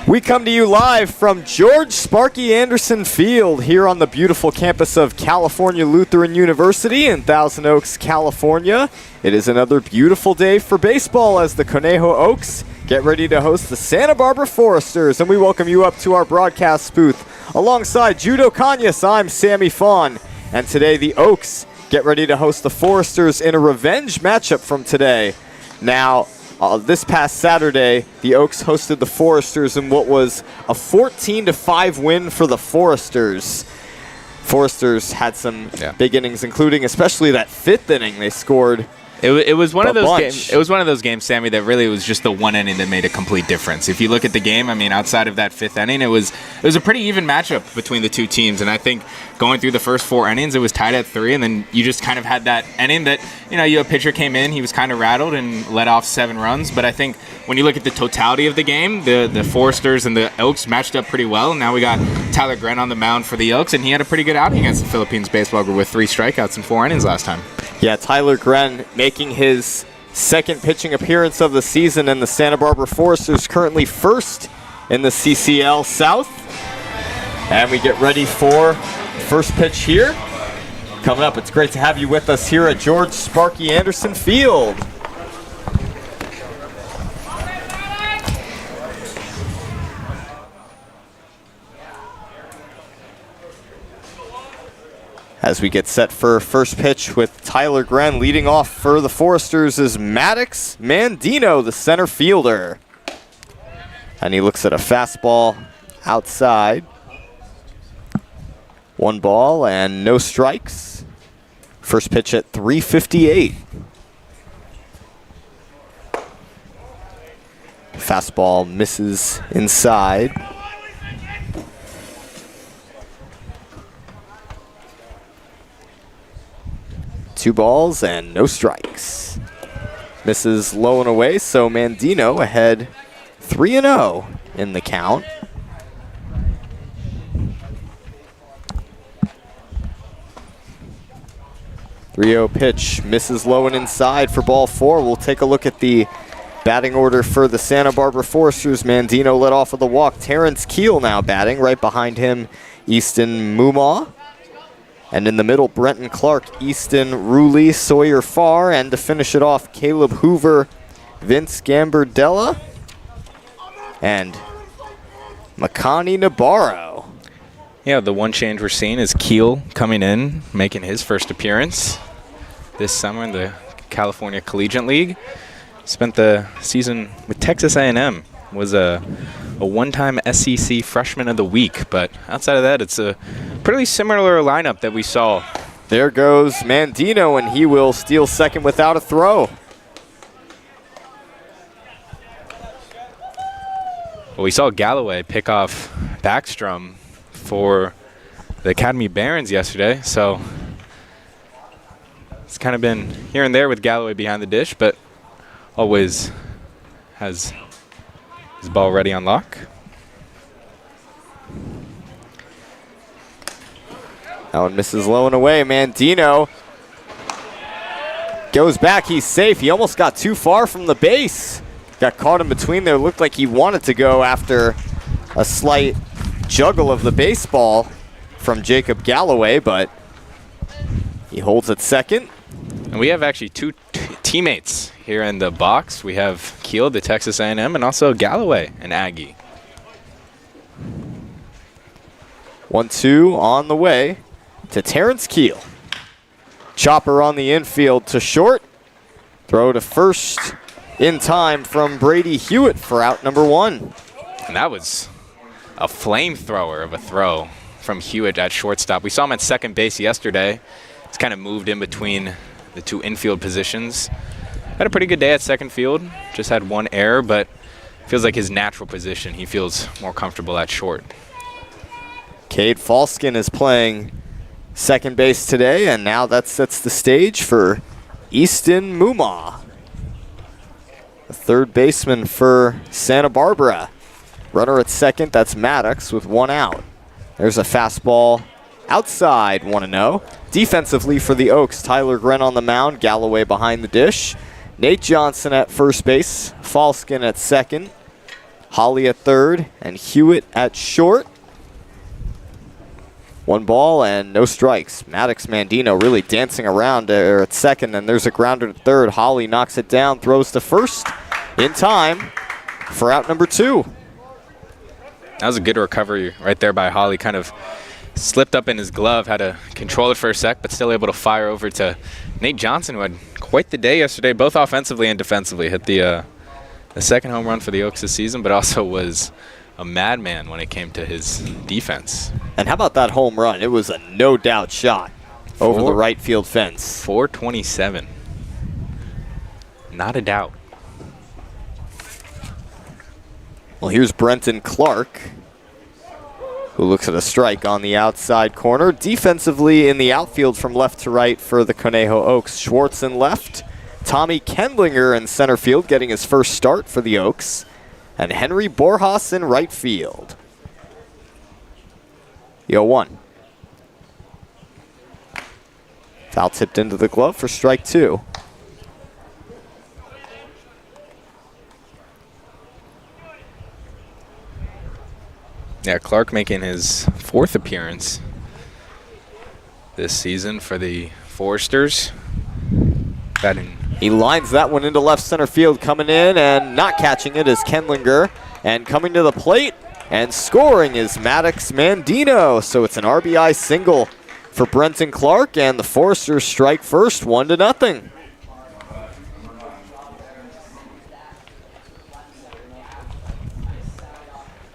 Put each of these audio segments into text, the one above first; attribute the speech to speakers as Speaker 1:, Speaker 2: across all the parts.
Speaker 1: We come to you live from George Sparky Anderson Field here on the beautiful campus of California Lutheran University in Thousand Oaks, California. It is another beautiful day for baseball as the Conejo Oaks get ready to host the Santa Barbara Foresters, and we welcome you up to our broadcast booth. Alongside Judo Kanyas, I'm Sammy Fawn, and today the Oaks get ready to host the Foresters in a revenge matchup from today. Now, this past Saturday, the Oaks hosted the Foresters in what was a 14-5 win for the Foresters. Foresters had some big innings, including especially that fifth inning they scored.
Speaker 2: It was one of those games. It was one of those games, Sammy, that really was just the one inning that made a complete difference. If you look at the game, I mean, outside of that fifth inning, it was a pretty even matchup between the two teams. And I think going through the first four innings, it was tied at 3, and then you just kind of had that inning that, a pitcher came in, he was kind of rattled and let off 7 runs. But I think when you look at the totality of the game, the Foresters and the Oaks matched up pretty well. And now we got Tyler Gren on the mound for the Oaks, and he had a pretty good outing against the Philippines baseball group with 3 strikeouts in 4 innings last time.
Speaker 1: Yeah, Tyler Gren making his second pitching appearance of the season, and the Santa Barbara Foresters currently first in the CCL South. And we get ready for first pitch here. Coming up, it's great to have you with us here at George Sparky Anderson Field. As we get set for first pitch with Tyler Gren leading off for the Foresters is Maddox Mandino, the center fielder. And he looks at a fastball outside. 1 ball and no strikes. First pitch at 3:58. Fastball misses inside. Two balls and no strikes. Misses low and away, so Mandino ahead 3-0 in the count. .30 pitch, misses low and inside for ball 4. We'll take a look at the batting order for the Santa Barbara Foresters. Mandino led off with a walk. Terrence Keel now batting. Right behind him, Easton Mumaw. And in the middle, Brenton Clark, Easton Ruley, Sawyer Farr, and to finish it off, Caleb Hoover, Vince Gambardella, and Makani Nabarro.
Speaker 2: Yeah, the one change we're seeing is Keel coming in, making his first appearance this summer in the California Collegiate League. Spent the season with Texas A&M, was a one-time SEC Freshman of the Week, but outside of that, it's a pretty similar lineup that we saw.
Speaker 1: There goes Mandino, and he will steal second without a throw.
Speaker 2: Well, we saw Galloway pick off Backstrom for the Academy Barons yesterday, so it's kind of been here and there with Galloway behind the dish, but always has his ball ready on lock.
Speaker 1: That one misses low and away. Mandino goes back. He's safe. He almost got too far from the base. Got caught in between there. Looked like he wanted to go after a slight juggle of the baseball from Jacob Galloway, but he holds at second.
Speaker 2: And we have actually 2 teammates here in the box. We have Keel, the Texas A&M, and also Galloway, an Aggie.
Speaker 1: 1-2 on the way to Terrence Keel. Chopper on the infield to short. Throw to first in time from Brady Hewitt for out number 1.
Speaker 2: And that was a flamethrower of a throw from Hewitt at shortstop. We saw him at second base yesterday. He's kind of moved in between the 2 infield positions. Had a pretty good day at second field. Just had 1 error, but feels like his natural position. He feels more comfortable at short.
Speaker 1: Cade Falskin is playing second base today, and now that sets the stage for Easton Mumaw, the third baseman for Santa Barbara. Runner at second, that's Maddox with 1 out. There's a fastball outside, 1-0. Defensively for the Oaks, Tyler Gren on the mound, Galloway behind the dish. Nate Johnson at first base, Falskin at second, Holly at third, and Hewitt at short. 1 ball and no strikes. Maddox Mandino really dancing around there at second, and there's a grounder at third. Holly knocks it down, throws to first in time for out number 2.
Speaker 2: That was a good recovery right there by Holly. Kind of slipped up in his glove, had to control it for a sec, but still able to fire over to Nate Johnson, who had quite the day yesterday, both offensively and defensively. Hit the second home run for the Oaks this season, but also was a madman when it came to his defense.
Speaker 1: And how about that home run? It was a no-doubt shot over the right field fence.
Speaker 2: 427. Not a doubt.
Speaker 1: Well, here's Brenton Clark, who looks at a strike on the outside corner. Defensively in the outfield from left to right for the Conejo Oaks. Schwartz in left. Tommy Kendlinger in center field getting his first start for the Oaks. And Henry Borjas in right field. 0-1. Foul tipped into the glove for strike 2.
Speaker 2: Yeah, Clark making his 4th appearance this season for the Foresters.
Speaker 1: He lines that one into left center field, coming in and not catching it is Kendlinger. And coming to the plate and scoring is Maddox Mandino. So it's an RBI single for Brenton Clark, and the Foresters strike first, 1-0.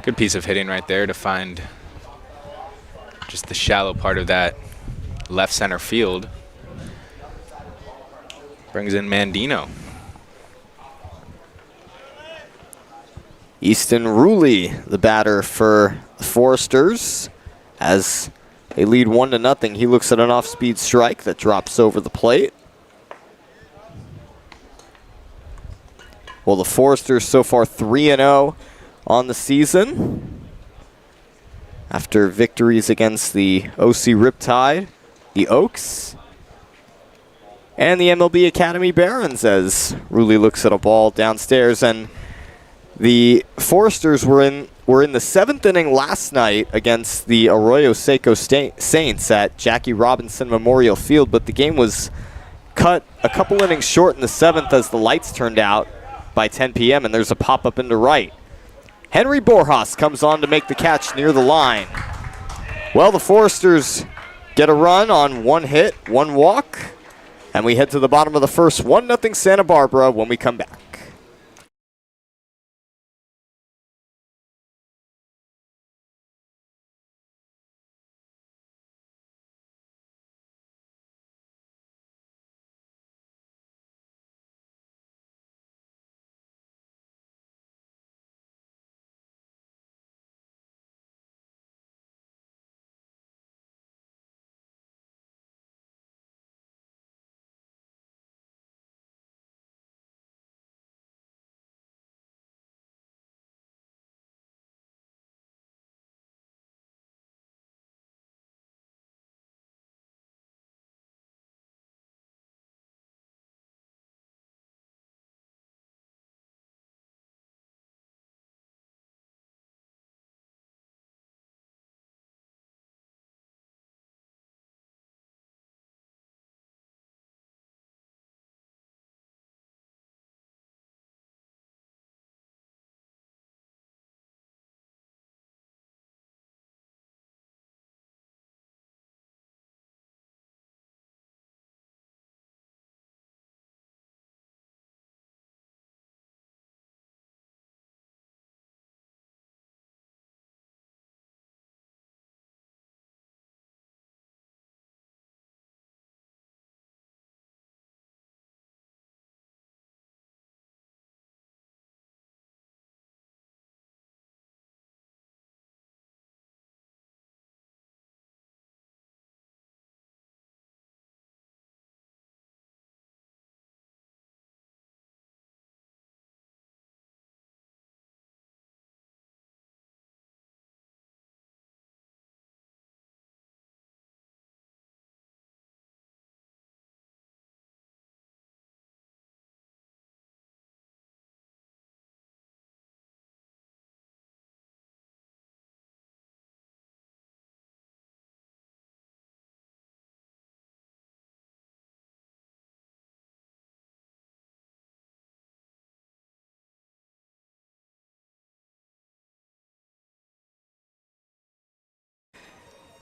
Speaker 2: Good piece of hitting right there to find just the shallow part of that left center field. Brings in Mandino.
Speaker 1: Easton Ruley, the batter for the Foresters, as they lead 1-0. He looks at an off-speed strike that drops over the plate. Well, the Foresters so far 3-0 on the season. After victories against the OC Riptide, the Oaks, and the MLB Academy Barons, as Ruley looks at a ball downstairs. And the Foresters were in the 7th inning last night against the Arroyo Seco Saints at Jackie Robinson Memorial Field, but the game was cut a couple innings short in the 7th as the lights turned out by 10 p.m., and there's a pop-up into right. Henry Borjas comes on to make the catch near the line. Well, the Foresters get a run on 1 hit, 1 walk, and we head to the bottom of the first, 1-0 Santa Barbara when we come back.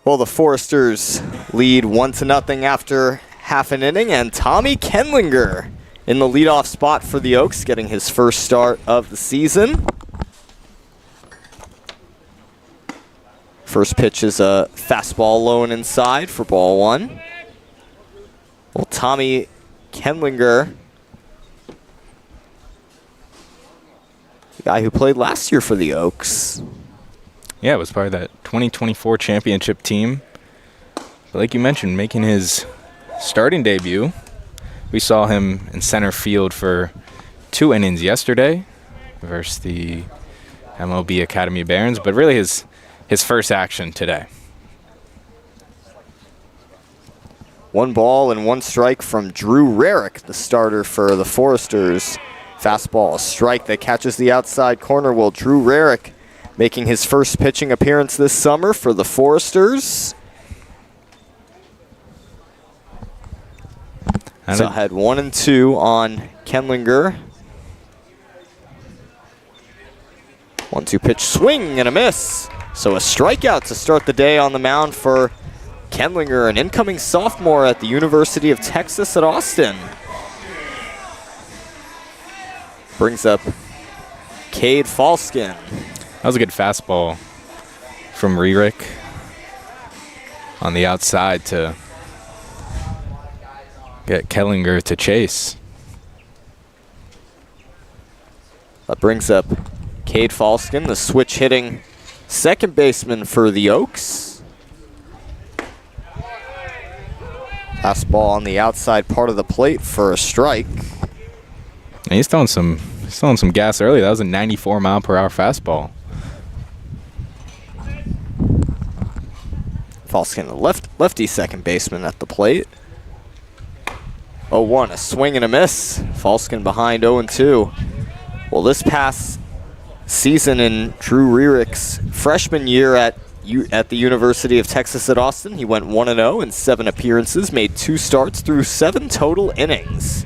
Speaker 1: Well, the Foresters lead 1-0 after half an inning, and Tommy Kenlinger in the leadoff spot for the Oaks, getting his first start of the season. First pitch is a fastball low and inside for ball one. Well, Tommy Kenlinger, the guy who played last year for the Oaks.
Speaker 2: Yeah, it was part of that 2024 championship team. But like you mentioned, making his starting debut. We saw him in center field for 2 innings yesterday versus the MLB Academy Barons, but really his first action today.
Speaker 1: 1 ball and 1 strike from Drew Rarick, the starter for the Foresters. Fastball, a strike that catches the outside corner. Well, Drew Rarick making his first pitching appearance this summer for the Foresters. So I had 1 and 2 on Kenlinger. 1-2 pitch swing and a miss. So a strikeout to start the day on the mound for Kenlinger, an incoming sophomore at the University of Texas at Austin. Brings up Cade Falskin.
Speaker 2: That was a good fastball from Rarick on the outside to get Kenlinger to chase.
Speaker 1: That brings up Cade Falskin, the switch hitting second baseman for the Oaks. Fastball on the outside part of the plate for a strike.
Speaker 2: And he's throwing some gas early. That was a 94-mile-per-hour fastball.
Speaker 1: Falskin, the lefty second baseman at the plate. 0-1, a swing and a miss. Falskin behind 0-2. Well, this past season in Drew Rarick's freshman year at the University of Texas at Austin, he went 1-0 in 7 appearances, made 2 starts through 7 total innings.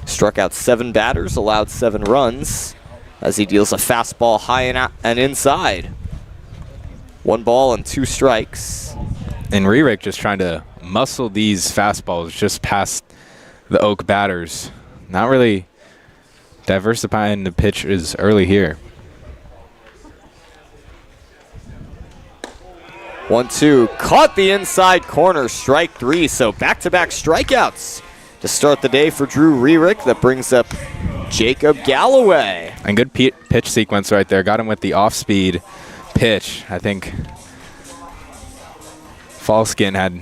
Speaker 1: Struck out 7 batters, allowed 7 runs, as he deals a fastball high and inside. 1 ball and 2 strikes.
Speaker 2: And Rarick just trying to muscle these fastballs just past the Oak batters. Not really diversifying the pitches early here.
Speaker 1: 1-2, caught the inside corner, strike 3. So back-to-back strikeouts to start the day for Drew Rarick. That brings up Jacob Galloway.
Speaker 2: And good pitch sequence right there. Got him with the off-speed pitch. I think Falskin had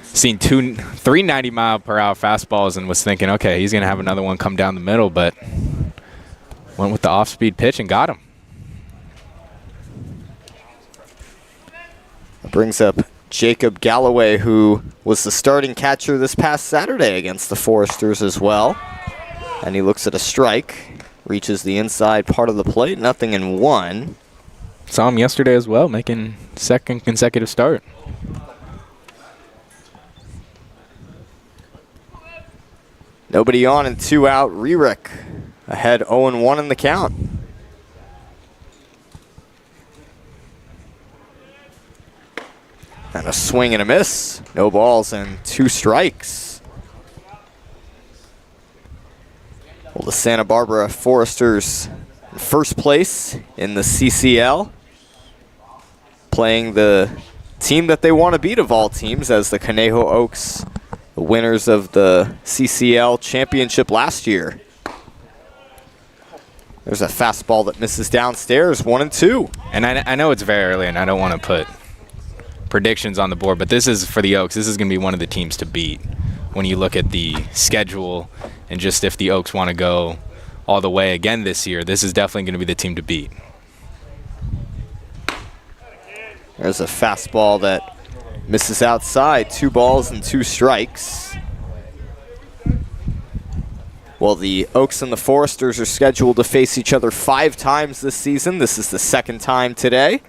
Speaker 2: seen 3 90-mile-per-hour fastballs and was thinking, okay, he's going to have another one come down the middle, but went with the off-speed pitch and got him.
Speaker 1: That brings up Jacob Galloway, who was the starting catcher this past Saturday against the Foresters as well. And he looks at a strike, reaches the inside part of the plate, 0-1.
Speaker 2: Saw him yesterday as well, making second consecutive start.
Speaker 1: Nobody on and 2 out. Rarick ahead 0-1 in the count. And a swing and a miss. No balls and 2 strikes. Well, the Santa Barbara Foresters in first place in the CCL, playing the team that they want to beat of all teams, as the Conejo Oaks, the winners of the CCL championship last year. There's a fastball that misses downstairs, 1-2.
Speaker 2: And I know it's very early, and I don't want to put predictions on the board, but this is for the Oaks. This is going to be one of the teams to beat when you look at the schedule and just if the Oaks want to go all the way again this year. This is definitely going to be the team to beat.
Speaker 1: There's a fastball that misses outside, 2 balls and 2 strikes. Well, the Oaks and the Foresters are scheduled to face each other 5 times this season. This is the 2nd time today,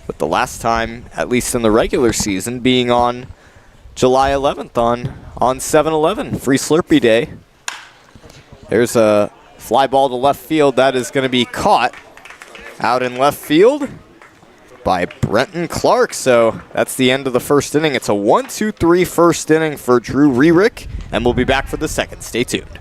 Speaker 1: with the last time, at least in the regular season, being on July 11th on 7-11, Free Slurpee Day. There's a fly ball to left field. That is going to be caught out in left field. by Brenton Clark. So that's the end of the first inning. It's a 1-2-3 first inning for Drew Rerick, and we'll be back for the second. Stay tuned.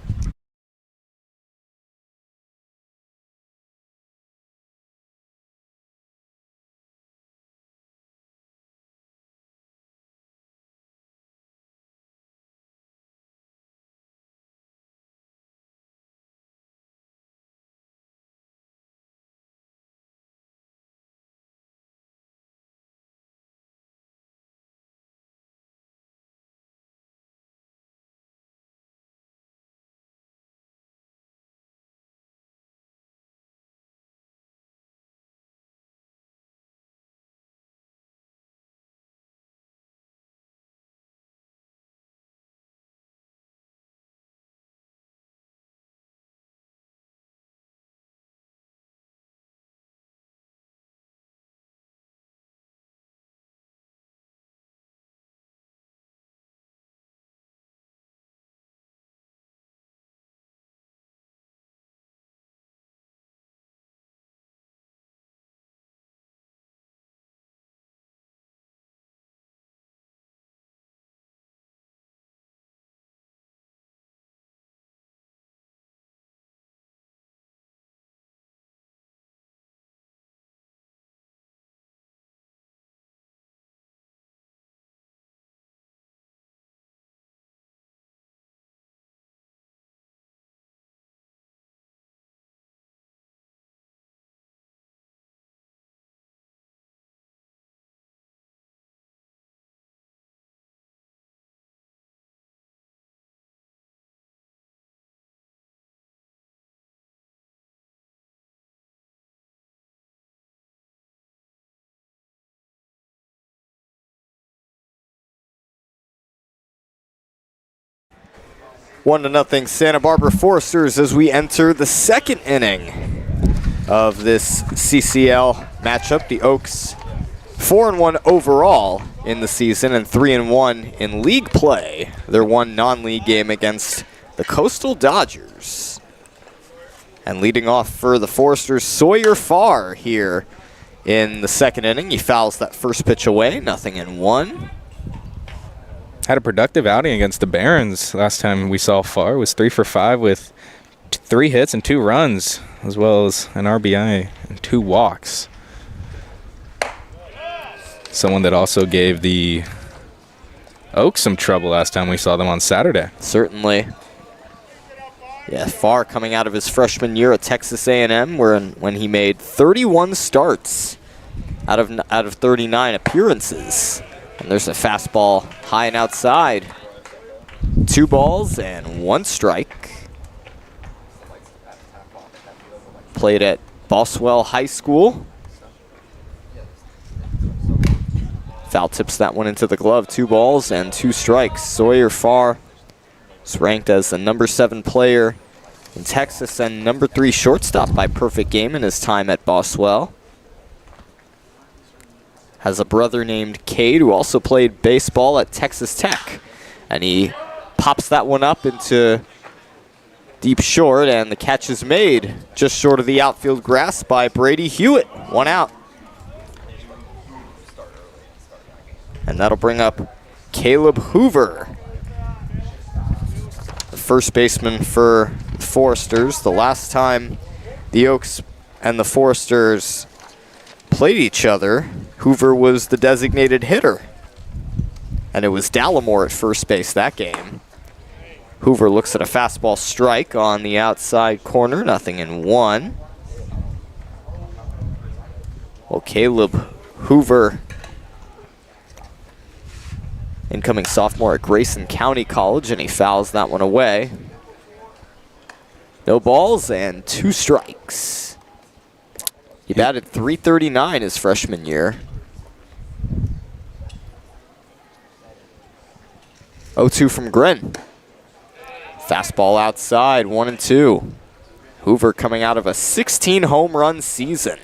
Speaker 1: One to nothing Santa Barbara Foresters as we enter the second inning of this CCL matchup. The Oaks 4-1 overall in the season and 3-1 in league play. Their one non-league game against the Coastal Dodgers. And leading off for the Foresters, Sawyer Farr here in the second inning. He fouls that first pitch away, 0-1.
Speaker 3: Had a productive outing against the Barons last time we saw Farr. Was 3 for 5 with 3 hits and 2 runs, as well as an RBI and 2 walks. Someone that also gave the Oaks some trouble last time we saw them on Saturday.
Speaker 1: Certainly. Yeah, Farr coming out of his freshman year at Texas A&M, when he made 31 starts out of 39 appearances. And there's a fastball high and outside. 2 balls and 1 strike. Played at Boswell High School. Foul tips that one into the glove. 2 balls and 2 strikes. Sawyer Farr is ranked as the number 7 player in Texas and number 3 shortstop by perfect game in his time at Boswell. Has a brother named Cade who also played baseball at Texas Tech. And he pops that one up into deep short, and the catch is made just short of the outfield grass by Brady Hewitt. 1 out. And that'll bring up Caleb Hoover, the first baseman for the Foresters. The last time the Oaks and the Foresters played each other, Hoover was the designated hitter. And it was Dallimore at first base that game. Hoover looks at a fastball strike on the outside corner, 0-1. Well, Caleb Hoover, incoming sophomore at Grayson County College, and he fouls that one away. No balls and 2 strikes. He batted .339 his freshman year. 0-2 from Gren. Fastball outside, 1-2. Hoover coming out of a 16 home run season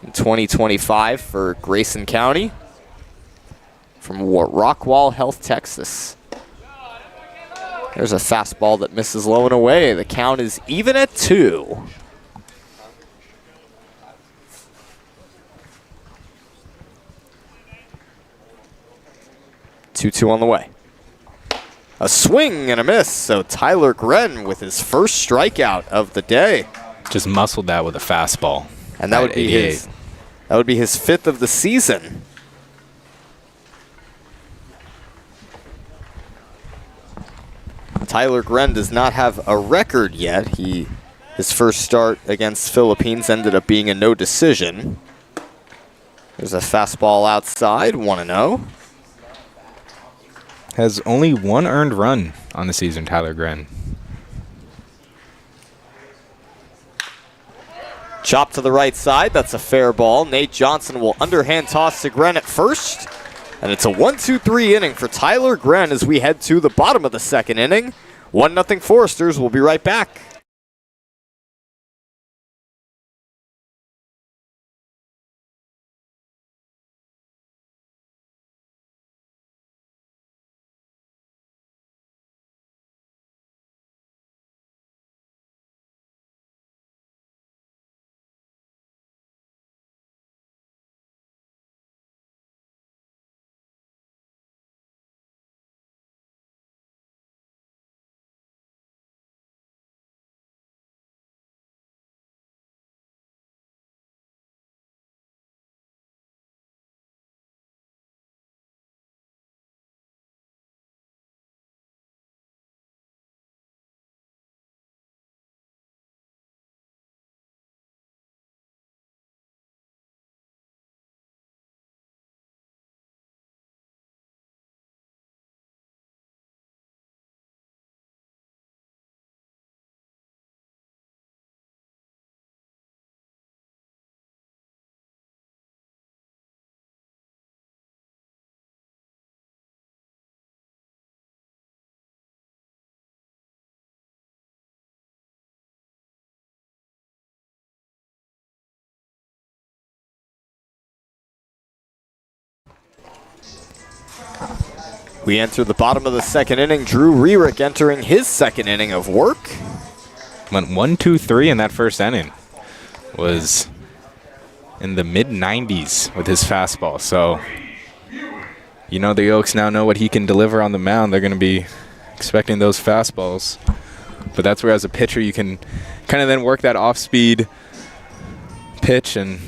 Speaker 1: in 2025 for Grayson County from Rockwall Health, Texas. There's a fastball that misses low and away. The count is even at 2. 2-2 on the way. A swing and a miss, so Tyler Gren with his first strikeout of the day.
Speaker 3: Just muscled that with a fastball.
Speaker 1: And that would be his fifth of the season. Tyler Gren does not have a record yet. His first start against Philippines ended up being a no decision. There's a fastball outside, 1-0.
Speaker 3: Has only one earned run on the season, Tyler Gren.
Speaker 1: Chop to the right side. That's a fair ball. Nate Johnson will underhand toss to Gren at first. And it's a 1-2-3 inning for Tyler Gren as we head to the bottom of the second inning. 1-0 Foresters. We'll be right back. We enter the bottom of the second inning. Drew Rearick entering his second inning of work.
Speaker 3: Went 1-2-3 in that first inning. Was in the mid-90s with his fastball. So, you know, the Oaks now know what he can deliver on the mound. They're going to be expecting those fastballs. But that's where, as a pitcher, you can kind of then work that off-speed pitch and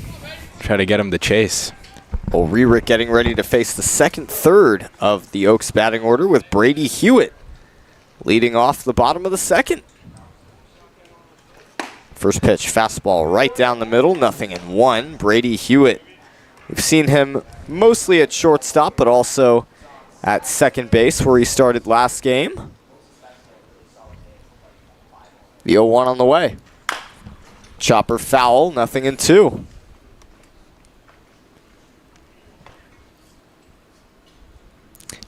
Speaker 3: try to get him to chase.
Speaker 1: Well, Rearick getting ready to face the second third of the Oaks batting order with Brady Hewitt leading off the bottom of the second. First pitch, fastball right down the middle, 0-1. Brady Hewitt. We've seen him mostly at shortstop, but also at second base where he started last game. The 0-1 on the way. Chopper foul, 0-2.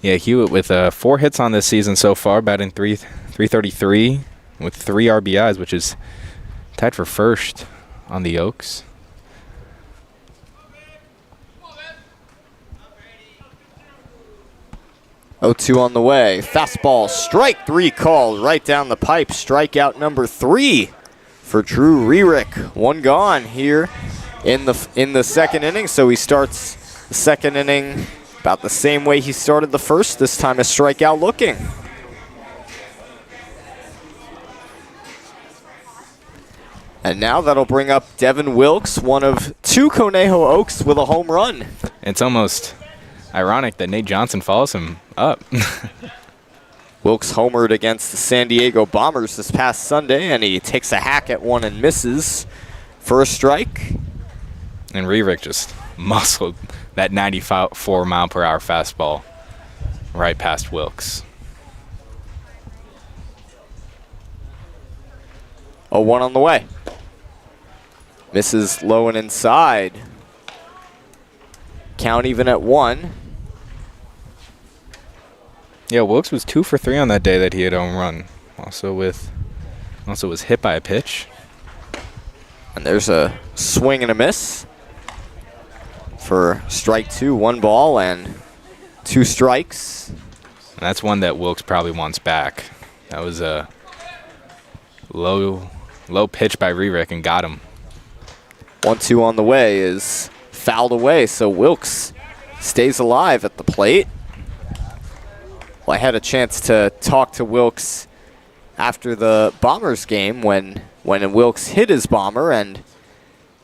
Speaker 3: Yeah, Hewitt with 4 hits on this season so far, batting 333 with 3 RBIs, which is tied for first on the Oaks.
Speaker 1: Oh-2 on the way. Fastball, strike 3 called right down the pipe. Strikeout number 3 for Drew Rearick. 1 gone here in the second inning. So he starts the second inning about the same way he started the first, this time a strikeout looking. And now that'll bring up Devin Wilkes, one of 2 Conejo Oaks with a home run.
Speaker 3: It's almost ironic that Nate Johnson follows him up.
Speaker 1: Wilkes homered against the San Diego Bombers this past Sunday, and he takes a hack at one and misses for a strike.
Speaker 3: And Rearick just muscled that 94-mile-per-hour fastball right past Wilkes.
Speaker 1: 0-1 on the way. Misses low and inside. Count even at 1.
Speaker 3: Yeah, Wilkes was 2 for 3 on that day that he had home run. Also was hit by a pitch.
Speaker 1: And there's a swing and a miss for strike 2, 1 ball and 2 strikes.
Speaker 3: And that's one that Wilkes probably wants back. That was a low pitch by Rearick and got him.
Speaker 1: 1-2 on the way is fouled away, so Wilkes stays alive at the plate. Well, I had a chance to talk to Wilkes after the Bombers game when Wilkes hit his bomber and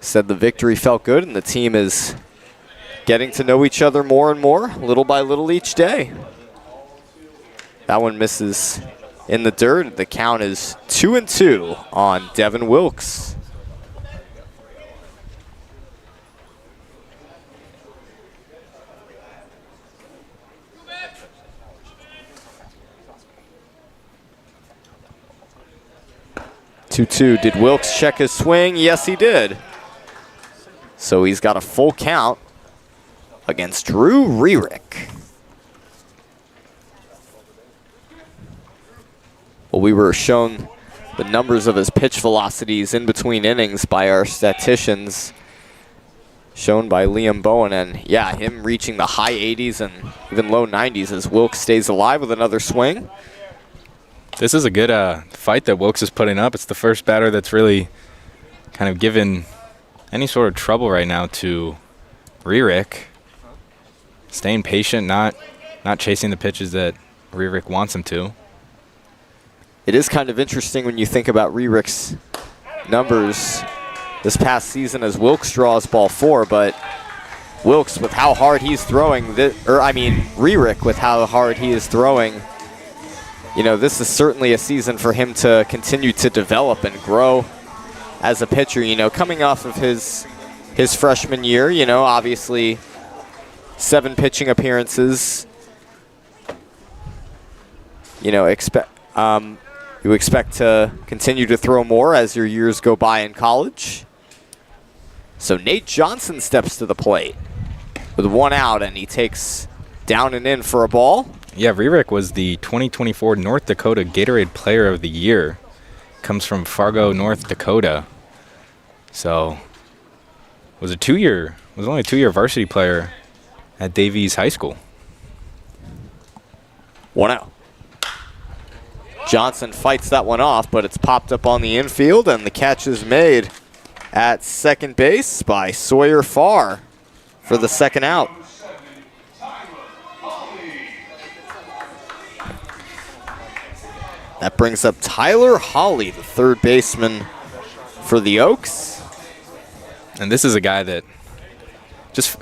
Speaker 1: said the victory felt good and the team is getting to know each other more and more, little by little each day. That one misses in the dirt. The count is 2-2 on Devin Wilkes. Did Wilkes check his swing? Yes, he did. So he's got a full count against Drew Rerick. Well, we were shown the numbers of his pitch velocities in between innings by our statisticians, shown by Liam Bowen. And yeah, him reaching the high 80s and even low 90s as Wilkes stays alive with another swing.
Speaker 3: This is a good fight that Wilkes is putting up. It's the first batter that's really kind of given any sort of trouble right now to Rerick. Staying patient, not chasing the pitches that Rerick wants him to.
Speaker 1: It is kind of interesting when you think about Rerick's numbers this past season as Wilkes draws ball 4, but Wilkes with how hard he's throwing, Rerick with how hard he is throwing, you know, this is certainly a season for him to continue to develop and grow as a pitcher. You know, coming off of his freshman year, you know, obviously 7 pitching appearances. You know, you expect to continue to throw more as your years go by in college. So Nate Johnson steps to the plate with 1 out, and he takes down and in for a ball.
Speaker 3: Yeah, Rerick was the 2024 North Dakota Gatorade Player of the Year. Comes from Fargo, North Dakota. So was only a 2-year varsity player at Davies High School.
Speaker 1: 1 out. Johnson fights that one off, but it's popped up on the infield, and the catch is made at second base by Sawyer Farr for the 2nd out. That brings up Tyler Hawley, the 3rd baseman for the Oaks.
Speaker 3: And this is a guy that just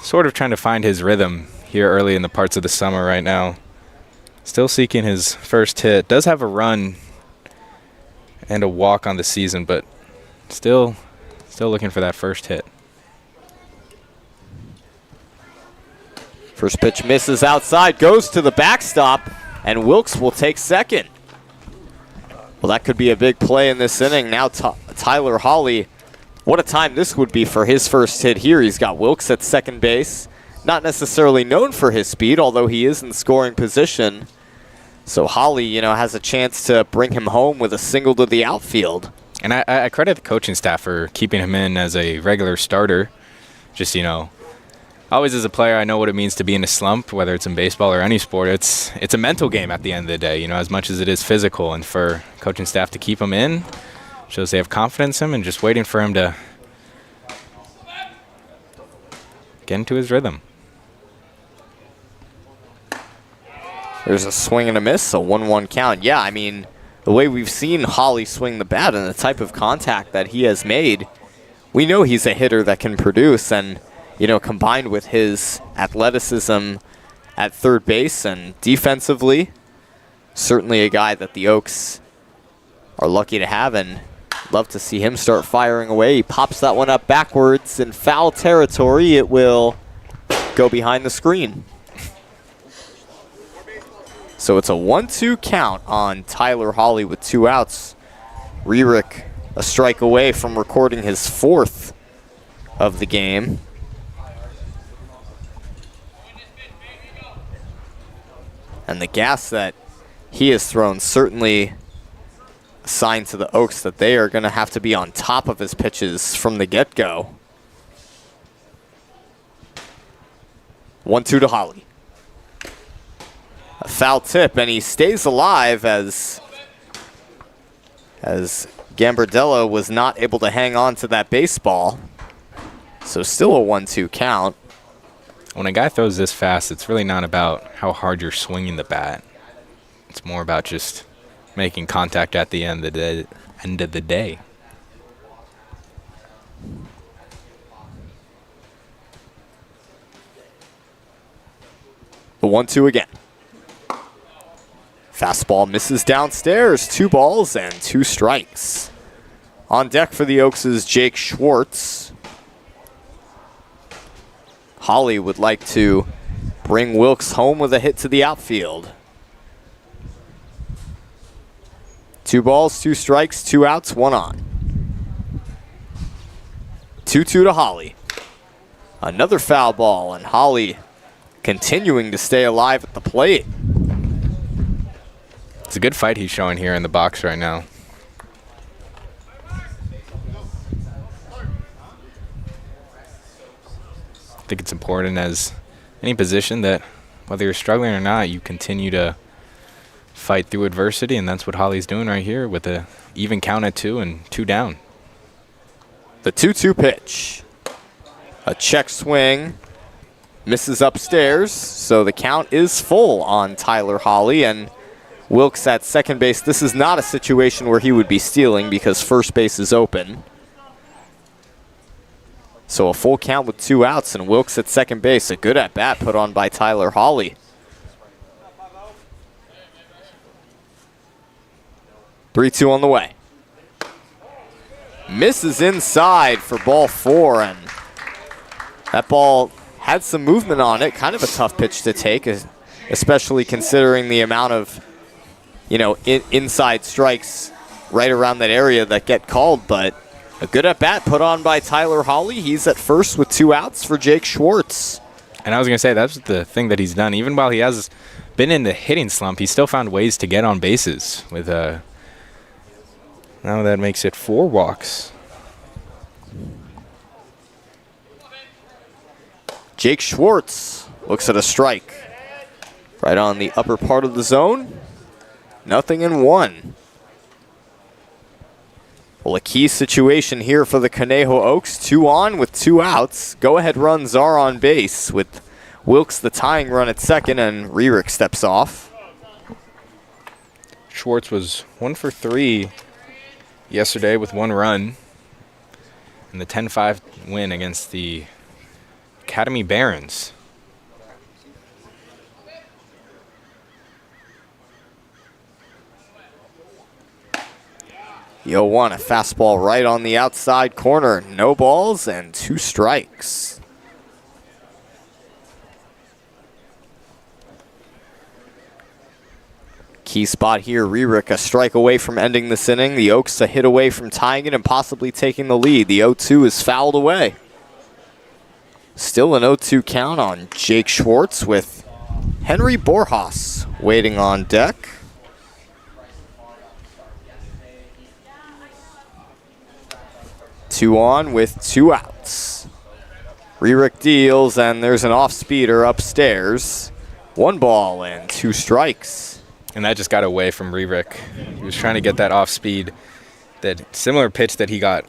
Speaker 3: sort of trying to find his rhythm here early in the parts of the summer right now. Still seeking his first hit. Does have a run and a walk on the season, but still looking for that first hit.
Speaker 1: First pitch misses outside, goes to the backstop, and Wilkes will take second. Well, that could be a big play in this inning. Now Tyler Hawley, what a time this would be for his first hit here. He's got Wilkes at second base. Not necessarily known for his speed, although he is in scoring position. So Hawley, you know, has a chance to bring him home with a single to the outfield.
Speaker 3: And I credit the coaching staff for keeping him in as a regular starter. Just, you know, always as a player, I know what it means to be in a slump, whether it's in baseball or any sport. It's a mental game at the end of the day, you know, as much as it is physical. And for coaching staff to keep him in shows they have confidence in him and just waiting for him to get into his rhythm.
Speaker 1: There's a swing and a miss, a 1-1 count. Yeah, I mean, the way we've seen Hawley swing the bat and the type of contact that he has made, we know he's a hitter that can produce. And, you know, combined with his athleticism at third base and defensively, certainly a guy that the Oaks are lucky to have and love to see him start firing away. He pops that one up backwards in foul territory. It will go behind the screen. So it's a 1-2 count on Tyler Hawley with 2 outs. Rerick a strike away from recording his 4th of the game. And the gas that he has thrown certainly a sign to the Oaks that they are going to have to be on top of his pitches from the get-go. 1-2 to Hawley. A foul tip, and he stays alive as Gambardella was not able to hang on to that baseball. So still a 1-2 count.
Speaker 3: When a guy throws this fast, it's really not about how hard you're swinging the bat. It's more about just making contact at the end of the day.
Speaker 1: The 1-2 again. Fastball misses downstairs. 2 balls and 2 strikes. On deck for the Oaks is Jake Schwartz. Holly would like to bring Wilkes home with a hit to the outfield. 2 balls, 2 strikes, 2 outs, 1 on. 2-2 to Holly. Another foul ball, and Holly continuing to stay alive at the plate.
Speaker 3: It's a good fight he's showing here in the box right now. I think it's important as any position that whether you're struggling or not, you continue to fight through adversity, and that's what Holly's doing right here with a even count at 2 and 2 down.
Speaker 1: The 2-2 pitch. A check swing. Misses upstairs, so the count is full on Tyler Holly, and Wilkes at second base. This is not a situation where he would be stealing because first base is open. So a full count with 2 outs, and Wilkes at second base. A good at-bat put on by Tyler Holly. 3-2 on the way. Misses inside for ball 4, and that ball had some movement on it. Kind of a tough pitch to take, especially considering the amount of, inside strikes right around that area that get called. But a good at-bat put on by Tyler Holly. He's at first with 2 outs for Jake Schwartz.
Speaker 3: And I was going to say, that's the thing that he's done. Even while he has been in the hitting slump, he still found ways to get on bases with now that makes it 4 walks.
Speaker 1: Jake Schwartz looks at a strike. Right on the upper part of the zone. 0-1. Well, a key situation here for the Conejo Oaks. 2 on with 2 outs. Go-ahead runs are on base with Wilkes the tying run at second, and Rierick steps off.
Speaker 3: Schwartz was 1 for 3 yesterday with 1 run in the 10-5 win against the Academy Barons.
Speaker 1: The 0-1, a fastball right on the outside corner. No balls and 2 strikes. Key spot here, Rierick a strike away from ending this inning. The Oaks a hit away from tying it and possibly taking the lead. The 0-2 is fouled away. Still an 0-2 count on Jake Schwartz with Henry Borjas waiting on deck. Two on with 2 outs. Rierick deals, and there's an off-speeder upstairs. 1 ball and 2 strikes.
Speaker 3: And that just got away from Rierick. He was trying to get that off-speed, that similar pitch that he got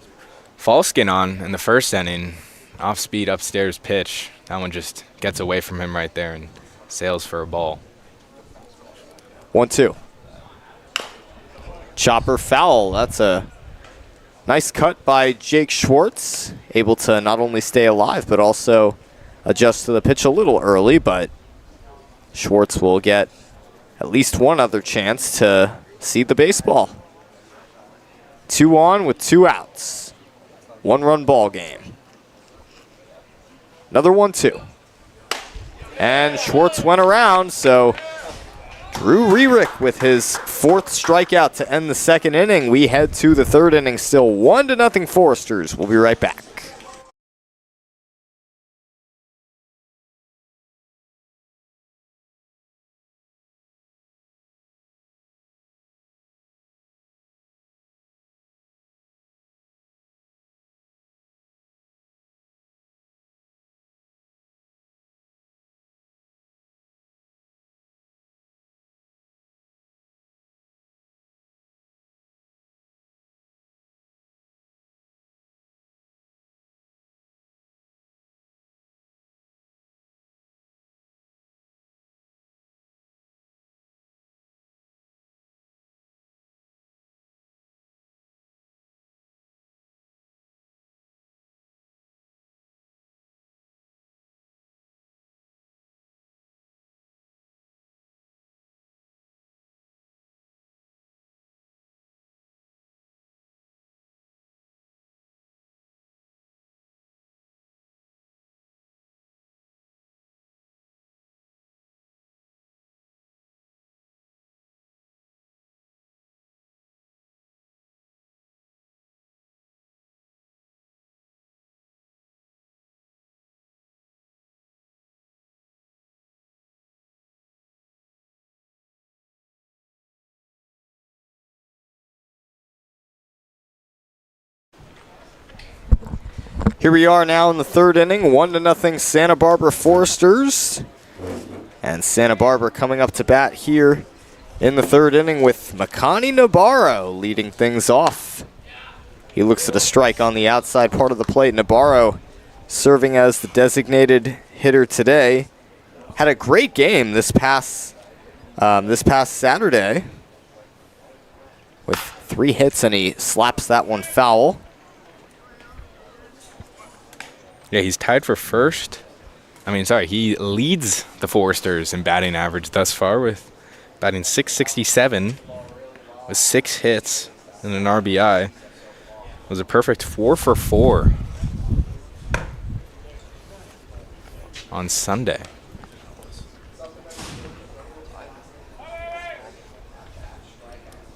Speaker 3: Falskin on in the first inning. Off-speed upstairs pitch. That one just gets away from him right there and sails for a ball.
Speaker 1: 1-2. Chopper foul. That's a nice cut by Jake Schwartz. Able to not only stay alive, but also adjust to the pitch a little early. But Schwartz will get at least one other chance to see the baseball. 2 on with 2 outs. 1-run ball game. Another 1-2. And Schwartz went around, so Drew Rierick with his 4th strikeout to end the 2nd inning. We head to the 3rd inning, still 1-0 Foresters. We'll be right back. Here we are now in the third inning, 1-0 Santa Barbara Foresters. And Santa Barbara coming up to bat here in the third inning with Makani Nabarro leading things off. He looks at a strike on the outside part of the plate. Nabarro serving as the designated hitter today. Had a great game this past Saturday with 3 hits, and he slaps that one foul.
Speaker 3: Yeah, he's tied for first. He leads the Foresters in batting average thus far with batting .667 with 6 hits and an RBI. It was a perfect 4 for 4 on Sunday.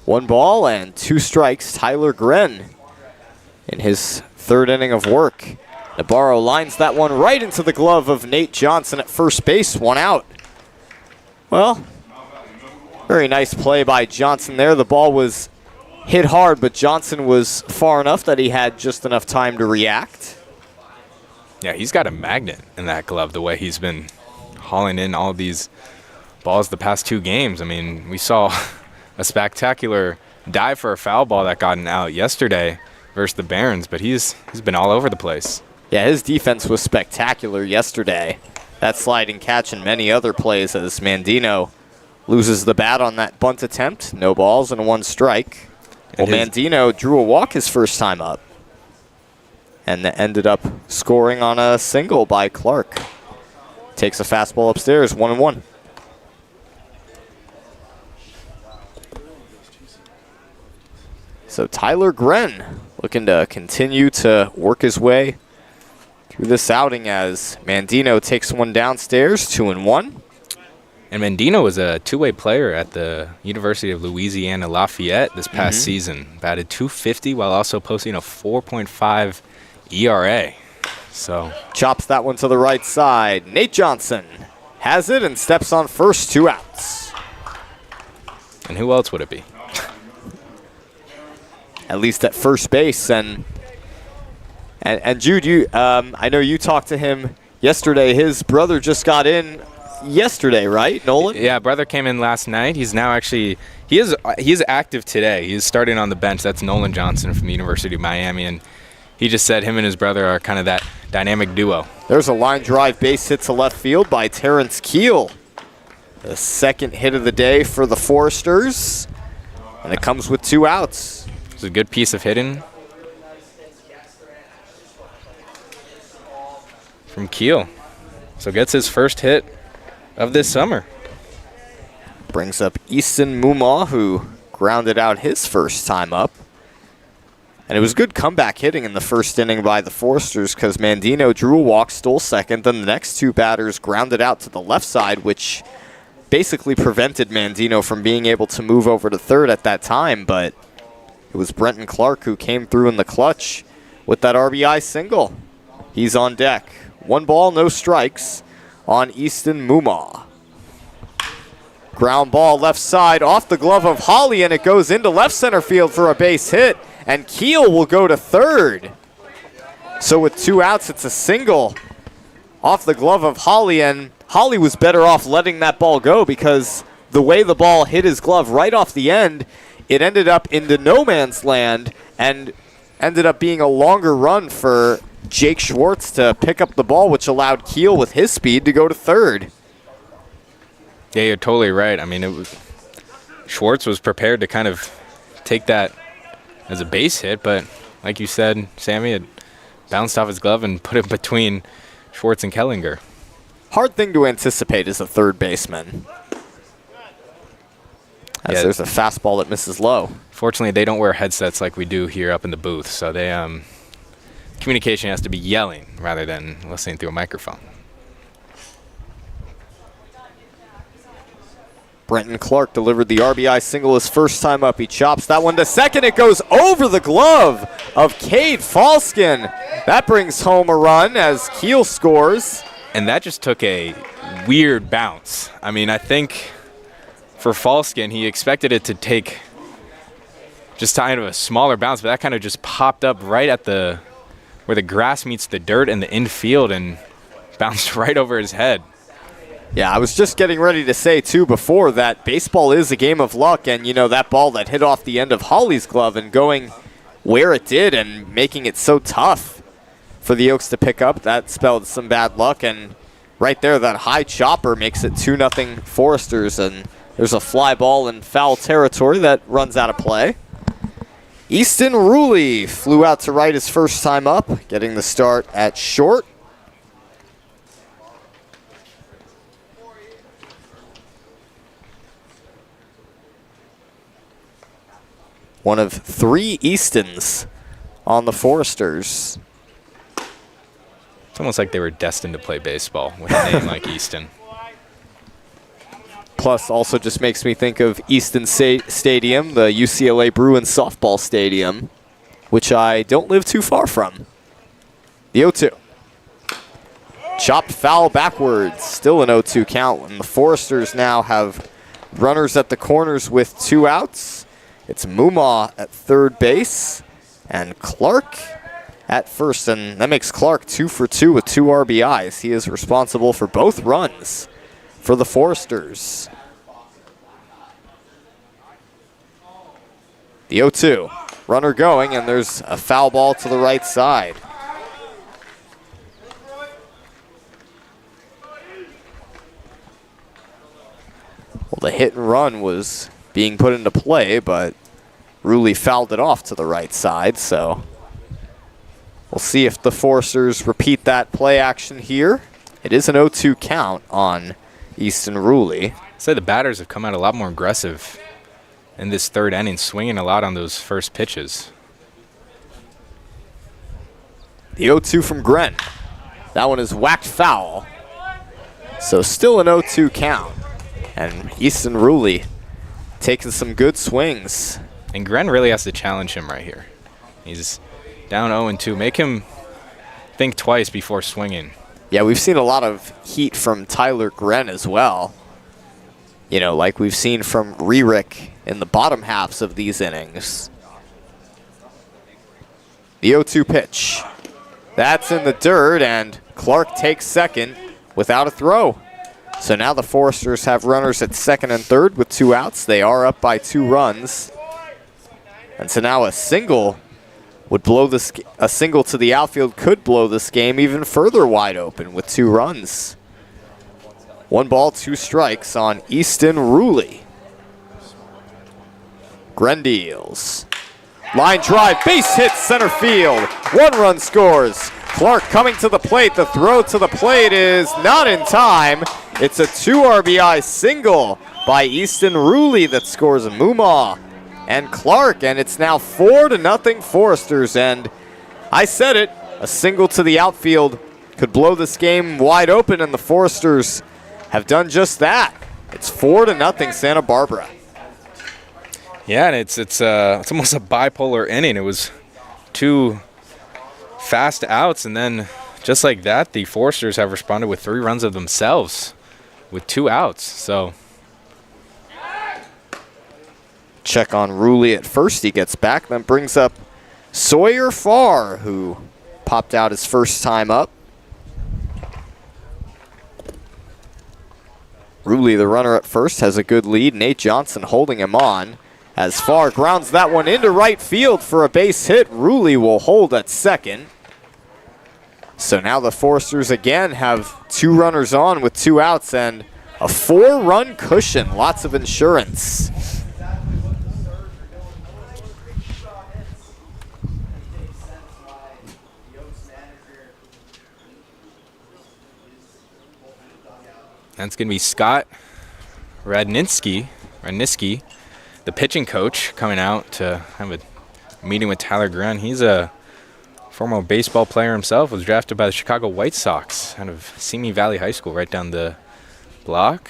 Speaker 1: One ball and 2 strikes. Tyler Gren in his third inning of work. Nabarro lines that one right into the glove of Nate Johnson at first base. 1 out. Well, very nice play by Johnson there. The ball was hit hard, but Johnson was far enough that he had just enough time to react.
Speaker 3: Yeah, he's got a magnet in that glove, the way he's been hauling in all these balls the past 2 games. I mean, we saw a spectacular dive for a foul ball that got an out yesterday versus the Barons, but he's been all over the place.
Speaker 1: Yeah, his defense was spectacular yesterday. That sliding catch and many other plays as Mandino loses the bat on that bunt attempt. No balls and 1 strike. Well, Mandino drew a walk his first time up and ended up scoring on a single by Clark. Takes a fastball upstairs, 1-1. So Tyler Gren looking to continue to work his way through this outing as Mandino takes one downstairs, 2-1.
Speaker 3: And Mandino was a 2-way player at the University of Louisiana Lafayette this past season. Batted .250 while also posting a 4.5 ERA. So
Speaker 1: chops that one to the right side. Nate Johnson has it and steps on first, 2 outs.
Speaker 3: And who else would it be?
Speaker 1: At least at first base. And Jude, I know you talked to him yesterday. His brother just got in yesterday, right, Nolan?
Speaker 3: Yeah, brother came in last night. He's now actually he is active today. He's starting on the bench. That's Nolan Johnson from the University of Miami, and he just said him and his brother are kind of that dynamic duo.
Speaker 1: There's a line drive base hit to left field by Terrence Keel. The second hit of the day for the Foresters, and it comes with 2 outs.
Speaker 3: It's a good piece of hitting from Keel. So gets his first hit of this summer.
Speaker 1: Brings up Easton Mumau, who grounded out his first time up. And it was good comeback hitting in the first inning by the Foresters because Mandino drew a walk, stole second. Then the next 2 batters grounded out to the left side, which basically prevented Mandino from being able to move over to third at that time. But it was Brenton Clark who came through in the clutch with that RBI single. He's on deck. 1 ball, no strikes on Easton Mumau. Ground ball left side off the glove of Holly, and it goes into left center field for a base hit, and Keel will go to third. So with 2 outs, it's a single off the glove of Holly, and Holly was better off letting that ball go because the way the ball hit his glove right off the end, it ended up into no man's land and ended up being a longer run for Jake Schwartz to pick up the ball, which allowed Keel with his speed to go to third.
Speaker 3: Yeah, you're totally right. I mean, Schwartz was prepared to kind of take that as a base hit, but like you said, Sammy, it bounced off his glove and put it between Schwartz and Kellinger.
Speaker 1: Hard thing to anticipate as a third baseman. As there's a fastball that misses low.
Speaker 3: Fortunately, they don't wear headsets like we do here up in the booth, so they communication has to be yelling rather than listening through a microphone.
Speaker 1: Brenton Clark delivered the RBI single his first time up. He chops that one to second. It goes over the glove of Cade Falskin. That brings home a run as Keel scores.
Speaker 3: And that just took a weird bounce. I mean, I think for Falskin, he expected it to take just kind of a smaller bounce, but that kind of just popped up right at the where the grass meets the dirt in the infield and bounced right over his head.
Speaker 1: Yeah, I was just getting ready to say, too, before that baseball is a game of luck. And, that ball that hit off the end of Holly's glove and going where it did and making it so tough for the Oaks to pick up, that spelled some bad luck. And right there, that high chopper makes it 2-0 Foresters. And there's a fly ball in foul territory that runs out of play. Easton Ruley flew out to right his first time up, getting the start at short. One of 3 Eastons on the Foresters.
Speaker 3: It's almost like they were destined to play baseball with a name like Easton.
Speaker 1: Plus, also just makes me think of Easton Stadium, the UCLA Bruins softball stadium, which I don't live too far from. The 0-2. Chopped foul backwards. Still an 0-2 count. And the Foresters now have runners at the corners with 2 outs. It's Mumma at third base and Clark at first. And that makes Clark 2 for 2 with 2 RBIs. He is responsible for both runs for the Foresters. The 0-2. Runner going, and there's a foul ball to the right side. Well, the hit and run was being put into play, but Ruley fouled it off to the right side, so we'll see if the Foresters repeat that play action here. It is an 0-2 count on Easton Ruley.
Speaker 3: I'd say the batters have come out a lot more aggressive in this third inning, swinging a lot on those first pitches.
Speaker 1: The 0-2 from Gren. That one is whacked foul. So still an 0-2 count. And Easton Ruley taking some good swings.
Speaker 3: And Gren really has to challenge him right here. He's down 0-2. Make him think twice before swinging.
Speaker 1: Yeah, we've seen a lot of heat from Tyler Gren as well. Like we've seen from Rerick in the bottom halves of these innings. The 0-2 pitch. That's in the dirt, and Clark takes second without a throw. So now the Foresters have runners at second and third with 2 outs. They are up by 2 runs. And so now a single would blow this. A single to the outfield could blow this game even further wide open with 2 runs. 1 ball, 2 strikes on Easton Ruley. Grendeals. Line drive, base hit center field. 1 run scores. Clark coming to the plate. The throw to the plate is not in time. It's a 2 RBI single by Easton Ruley that scores Mumma and Clark, and it's now 4-0 Foresters. And I said it, a single to the outfield could blow this game wide open, and the Foresters have done just that. It's 4-0 Santa Barbara.
Speaker 3: Yeah, and it's almost a bipolar inning. It was 2 fast outs, and then just like that, the Foresters have responded with 3 runs of themselves with 2 outs. So
Speaker 1: check on Ruley at first. He gets back, then brings up Sawyer Farr, who popped out his first time up. Ruley, the runner at first, has a good lead. Nate Johnson holding him on. As Farr grounds that one into right field for a base hit, Ruley will hold at second. So now the Foresters again have 2 runners on with 2 outs and a 4-run cushion. Lots of insurance.
Speaker 3: That's going to be Scott Radniski, the pitching coach, coming out to have a meeting with Tyler Gren. He's a former baseball player himself, was drafted by the Chicago White Sox out of Simi Valley High School right down the block.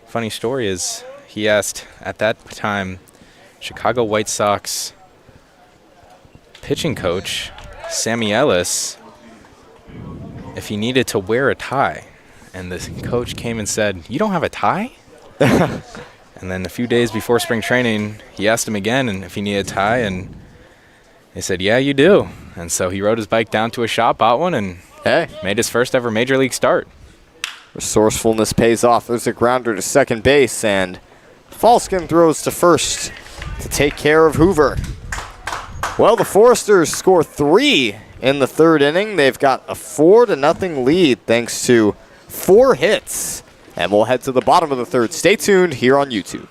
Speaker 3: Funny story is he asked at that time Chicago White Sox pitching coach Sammy Ellis if he needed to wear a tie. And the coach came and said, "You don't have a tie?" And then a few days before spring training, he asked him again and if he needed a tie, and They said, yeah, you do. And so he rode his bike down to a shop, bought one, and made his first ever Major League start.
Speaker 1: Resourcefulness pays off. There's a grounder to second base, and Falskin throws to first to take care of Hoover. Well, the Foresters score 3 in the third inning. They've got a 4-0 lead thanks to 4 hits. And we'll head to the bottom of the third. Stay tuned here on YouTube.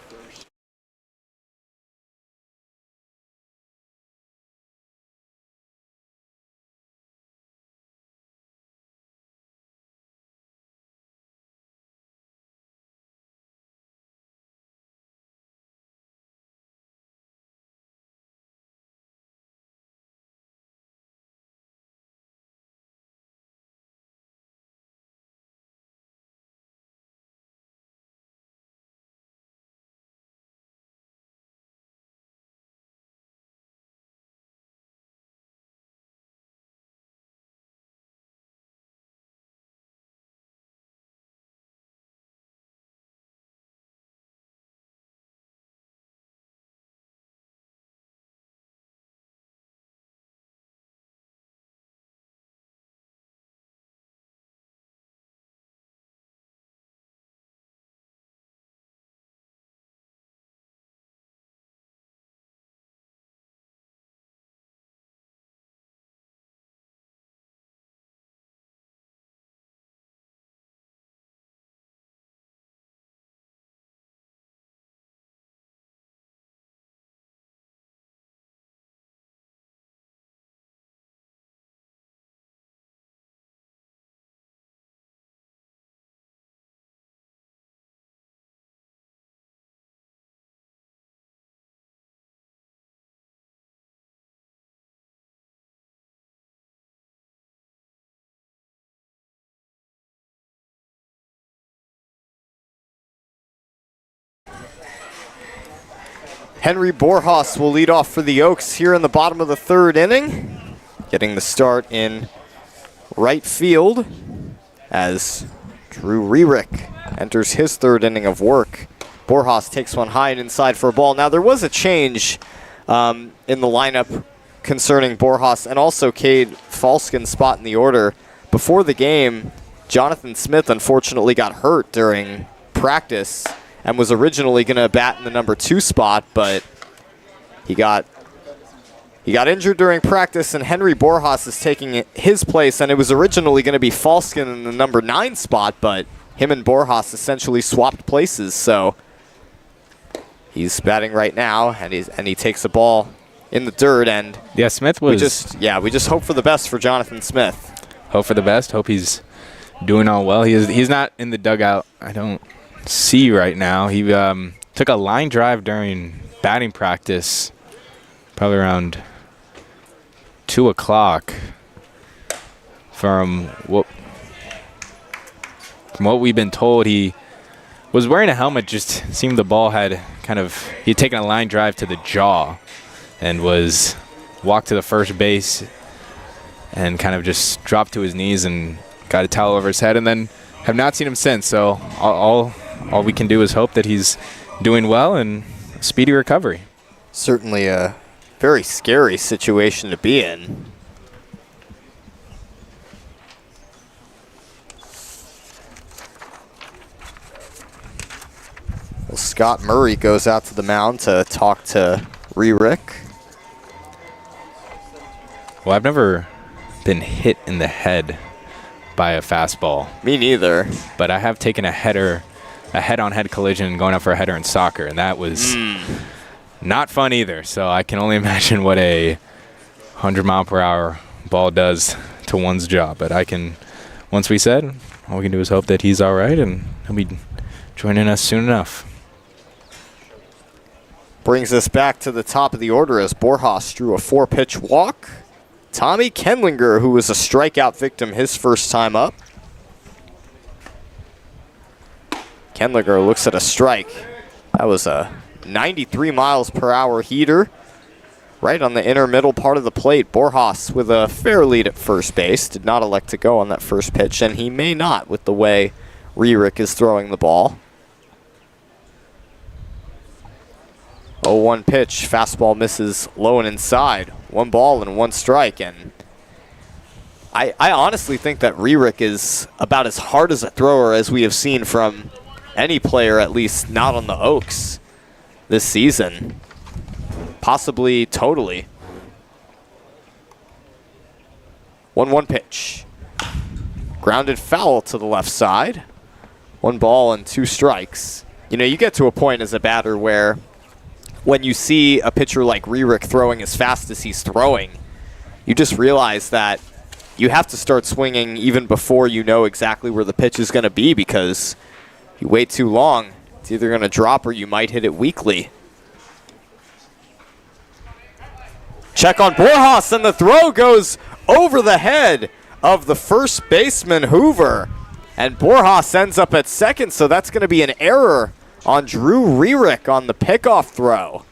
Speaker 1: Henry Borjas will lead off for the Oaks here in the bottom of the third inning. Getting the start in right field as Drew Rerick enters his third inning of work. Borjas takes one high and inside for a ball. Now, there was a change in the lineup concerning Borjas and also Cade Falskin's spot in the order. Before the game, Jonathan Smith unfortunately got hurt during practice and was originally going to bat in the number 2 spot, but he got injured during practice, and Henry Borjas is taking his place, and it was originally going to be Falskin in the number 9 spot, but him and Borjas essentially swapped places, so he's batting right now, and he takes a ball in the dirt, and
Speaker 3: yeah, Smith was.
Speaker 1: We just hope for the best for Jonathan Smith.
Speaker 3: Hope for the best. Hope he's doing all well. He's not in the dugout. I don't see right now. He took a line drive during batting practice, probably around 2 o'clock. From what we've been told, he was wearing a helmet. Just seemed the ball had he'd taken a line drive to the jaw and was walked to the first base and kind of just dropped to his knees and got a towel over his head, and then have not seen him since. So all we can do is hope that he's doing well and speedy recovery.
Speaker 1: Certainly a very scary situation to be in. Well, Scott Murray goes out to the mound to talk to Rerick.
Speaker 3: Well, I've never been hit in the head by a fastball.
Speaker 1: Me neither.
Speaker 3: But I have taken a head-on-head collision going up for a header in soccer, and that was not fun either. So I can only imagine what a 100-mile-per-hour ball does to one's jaw. But once we said, all we can do is hope that he's all right, and he'll be joining us soon enough.
Speaker 1: Brings us back to the top of the order as Borjas drew a 4-pitch walk. Tommy Kendlinger, who was a strikeout victim his first time up. Kendlinger looks at a strike. That was a 93 miles per hour heater right on the inner middle part of the plate. Borjas with a fair lead at first base. Did not elect to go on that first pitch, and he may not with the way Rerick is throwing the ball. 0-1 pitch. Fastball misses low and inside. 1 ball and 1 strike. And I honestly think that Rierick is about as hard as a thrower as we have seen from any player, at least not on the Oaks this season. Possibly totally. 1-1 pitch. Grounded foul to the left side. 1 ball and 2 strikes. You know, you get to a point as a batter where when you see a pitcher like Rierick throwing as fast as he's throwing, you just realize that you have to start swinging even before you know exactly where the pitch is going to be, because you wait too long, it's either going to drop or you might hit it weakly. Check on Borjas, and the throw goes over the head of the first baseman, Hoover. And Borjas ends up at second, so that's going to be an error on Drew Rierick on the pickoff throw.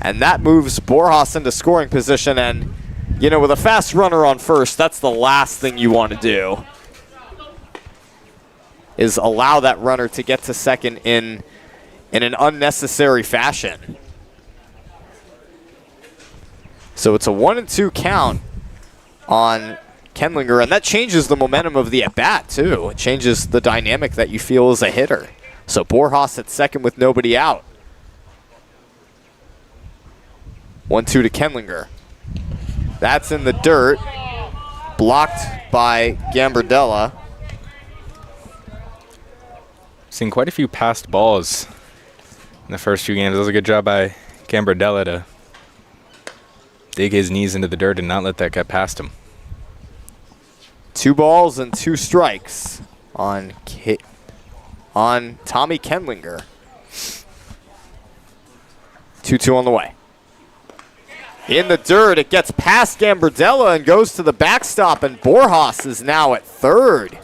Speaker 1: And that moves Borjas into scoring position, and you know, with a fast runner on first, that's the last thing you want to do, is allow that runner to get to second in an unnecessary fashion. So it's a 1-2 count on Kendlinger, and that changes the momentum of the at-bat, too. It changes the dynamic that you feel as a hitter. So Borjas at second with nobody out. 1-2 to Kendlinger. That's in the dirt, blocked by Gambardella.
Speaker 3: Seen quite a few passed balls in the first few games. That was a good job by Gambardella to dig his knees into the dirt and not let that get past him.
Speaker 1: 2 balls and 2 strikes on Tommy Kendlinger. 2-2 on the way. In the dirt, it gets past Gambardella and goes to the backstop, and Borjas is now at third.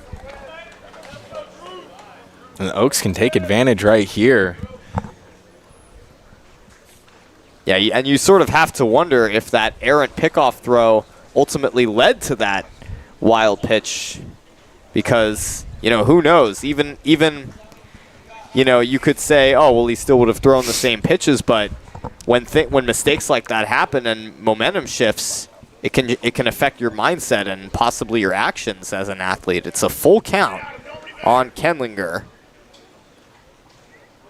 Speaker 3: And the Oaks can take advantage right here.
Speaker 1: Yeah, and you sort of have to wonder if that errant pickoff throw ultimately led to that wild pitch, because, you know, who knows? Even you know, you could say, oh, well, he still would have thrown the same pitches, but when mistakes like that happen and momentum shifts, it can affect your mindset and possibly your actions as an athlete. It's a full count on Kendlinger.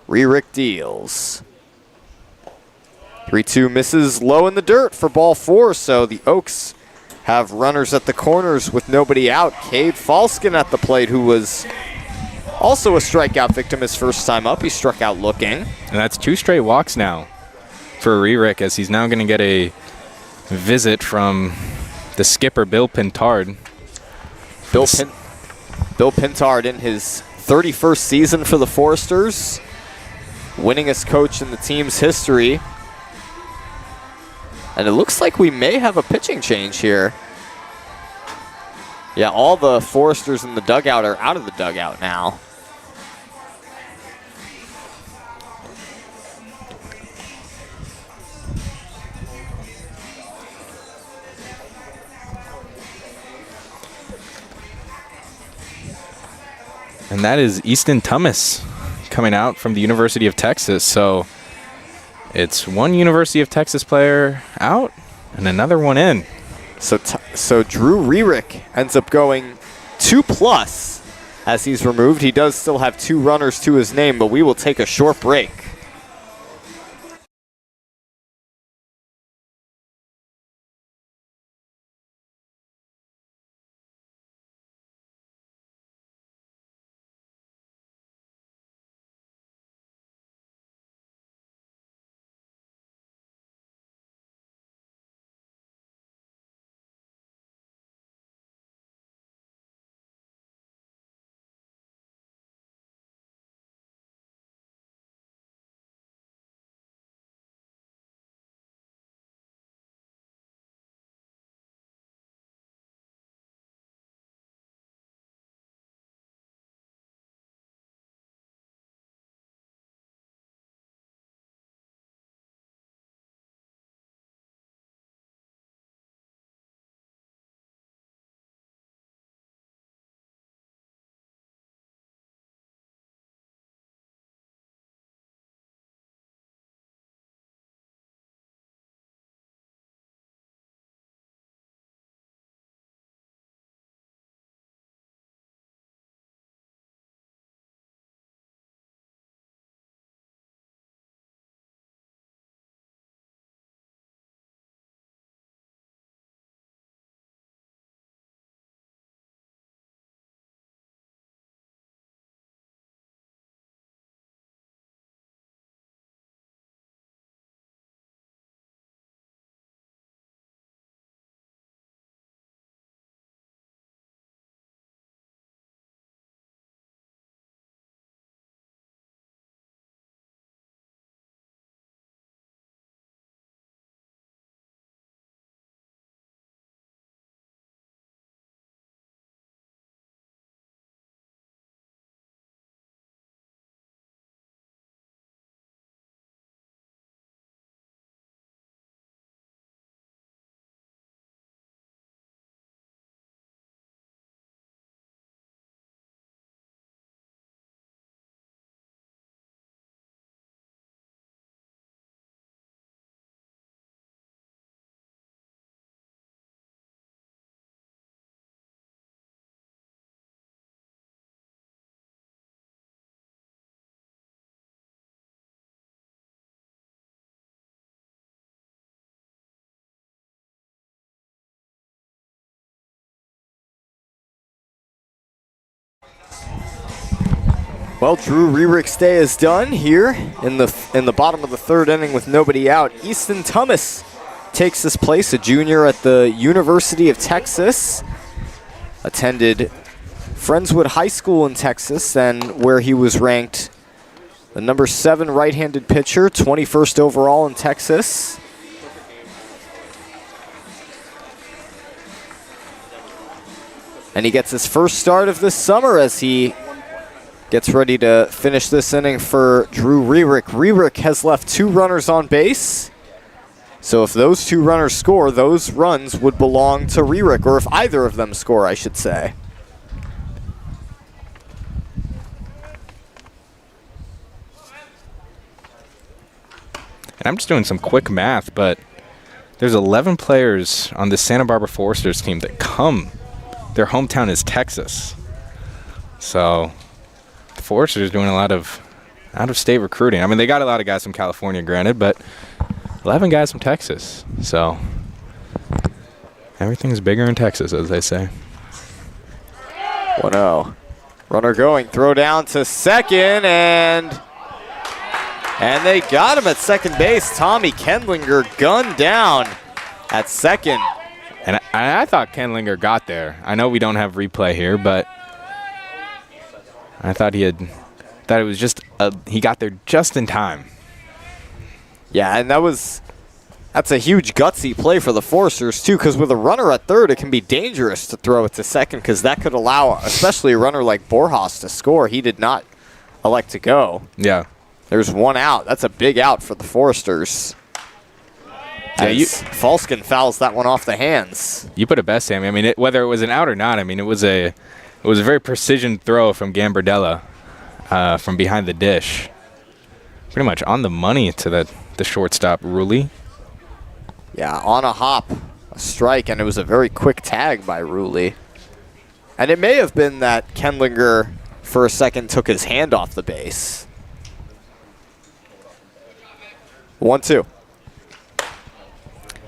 Speaker 1: Rierick deals. 3-2 misses low in the dirt for ball 4, so the Oaks have runners at the corners with nobody out. Cade Falskin at the plate, who was also a strikeout victim his first time up. He struck out looking.
Speaker 3: And that's 2 straight walks now for Rierick, as he's now going to get a visit from the skipper, Bill Pintard.
Speaker 1: Bill Pintard in his 31st season for the Foresters, winningest coach in the team's history. And it looks like we may have a pitching change here. Yeah, all the Foresters in the dugout are out of the dugout now.
Speaker 3: And that is Easton Thomas coming out from the University of Texas. So it's 1 University of Texas player out and another one in.
Speaker 1: So Drew Rierick ends up going 2+ as he's removed. He does still have 2 runners to his name, but we will take a short break. Well, Drew Rerick's day is done here in the bottom of the third inning with nobody out. Easton Thomas takes his place, a junior at the University of Texas. Attended Friendswood High School in Texas, and where he was ranked the number 7 right-handed pitcher, 21st overall in Texas. And he gets his first start of this summer as he gets ready to finish this inning for Drew Rerick. Rerick has left 2 runners on base. So if those 2 runners score, those runs would belong to Rerick, or if either of them score, I should say.
Speaker 3: And I'm just doing some quick math, but there's 11 players on the Santa Barbara Foresters team that their hometown is Texas. So the Foresters doing a lot of out-of-state recruiting. I mean, they got a lot of guys from California, granted, but 11 guys from Texas. So everything's bigger in Texas, as they say.
Speaker 1: 1-0. Runner going, throw down to second, and they got him at second base. Tommy Kendlinger gunned down at second.
Speaker 3: And I thought Kendlinger got there. I know we don't have replay here, but I thought it was just he got there just in time.
Speaker 1: Yeah, and that's a huge gutsy play for the Foresters too, because with a runner at third, it can be dangerous to throw it to second, because that could allow especially a runner like Borjas to score. He did not elect to go.
Speaker 3: Yeah.
Speaker 1: There's 1 out. That's a big out for the Foresters. Yeah, Falskin fouls that one off the hands.
Speaker 3: You put it best, Sammy. I mean, whether it was an out or not, I mean, it was a very precision throw from Gambardella from behind the dish. Pretty much on the money to the shortstop, Rulli.
Speaker 1: Yeah, on a hop, a strike, and it was a very quick tag by Rulli. And it may have been that Kendlinger, for a second, took his hand off the base. 1-2.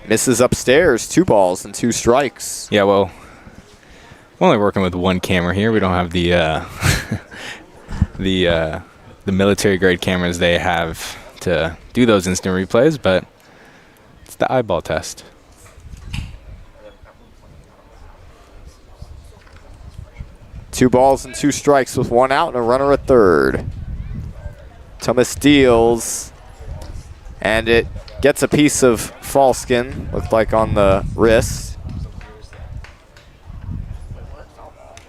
Speaker 1: Misses upstairs, 2 balls and 2 strikes.
Speaker 3: Yeah, well, we're only working with 1 camera here. We don't have the the military grade cameras they have to do those instant replays, but it's the eyeball test.
Speaker 1: Two balls and 2 strikes with 1 out and a runner at third. Thomas deals, and it gets a piece of Falskin, looked like on the wrist.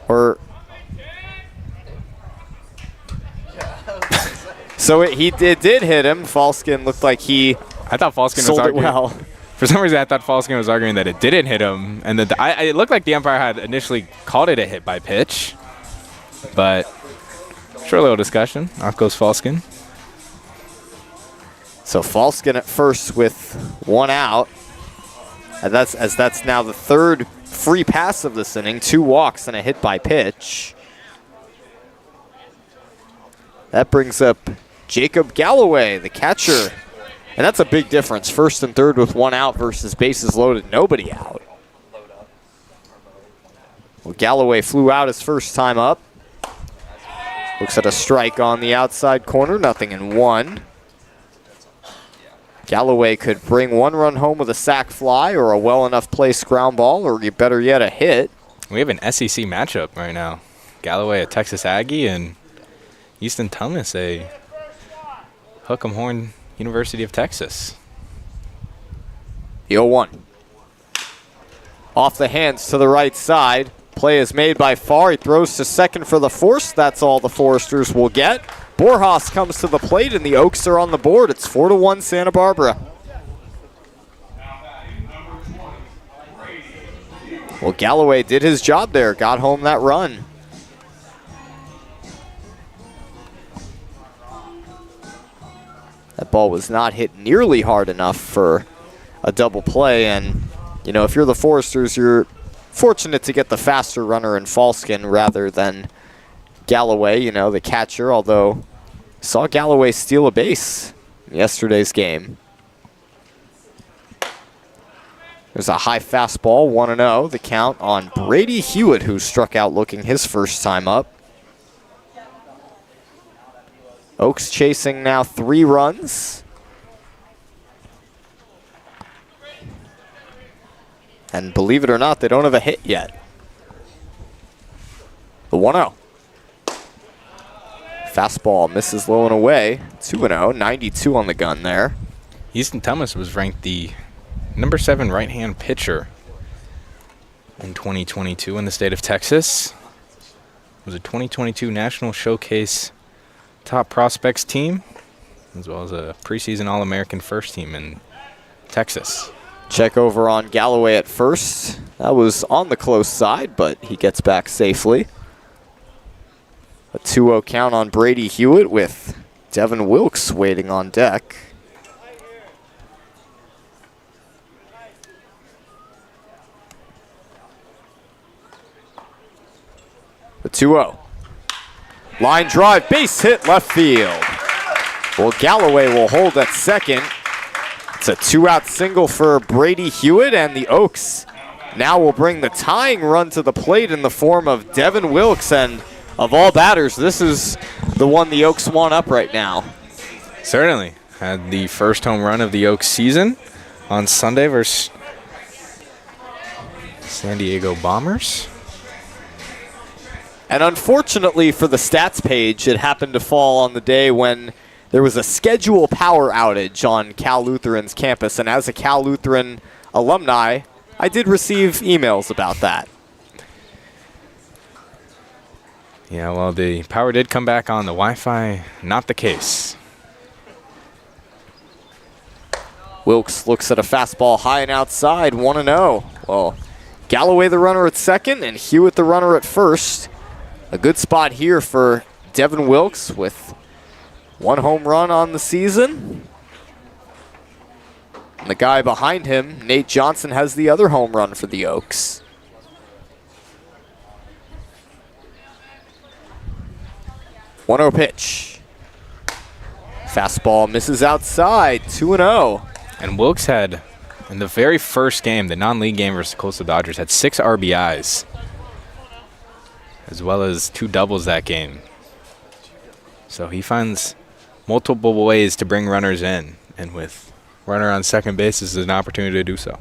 Speaker 1: Or so it did hit him. Falskin looked like
Speaker 3: I thought Falskin was arguing.
Speaker 1: Well.
Speaker 3: For some reason, I thought Falskin was arguing that it didn't hit him, and that it looked like the umpire had initially called it a hit by pitch. But short little discussion. Off goes Falskin.
Speaker 1: So Falskin at first with 1 out. And that's now the 3rd free pass of this inning. 2 walks and a hit by pitch. That brings up Jacob Galloway, the catcher. And that's a big difference. 1st and 3rd with 1 out versus bases loaded, nobody out. Well, Galloway flew out his first time up. Looks at a strike on the outside corner, 0-1. Galloway could bring 1 run home with a sac fly or a well enough placed ground ball, or better yet, a hit.
Speaker 3: We have an SEC matchup right now. Galloway, a Texas Aggie, and Easton Thomas, a Hook'em Horn University of Texas.
Speaker 1: The 0-1. Off the hands to the right side. Play is made by Farr. He throws to second for the force. That's all the Foresters will get. Borjas comes to the plate, and the Oaks are on the board. It's 4-1 Santa Barbara. Well, Galloway did his job there. Got home that run. That ball was not hit nearly hard enough for a double play. And, you know, if you're the Foresters, you're fortunate to get the faster runner in Falskin rather than Galloway, you know, the catcher, although saw Galloway steal a base in yesterday's game. There's a high fastball, 1-0. The count on Brady Hewitt, who struck out looking his first time up. Oaks chasing now 3 runs. And believe it or not, they don't have a hit yet. The 1-0. Fastball misses low and away. 2-0, 92 on the gun there.
Speaker 3: Easton Thomas was ranked the number 7 right-hand pitcher in 2022 in the state of Texas. It was a 2022 National Showcase Top Prospects team, as well as a preseason All-American first team in Texas.
Speaker 1: Check over on Galloway at first. That was on the close side, but he gets back safely. A 2-0 count on Brady Hewitt with Devin Wilkes waiting on deck. The 2-0. Line drive, base hit left field. Well, Galloway will hold at second. It's a 2-out single for Brady Hewitt, and the Oaks now will bring the tying run to the plate in the form of Devin Wilkes. And of all batters, this is the one the Oaks want up right now.
Speaker 3: Certainly. Had the first home run of the Oaks season on Sunday versus San Diego Bombers.
Speaker 1: And unfortunately for the stats page, it happened to fall on the day when there was a schedule power outage on Cal Lutheran's campus. And as a Cal Lutheran alumni, I did receive emails about that.
Speaker 3: Yeah, well, the power did come back on. The Wi-Fi, not the case.
Speaker 1: Wilkes looks at a fastball high and outside, 1-0. Well, Galloway the runner at second and Hewitt the runner at first. A good spot here for Devin Wilkes with 1 home run on the season. And the guy behind him, Nate Johnson, has the other home run for the Oaks. One 1-0 pitch. Fastball misses outside, 2-0.
Speaker 3: And Wilkes had, in the very first game, the non-league game versus the Coastal Dodgers, had 6 RBIs, as well as 2 doubles that game. So he finds multiple ways to bring runners in, and with runner on second base, this is an opportunity to do so.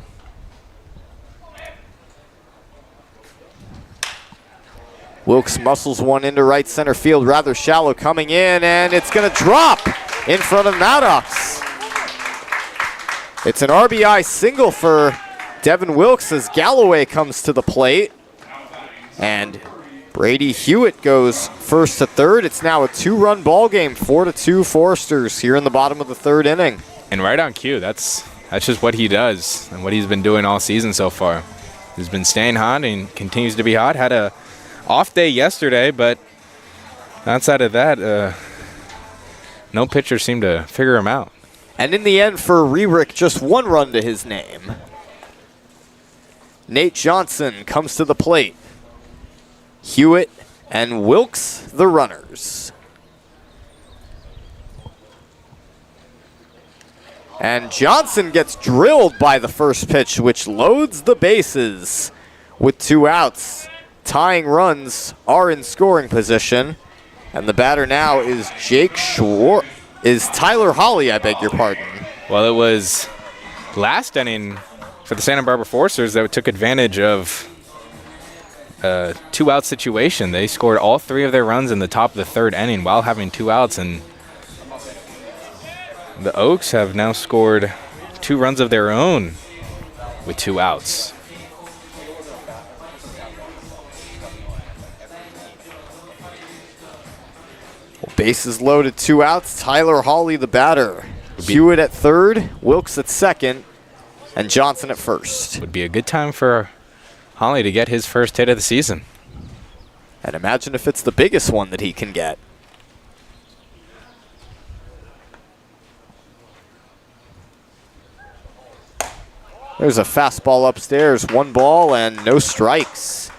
Speaker 1: Wilkes muscles one into right center field, rather shallow, coming in, and it's going to drop in front of Maddox. It's an RBI single for Devin Wilkes as Galloway comes to the plate. And Brady Hewitt goes first to third. It's now a 2-run ball game, 4-2 Foresters here in the bottom of the 3rd inning.
Speaker 3: And right on cue, that's just what he does and what he's been doing all season so far. He's been staying hot and continues to be hot. Had a off day yesterday, but outside of that, no pitcher seemed to figure him out.
Speaker 1: And in the end for Rerick, just 1 run to his name. Nate Johnson comes to the plate. Hewitt and Wilkes, the runners. And Johnson gets drilled by the first pitch, which loads the bases with 2 outs. Tying runs are in scoring position. And the batter now is Tyler Holly, I beg your pardon.
Speaker 3: Well, it was last inning for the Santa Barbara Foresters that took advantage of a 2-out situation. They scored all 3 of their runs in the top of the 3rd inning while having 2 outs, and the Oaks have now scored 2 runs of their own with 2 outs.
Speaker 1: Bases loaded, 2 outs. Tyler Hawley, the batter. Hewitt at third, Wilkes at second, and Johnson at first.
Speaker 3: Would be a good time for Hawley to get his first hit of the season.
Speaker 1: And imagine if it's the biggest one that he can get. There's a fastball upstairs, 1 ball and no strikes.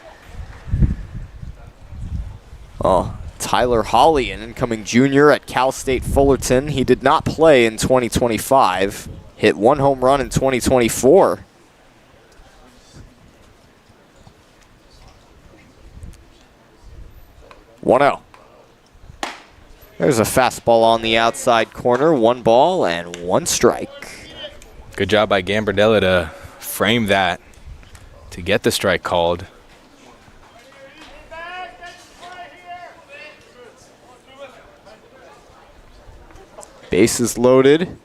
Speaker 1: Oh. Tyler Hawley, an incoming junior at Cal State Fullerton. He did not play in 2025. Hit 1 home run in 2024. One 1-0. There's a fastball on the outside corner. 1 ball and 1 strike.
Speaker 3: Good job by Gambardella to frame that to get the strike called.
Speaker 1: Bases loaded.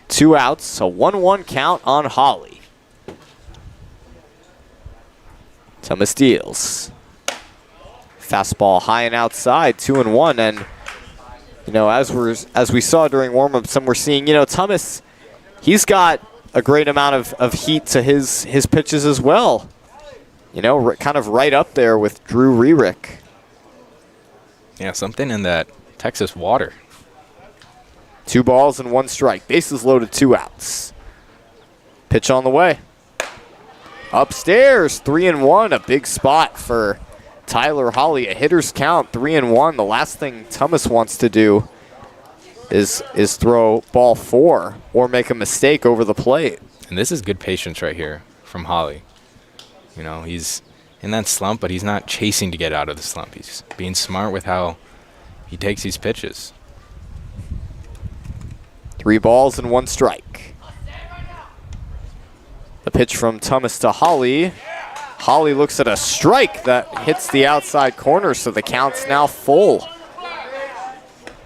Speaker 1: 2 outs. A 1-1 count on Holly. Thomas deals. Fastball high and outside, 2-1, and you know, as we saw during warm-ups, and we're seeing, you know, Thomas, he's got a great amount of heat to his pitches as well. You know, kind of right up there with Drew Rerick.
Speaker 3: Yeah, something in that Texas water.
Speaker 1: 2 balls and 1 strike. Bases loaded, 2 outs. Pitch on the way. Upstairs, 3-1, a big spot for Tyler Holly. A hitter's count, 3-1. The last thing Thomas wants to do is throw ball 4 or make a mistake over the plate.
Speaker 3: And this is good patience right here from Holly. You know, he's in that slump, but he's not chasing to get out of the slump. He's being smart with how he takes these pitches.
Speaker 1: 3 balls and 1 strike. The pitch from Thomas to Holly. Holly looks at a strike that hits the outside corner, so the count's now full.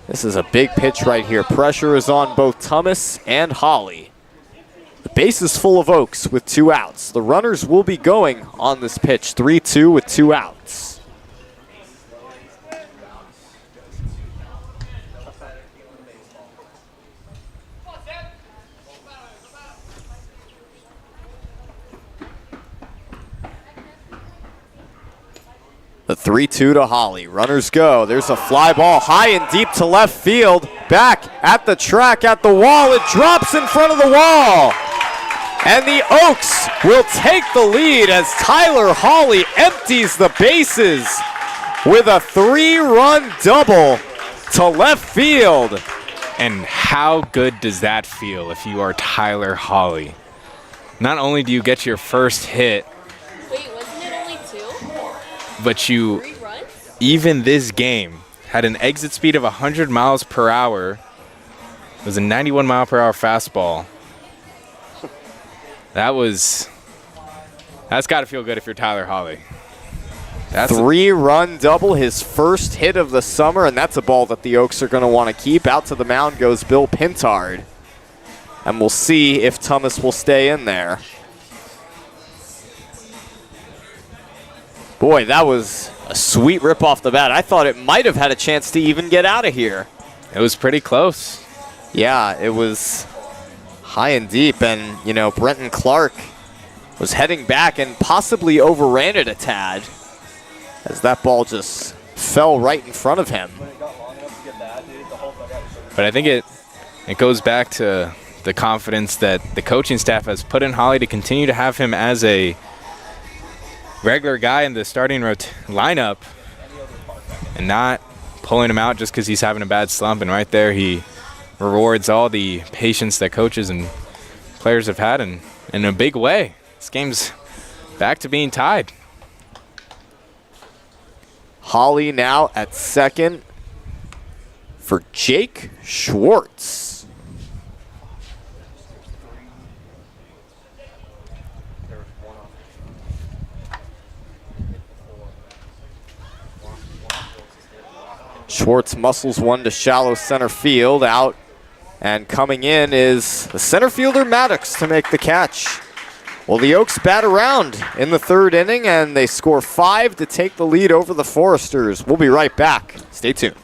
Speaker 1: This is a big pitch right here. Pressure is on both Thomas and Holly. The base is full of Oaks with 2 outs. The runners will be going on this pitch. 3-2 with 2 outs. The 3-2 to Holly. Runners go. There's a fly ball high and deep to left field. Back at the track, at the wall. It drops in front of the wall. And the Oaks will take the lead as Tyler Holly empties the bases with a 3-run double to left field.
Speaker 3: And how good does that feel if you are Tyler Holly? Not only do you get your first hit, but you, even this game, had an exit speed of 100 miles per hour. It was a 91 mile per hour fastball. That's got to feel good if you're Tyler Holly.
Speaker 1: That's 3-run double, his first hit of the summer, and that's a ball that the Oaks are going to want to keep. Out to the mound goes Bill Pintard. And we'll see if Thomas will stay in there. Boy, that was a sweet rip off the bat. I thought it might have had a chance to even get out of here.
Speaker 3: It was pretty close.
Speaker 1: Yeah, it was high and deep, and, you know, Brenton Clark was heading back and possibly overran it a tad as that ball just fell right in front of him.
Speaker 3: But I think it goes back to the confidence that the coaching staff has put in Holly to continue to have him as a regular guy in the starting lineup and not pulling him out just because he's having a bad slump. And right there, he rewards all the patience that coaches and players have had in a big way. This game's back to being tied.
Speaker 1: Holly now at second for Jake Schwartz. Schwartz muscles one to shallow center field, out, and coming in is the center fielder Maddox to make the catch. Well, the Oaks bat around in the 3rd inning, and they score 5 to take the lead over the Foresters. We'll be right back. Stay tuned.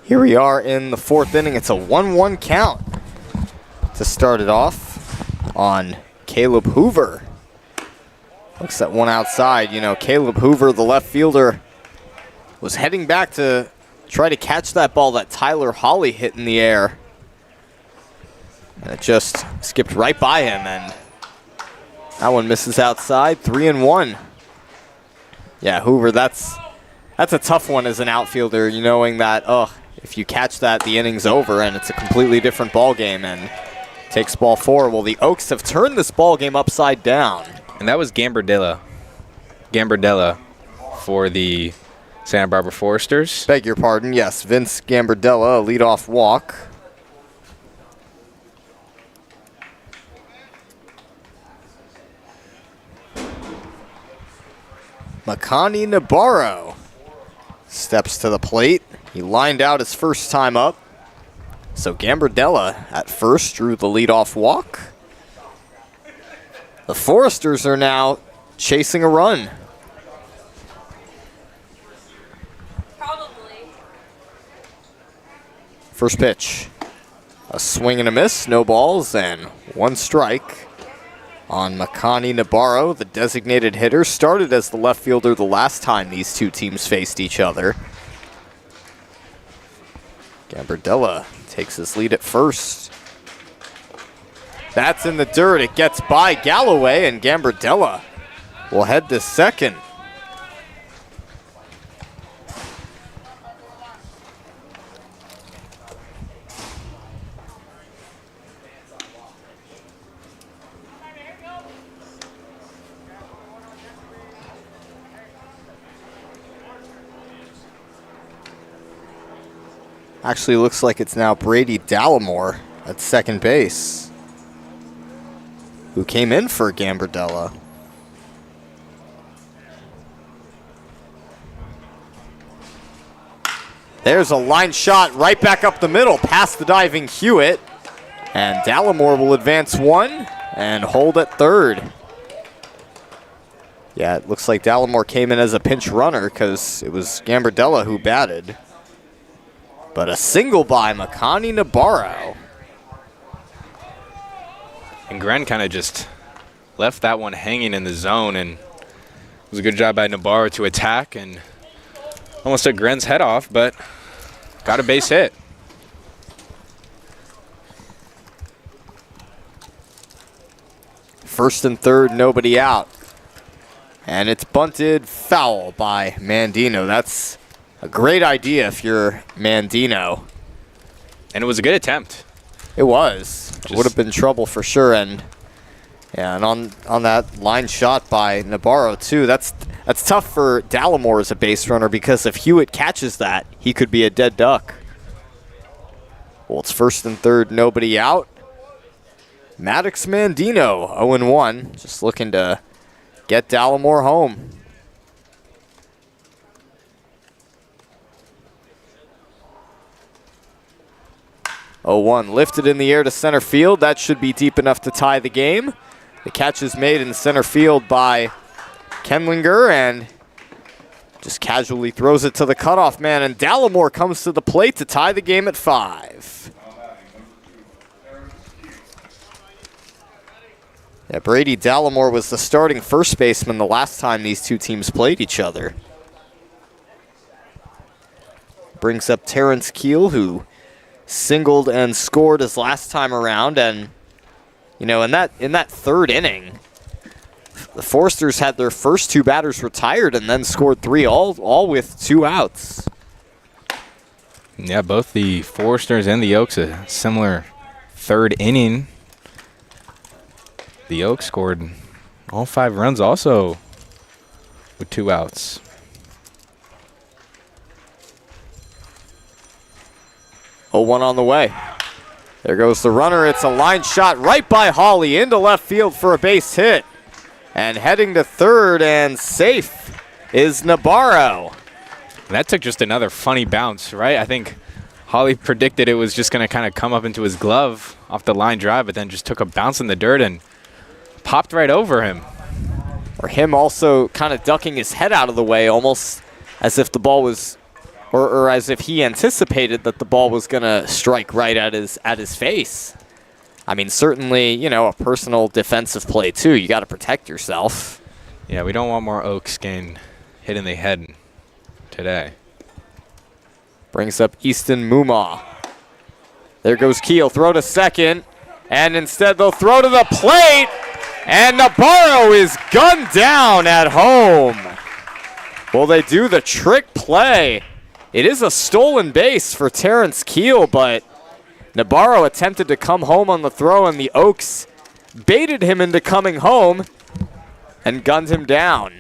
Speaker 1: Here we are in the 4th inning. It's a 1-1 count to start it off on Caleb Hoover. Looks at one outside. You know, Caleb Hoover, the left fielder, was heading back to try to catch that ball that Tyler Hawley hit in the air. And it just skipped right by him, and that one misses outside. 3-1. Yeah, Hoover, that's a tough one as an outfielder, you knowing that, if you catch that, the inning's over and it's a completely different ball game and takes ball 4. Well, the Oaks have turned this ball game upside down.
Speaker 3: And that was Gambardella for the Santa Barbara Foresters.
Speaker 1: Beg your pardon, yes, Vince Gambardella, a leadoff walk. Makani Nabarro steps to the plate. He lined out his first time up. So Gambardella at first drew the leadoff walk. The Foresters are now chasing a run.
Speaker 4: Probably.
Speaker 1: First pitch. A swing and a miss, no balls, and 1 strike on Makani Nabarro. The designated hitter started as the left fielder the last time these two teams faced each other. Gambardella takes his lead at first. That's in the dirt. It gets by Galloway, and Gambardella will head to second. Actually looks like it's now Brady Dallimore at second base, who came in for Gambardella. There's a line shot right back up the middle past the diving Hewitt. And Dallimore will advance 1 and hold at third. Yeah, it looks like Dallimore came in as a pinch runner because it was Gambardella who batted. But a single by Makani Nabarro.
Speaker 3: And Gren kind of just left that one hanging in the zone, and it was a good job by Nabarro to attack and almost took Gren's head off, but got a base hit.
Speaker 1: First and third, nobody out. And it's bunted foul by Mandino. That's a great idea if you're Mandino.
Speaker 3: And it was a good attempt.
Speaker 1: It was. It would have been trouble for sure. And yeah, and on that line shot by Nabarro too, that's tough for Dallimore as a base runner, because if Hewitt catches that, he could be a dead duck. Well, it's first and third, nobody out. Maddox Mandino, 0-1, just looking to get Dallimore home. Lifted in the air to center field. That should be deep enough to tie the game. The catch is made in center field by Kenlinger, and just casually throws it to the cutoff man. And Dallimore comes to the plate to tie the game at 5. Yeah, Brady Dallimore was the starting first baseman the last time these two teams played each other. Brings up Terrence Keel, who singled and scored his last time around. And you know, in that third inning, the Foresters had their first 2 batters retired and then scored 3, all with 2 outs.
Speaker 3: Yeah, both the Foresters and the Oaks a similar third inning. The Oaks scored all 5 runs also with 2 outs.
Speaker 1: Oh, 1 on the way. There goes the runner. It's a line shot right by Hawley into left field for a base hit. And heading to third and safe is Nabarro.
Speaker 3: And that took just another funny bounce, right? I think Hawley predicted it was just going to kind of come up into his glove off the line drive, but then just took a bounce in the dirt and popped right over him.
Speaker 1: Or him also kind of ducking his head out of the way, almost as if the ball was or as if he anticipated that the ball was going to strike right at his face. I mean, certainly, you know, a personal defensive play, too. You got to protect yourself.
Speaker 3: Yeah, we don't want more Oaks getting hit in the head today.
Speaker 1: Brings up Easton Mumma. There goes Keel. Throw to second. And instead, they'll throw to the plate. And Navarro is gunned down at home. Well, they do the trick play. It is a stolen base for Terrence Keel, but Navarro attempted to come home on the throw, and the Oaks baited him into coming home and gunned him down.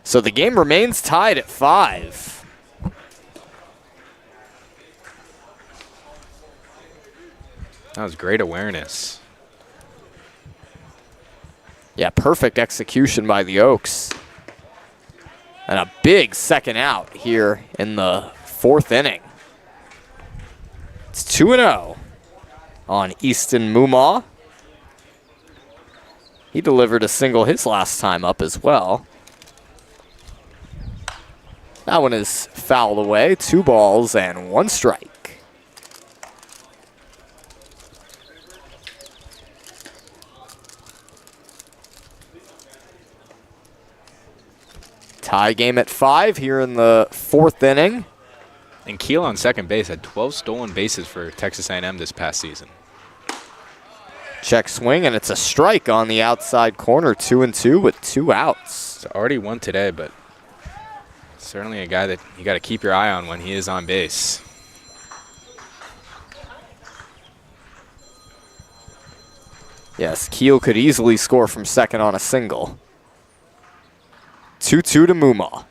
Speaker 1: So the game remains tied at 5.
Speaker 3: That was great awareness.
Speaker 1: Yeah, perfect execution by the Oaks. And a big second out here in the 4th inning. It's 2-0 on Easton Mumma. He delivered a single his last time up as well. That one is fouled away. 2 balls and 1 strike. Tie game at 5 here in the 4th inning.
Speaker 3: And Keel on second base had 12 stolen bases for Texas A&M this past season.
Speaker 1: Check swing, and it's a strike on the outside corner. 2-2 with 2 outs.
Speaker 3: It's already won today, but certainly a guy that you got to keep your eye on when he is on base.
Speaker 1: Yes, Keel could easily score from second on a single. 2-2 to Mumma.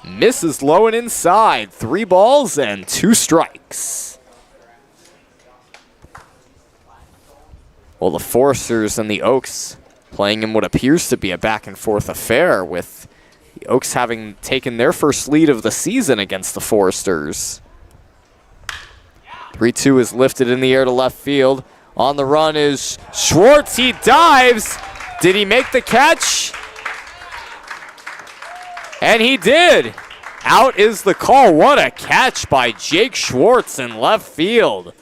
Speaker 1: Misses low and inside. 3 balls and 2 strikes. Well, the Foresters and the Oaks playing in what appears to be a back-and-forth affair, with the Oaks having taken their first lead of the season against the Foresters. 3-2 is lifted in the air to left field. On the run is Schwartz. He dives. Did he make the catch? And he did. Out is the call. What a catch by Jake Schwartz in left field.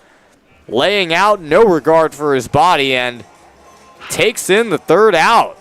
Speaker 1: Laying out, no regard for his body, and takes in the 3rd out.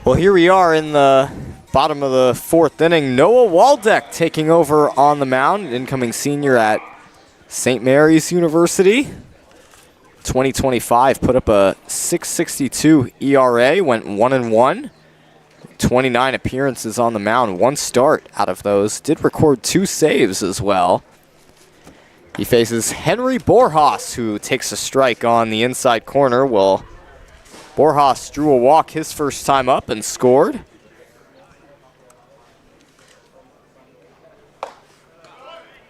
Speaker 1: Well, here we are in the bottom of the 4th inning. Noah Waldeck taking over on the mound, incoming senior at St. Mary's University. 2025 put up a 6.62 ERA, went 1-1. 29 appearances on the mound, 1 start out of those. Did record 2 saves as well. He faces Henry Borjas, who takes a strike on the inside corner. Well, Borjas drew a walk his first time up and scored.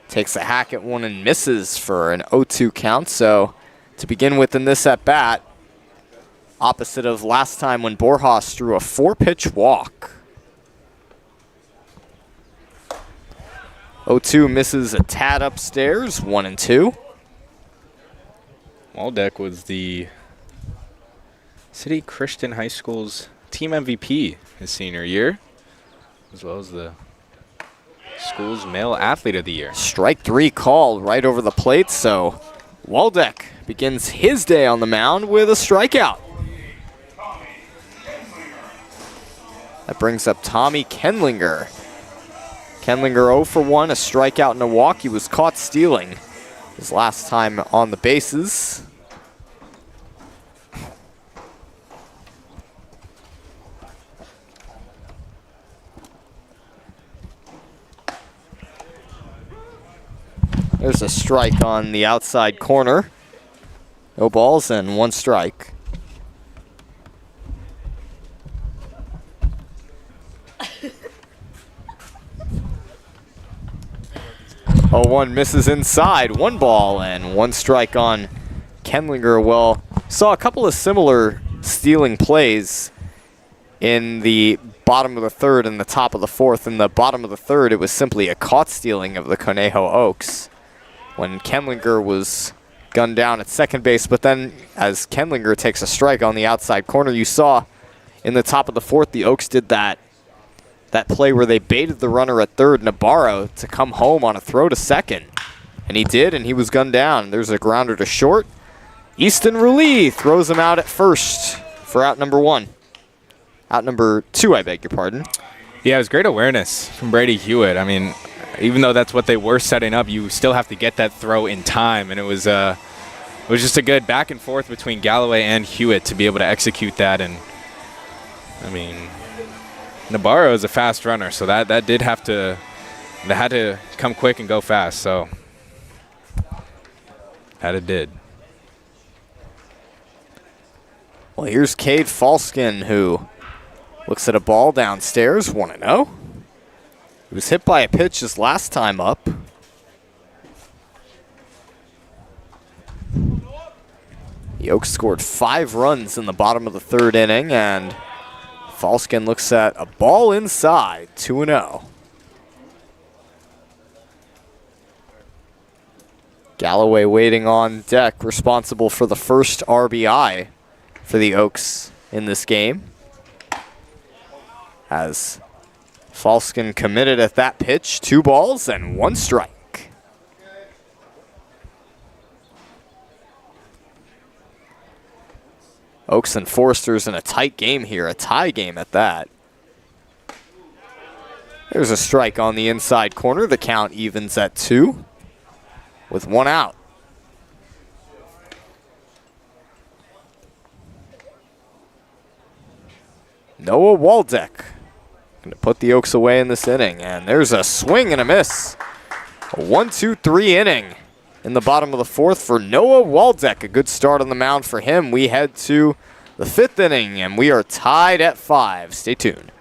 Speaker 1: Takes a hack at one and misses for an 0-2 count. So to begin with in this at-bat, opposite of last time when Borjas drew a 4-pitch walk. 0-2 misses a tad upstairs, 1-2.
Speaker 3: Waldeck was the City Christian High School's team MVP his senior year, as well as the school's male athlete of the year.
Speaker 1: Strike 3 called right over the plate, so Waldeck begins his day on the mound with a strikeout. That brings up Tommy Kenlinger. Kenlinger 0 for 1, a strikeout and a walk. He was caught stealing his last time on the bases. There's a strike on the outside corner. No balls and 1 strike. 0-1 misses inside. 1 ball and 1 strike on Kenlinger. Well, saw a couple of similar stealing plays in the bottom of the 3rd and the top of the 4th. In the bottom of the 3rd, it was simply a caught stealing of the Conejo Oaks when Kenlinger was gunned down at second base. But then as Kenlinger takes a strike on the outside corner, you saw in the top of the 4th, the Oaks did that play where they baited the runner at 3rd, Navarro, to come home on a throw to 2nd. And he did, and he was gunned down. There's a grounder to short. Easton Rulli throws him out at 1st for out number 1. Out number 2, I beg your pardon.
Speaker 3: Yeah, it was great awareness from Brady Hewitt. I mean, even though that's what they were setting up, you still have to get that throw in time. And it was just a good back and forth between Galloway and Hewitt to be able to execute that. And, I mean, Navarro is a fast runner, so that had to come quick and go fast. So that it did.
Speaker 1: Well, here's Cade Falskin, who looks at a ball downstairs, 1-0. He was hit by a pitch his last time up. The Oaks scored 5 runs in the bottom of the 3rd inning, and Falskin looks at a ball inside, 2-0. Galloway waiting on deck, responsible for the first RBI for the Oaks in this game, as Falskin committed at that pitch, 2 balls and 1 strike. Oaks and Foresters in a tight game here, a tie game at that. There's a strike on the inside corner. The count evens at 2 with 1 out. Noah Waldeck going to put the Oaks away in this inning, and there's a swing and a miss. A 1-2-3 inning in the bottom of the 4th for Noah Waldeck. A good start on the mound for him. We head to the 5th inning, and we are tied at 5. Stay tuned.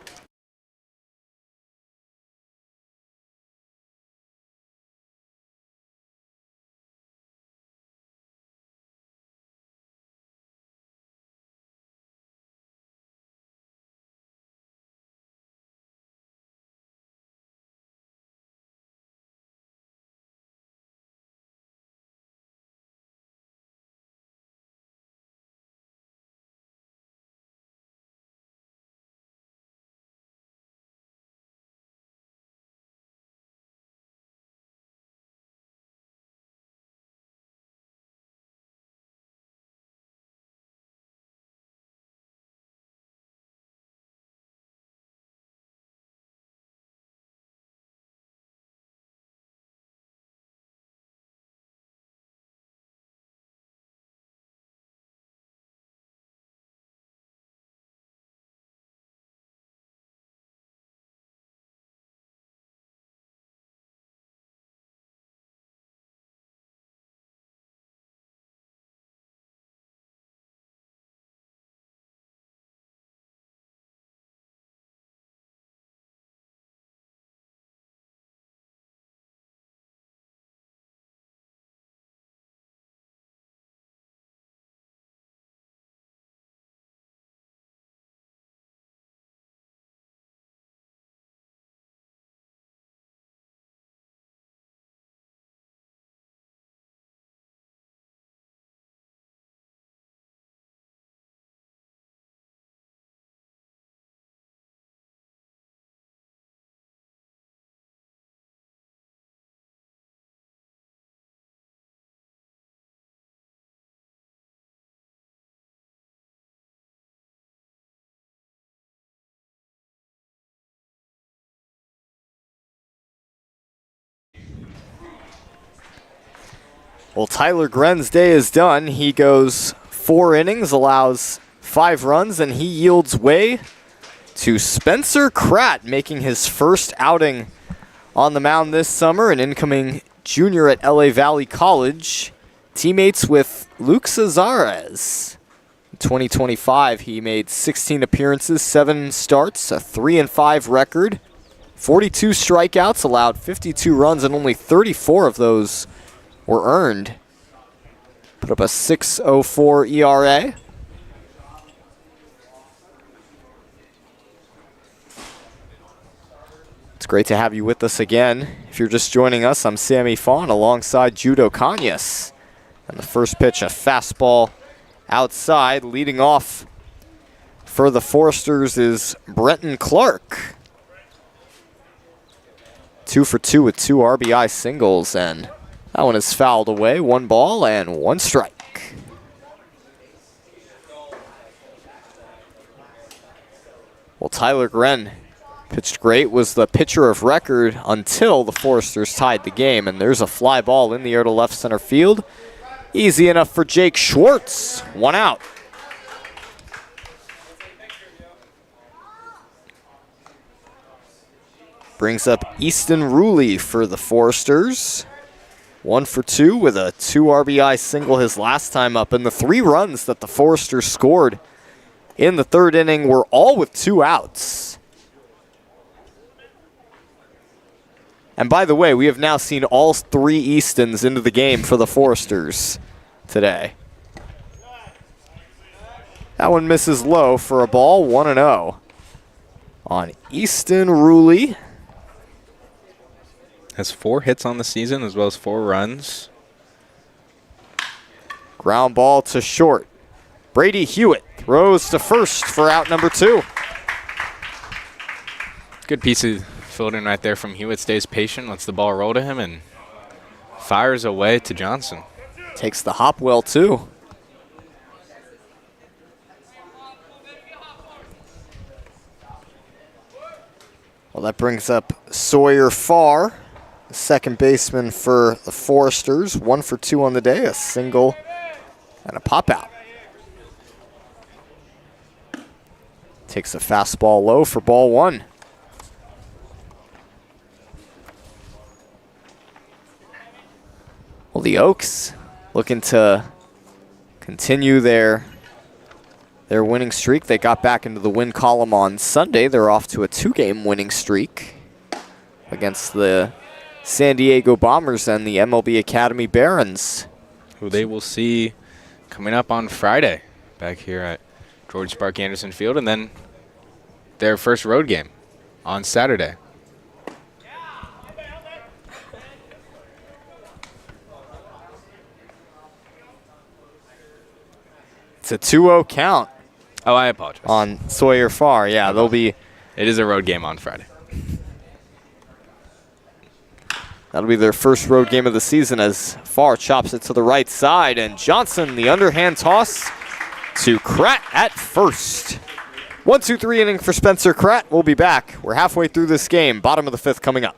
Speaker 1: Well, Tyler Gren's day is done. He goes 4 innings, allows 5 runs, and he yields way to Spencer Kratt, making his first outing on the mound this summer, an incoming junior at LA Valley College. Teammates with Luke Cesares. In 2025, he made 16 appearances, 7 starts, a 3-5 record, 42 strikeouts, allowed 52 runs, and only 34 of those were earned. Put up a 6.04 ERA. It's great to have you with us again. If you're just joining us, I'm Sammy Fawn alongside Judo Kanyas. And the first pitch, a fastball outside. Leading off for the Foresters is Brenton Clark. 2 for 2 with 2 RBI singles, and that one is fouled away. 1 ball and 1 strike. Well, Tyler Gren pitched great, was the pitcher of record until the Foresters tied the game, and there's a fly ball in the air to left center field. Easy enough for Jake Schwartz. 1 out. Brings up Easton Ruley for the Foresters. 1 for 2 with a 2 RBI single his last time up. And the 3 runs that the Foresters scored in the 3rd inning were all with 2 outs. And by the way, we have now seen all 3 Eastons into the game for the Foresters today. That one misses low for a ball, 1-0 on Easton Ruley.
Speaker 3: Has 4 hits on the season as well as 4 runs.
Speaker 1: Ground ball to short. Brady Hewitt throws to first for out number 2.
Speaker 3: Good piece of fielding right there from Hewitt. Stays patient, lets the ball roll to him, and fires away to Johnson.
Speaker 1: Takes the hop well, too. Well, that brings up Sawyer Farr, the second baseman for the Foresters. 1 for 2 on the day, a single and a pop out. Takes a fastball low for ball 1. Well, the Oaks looking to continue their winning streak. They got back into the win column on Sunday. They're off to a 2-game winning streak against the San Diego Bombers and the MLB Academy Barons,
Speaker 3: who they will see coming up on Friday back here at George Sparky Anderson Field, and then their first road game on Saturday.
Speaker 1: It's a 2-0 count.
Speaker 3: Oh, I apologize.
Speaker 1: On Sawyer Farr. Yeah, they'll be.
Speaker 3: It is a road game on Friday.
Speaker 1: That'll be their first road game of the season as Farr chops it to the right side, and Johnson, the underhand toss to Kratt at first. 1-2-3 inning for Spencer Kratt. We'll be back. We're halfway through this game. Bottom of the 5th coming up.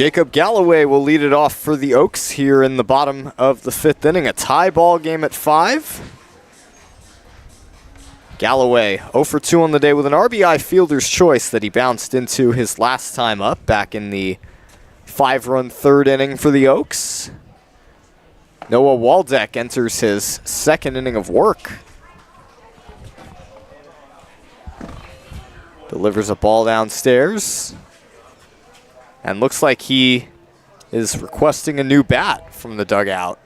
Speaker 1: Jacob Galloway will lead it off for the Oaks here in the bottom of the 5th inning. A tie ball game at 5. Galloway 0 for 2 on the day with an RBI fielder's choice that he bounced into his last time up back in the 5-run 3rd inning for the Oaks. Noah Waldeck enters his 2nd inning of work. Delivers a ball downstairs. And looks like he is requesting a new bat from the dugout.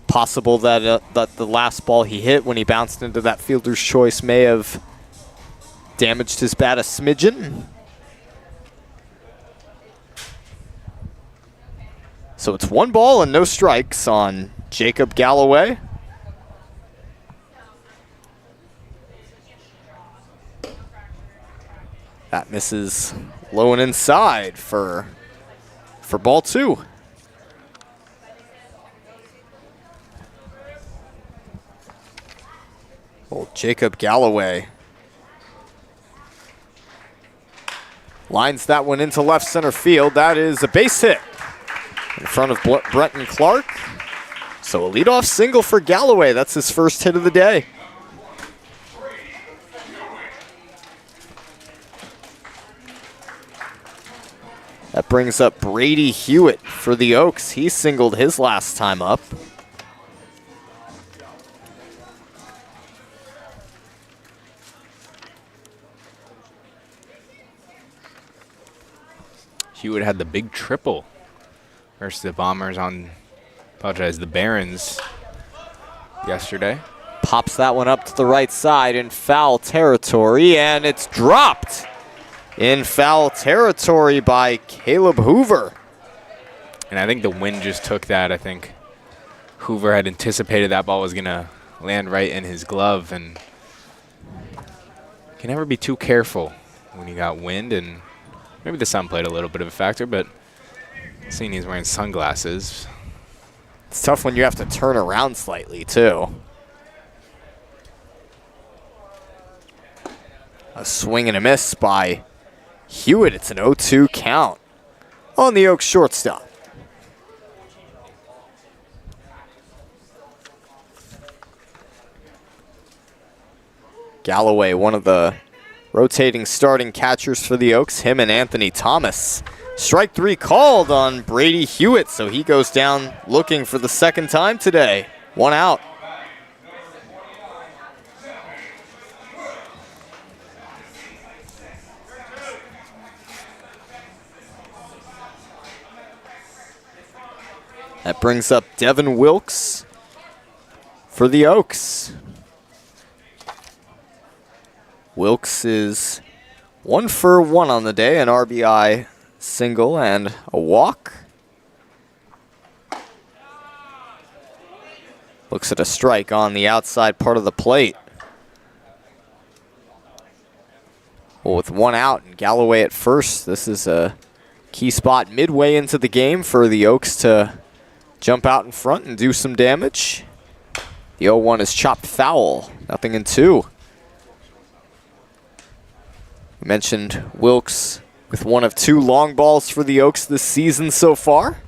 Speaker 1: Possible that that the last ball he hit when he bounced into that fielder's choice may have damaged his bat a smidgen. So it's 1 ball and no strikes on Jacob Galloway. That misses low and inside for ball 2. Old Jacob Galloway lines that one into left center field. That is a base hit in front of Brenton Clark. So a leadoff single for Galloway. That's his first hit of the day. That brings up Brady Hewitt for the Oaks. He singled his last time up.
Speaker 3: Hewitt had the big triple versus the Bombers the Barons yesterday.
Speaker 1: Pops that one up to the right side in foul territory, and it's dropped in foul territory by Caleb Hoover.
Speaker 3: And I think the wind just took that. I think Hoover had anticipated that ball was going to land right in his glove, and can never be too careful when you got wind, and maybe the sun played a little bit of a factor, but seeing he's wearing sunglasses.
Speaker 1: It's tough when you have to turn around slightly, too. A swing and a miss by Hewitt. It's an 0-2 count on the Oaks shortstop. Galloway, one of the rotating starting catchers for the Oaks, him and Anthony Thomas. Strike 3 called on Brady Hewitt, so he goes down looking for the 2nd time today. 1 out. That brings up Devin Wilkes for the Oaks. Wilkes is 1 for 1 on the day, an RBI single and a walk. Looks at a strike on the outside part of the plate. Well, with 1 out and Galloway at first, this is a key spot midway into the game for the Oaks to jump out in front and do some damage. The 0-1 is chopped foul, 0-2. We mentioned Wilkes with 1 of 2 long balls for the Oaks this season so far.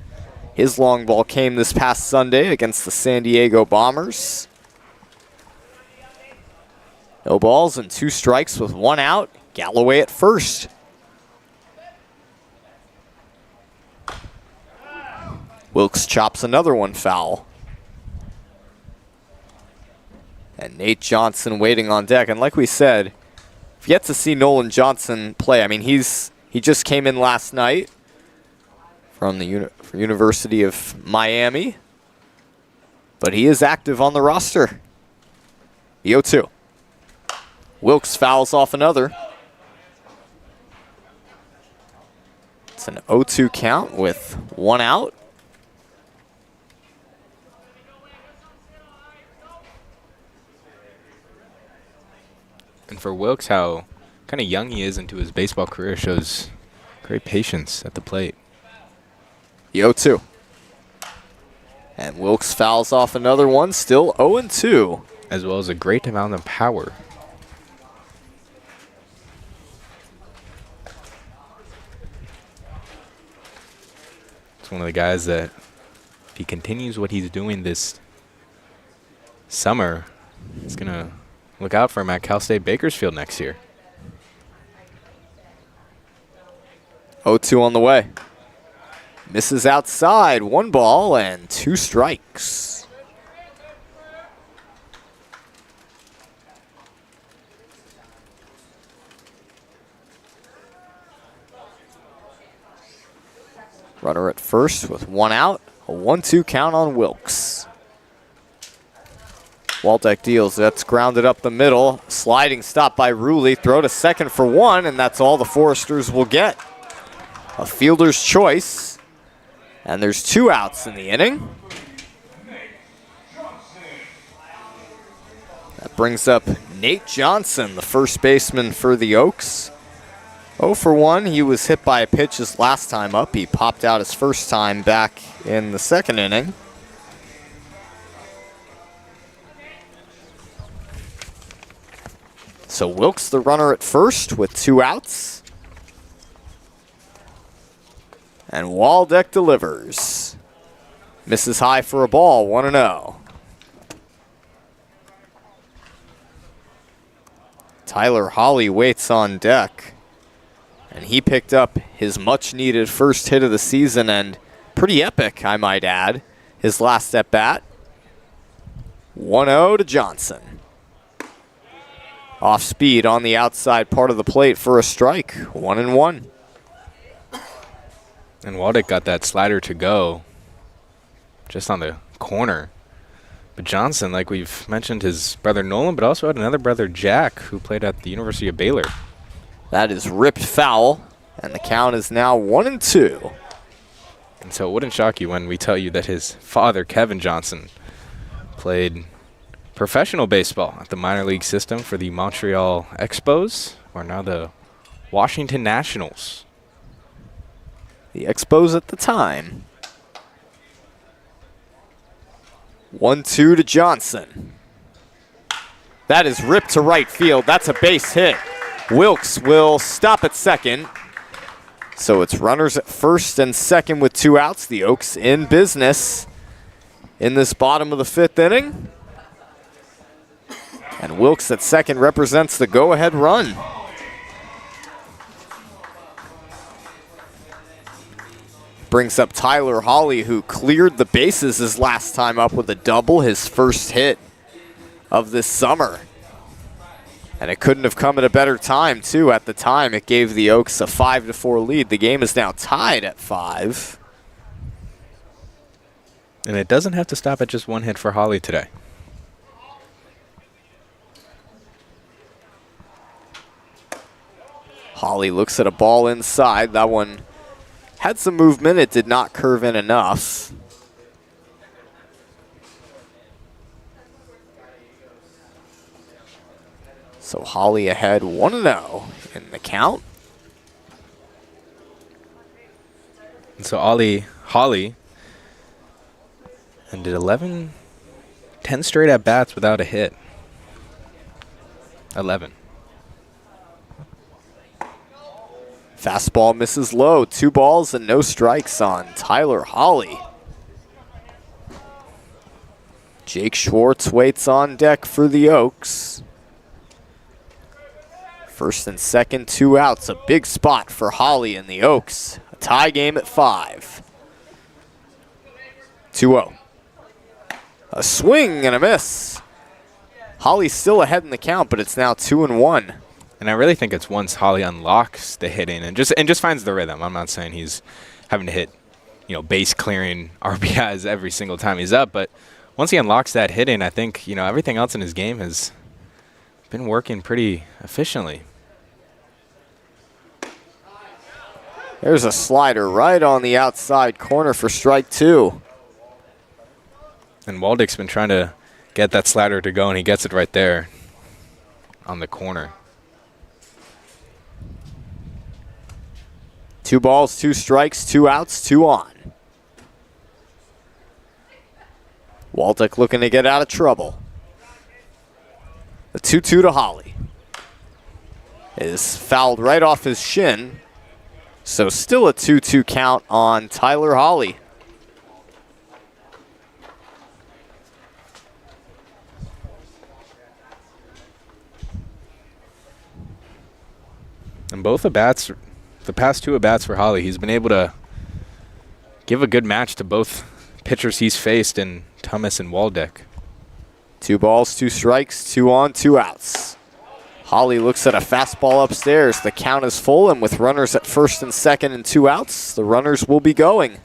Speaker 1: His long ball came this past Sunday against the San Diego Bombers. No balls and 2 strikes with 1 out. Galloway at first. Wilkes chops another one foul. And Nate Johnson waiting on deck. And like we said, I've yet to see Nolan Johnson play. I mean, he just came in last night from the University of Miami. But he is active on the roster. The 0-2. Wilkes fouls off another. It's an 0-2 count with 1 out.
Speaker 3: And for Wilkes, how kind of young he is into his baseball career shows great patience at the plate.
Speaker 1: The 0-2. And Wilkes fouls off another one, still 0-2.
Speaker 3: As well as a great amount of power. It's one of the guys that, if he continues what he's doing this summer, he's going to look out for him at Cal State Bakersfield next year.
Speaker 1: 0-2 on the way. Misses outside, 1 ball and 2 strikes. Runner at first with 1 out, a 1-2 count on Wilkes. Waldeck deals, that's grounded up the middle. Sliding stop by Ruley, throw to second for 1, and that's all the Foresters will get. A fielder's choice. And there's 2 outs in the inning. That brings up Nate Johnson, the first baseman for the Oaks. 0 for 1. He was hit by a pitch his last time up. He popped out his first time back in the second inning. So Wilkes, the runner at first with 2 outs. And Waldeck delivers. Misses high for a ball, 1-0. Tyler Hawley waits on deck. And he picked up his much-needed first hit of the season, and pretty epic, I might add, his last at-bat. 1-0 to Johnson. Off speed on the outside part of the plate for a strike, 1-1.
Speaker 3: And Waldeck got that slider to go just on the corner. But Johnson, like we've mentioned, his brother Nolan, but also had another brother, Jack, who played at the University of Baylor.
Speaker 1: That is ripped foul, and the count is now 1-2.
Speaker 3: And so it wouldn't shock you when we tell you that his father, Kevin Johnson, played professional baseball at the minor league system for the Montreal Expos, or now the Washington Nationals.
Speaker 1: The Expos at the time. 1-2 to Johnson. That is ripped to right field. That's a base hit. Wilkes will stop at second. So it's runners at first and second with 2 outs. The Oaks in business in this bottom of the 5th inning. And Wilkes at second represents the go-ahead run. Brings up Tyler Hawley, who cleared the bases his last time up with a double, his first hit of this summer. And it couldn't have come at a better time, too. At the time, it gave the Oaks a 5-4 lead. The game is now tied at 5.
Speaker 3: And it doesn't have to stop at just 1 hit for Hawley today.
Speaker 1: Hawley looks at a ball inside. That one had some movement. It did not curve in enough. So Hawley ahead 1-0 in the count.
Speaker 3: And so Hawley ended 10 straight at-bats without a hit. 11.
Speaker 1: Fastball misses low. 2 balls and no strikes on Tyler Hawley. Jake Schwartz waits on deck for the Oaks. First and second, 2 outs. A big spot for Hawley and the Oaks. A tie game at 5. 2-0. A swing and a miss. Hawley's still ahead in the count, but it's now 2-1.
Speaker 3: And I really think it's once Hawley unlocks the hitting and just finds the rhythm. I'm not saying he's having to hit, base clearing RBIs every single time he's up, but once he unlocks that hitting, I think, everything else in his game has been working pretty efficiently.
Speaker 1: There's a slider right on the outside corner for strike 2.
Speaker 3: And Waldeck's been trying to get that slider to go, and he gets it right there on the corner. 2 balls, 2 strikes, 2 outs, 2 on.
Speaker 1: Waldeck looking to get out of trouble. The 2-2 to Holly. Is fouled right off his shin. So still a 2-2 count on Tyler Holly.
Speaker 3: And both at-bats, the past 2 at-bats for Holly, he's been able to give a good match to both pitchers he's faced in Thomas and Waldeck.
Speaker 1: 2 balls, 2 strikes, 2 on, 2 outs. Holly looks at a fastball upstairs. The count is full, and with runners at first and second and 2 outs, the runners will be going.